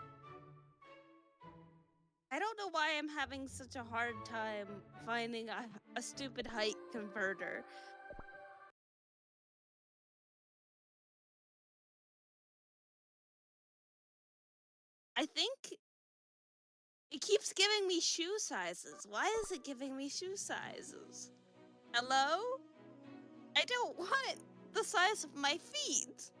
I don't know why I'm having such a hard time finding a stupid height converter. I think it keeps giving me shoe sizes. Why is it giving me shoe sizes? Hello? I don't want the size of my feet.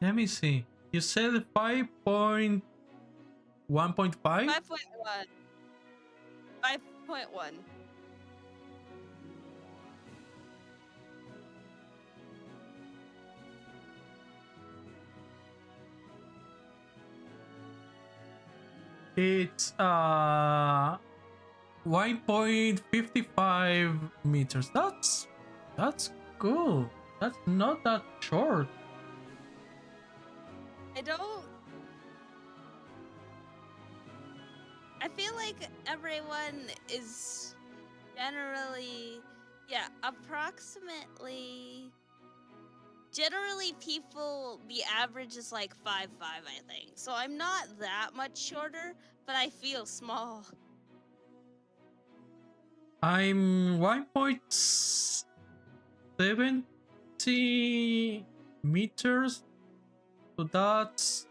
Let me see. You said 5.2 1.5? 5.1. 5.1. It's 1.55 meters. That's cool. That's not that short. I feel like everyone is generally, approximately. Generally, people, the average is like 5'5", I think. So I'm not that much shorter, but I feel small. I'm 1.70 meters. So that's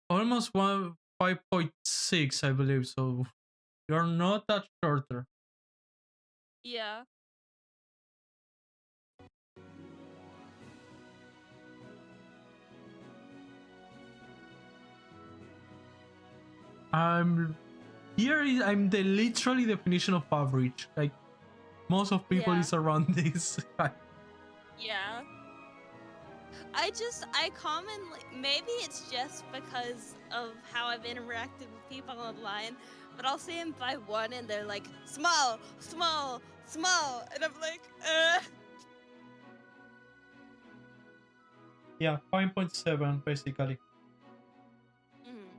almost 5.6, I believe. So you're not that shorter. Yeah. I'm the literally definition of average. Like most of people Yeah. is around this. Yeah. I commonly, maybe it's just because of how I've interacted with people online, but I'll see them 5'1" and they're like, small, small, small. And I'm like, Yeah, 5.7 basically. Mhm.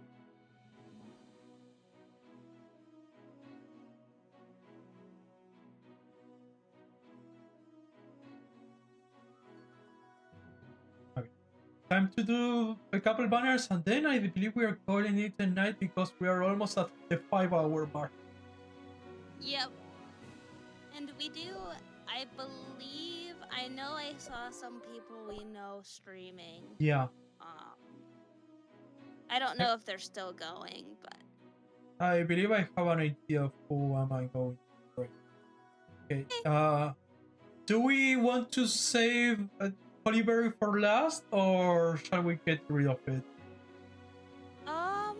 Time to do a couple banners, and then I believe we are calling it a night because we are almost at the 5-hour mark. Yep. And we do, I believe, I know I saw some people we know streaming. Yeah, I don't know if they're still going, but I believe I have an idea of who am I going for. Okay. Do we want to save Oliver for last, or shall we get rid of it? I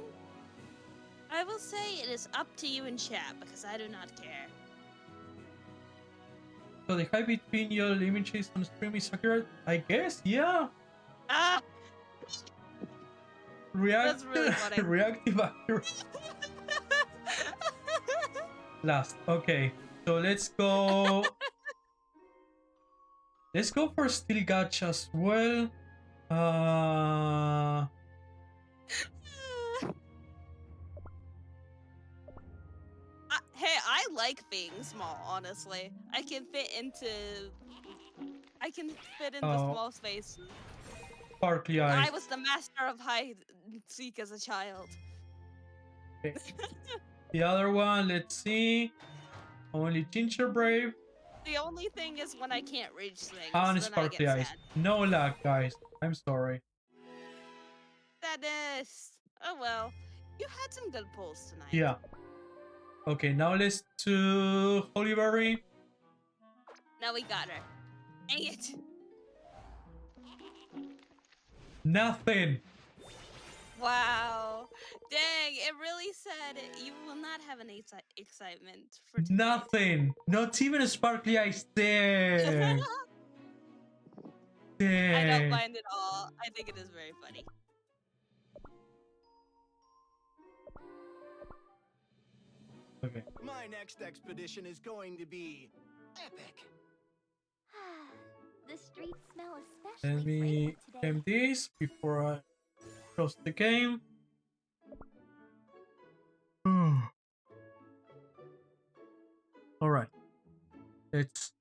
will say it is up to you in chat because I do not care. So the hype between your images on stream is accurate? I guess, yeah. Ah! That's really funny. Reactive accurate. Last. Okay. So let's go. Let's go for Steel Gacha as well. Hey, I like being small, honestly. I can fit into small space. Sparkly eyes. I was the master of hide and seek as a child. Okay. The other one, let's see. Only Ginger Brave. The only thing is when I can't reach things, And then I Sparkly get eyes. sad. No lag, guys. I'm sorry. Sadness. Oh well. You had some good pulls tonight. Yeah. Okay, now let's do Holy Berry. Now we got her. Dang it. Nothing. Wow. Dang, it really said you will not have any excitement for tonight. Nothing. Not even a Sparkly eyes. Dang. Dang. I don't mind at all. I think it is very funny. Okay. My next expedition is going to be epic. The streets smell especially Let me fragrant today. end this before I close the game. Alright. Let's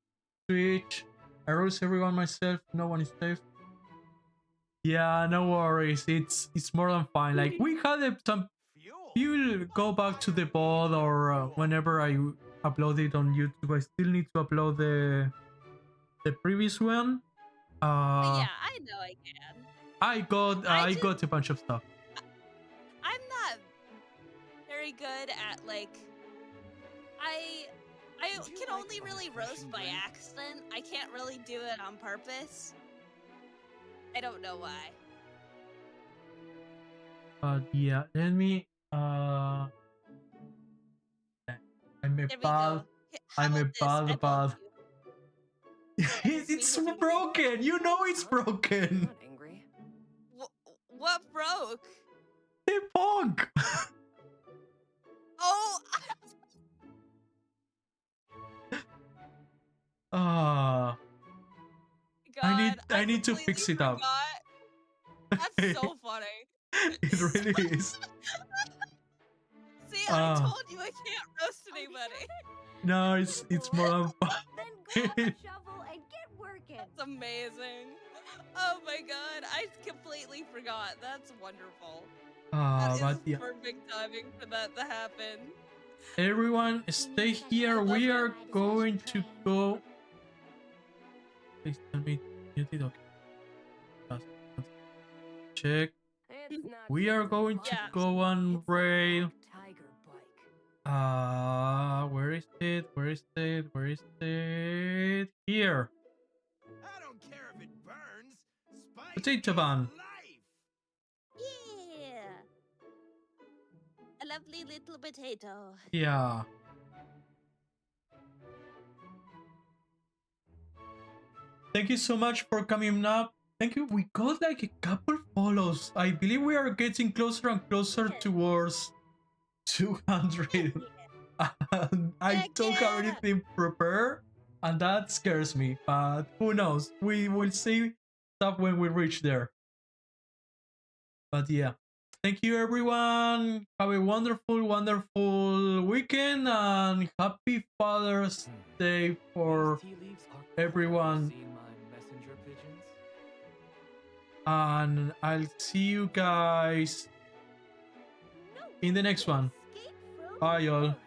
switch. I rose everyone myself. No one is safe. Yeah, no worries. It's more than fine. Like we had some. You'll go back to the pod or whenever I upload it on YouTube. I still need to upload the previous one. But yeah, I know I can. I got a bunch of stuff. I'm not very good at like. I can only really roast by accident. I can't really do it on purpose. I don't know why. But yeah, let me. I'm a There we bad. go. How I'm a about this? bad, I bad. told you. It's broken. You know it's I'm broken. not angry. What broke? The punk. Oh, Ah, God! I need to completely fix it up. forgot. That's so funny. It really is. See, Ah. I told you I can't roast anybody. No, it's more than fun. Then grab a shovel and get working. That's amazing. Oh my God! I completely forgot. That's wonderful. Ah, That but is yeah. perfect timing for that to happen. Everyone, stay here. We are going to go. Please tell me you did okay. Check. It's not We are going to Yeah. go on rail. Tiger bike. Where is it? Where is it? Where is it? Here. I don't care if it burns. Spice Potato is Van. life. Yeah. A lovely little potato. Yeah. Thank you so much for coming up. Thank you. We got like a couple follows. I believe we are getting closer and closer towards 200. And I Heck don't have yeah. anything prepared, and that scares me. But who knows? We will see stuff when we reach there. But yeah, thank you everyone. Have a wonderful, wonderful weekend, and happy Father's Day for These tea leaves are everyone. Seen my messenger pigeons? And I'll see you guys in the next one. Escape from Bye, y'all. forest.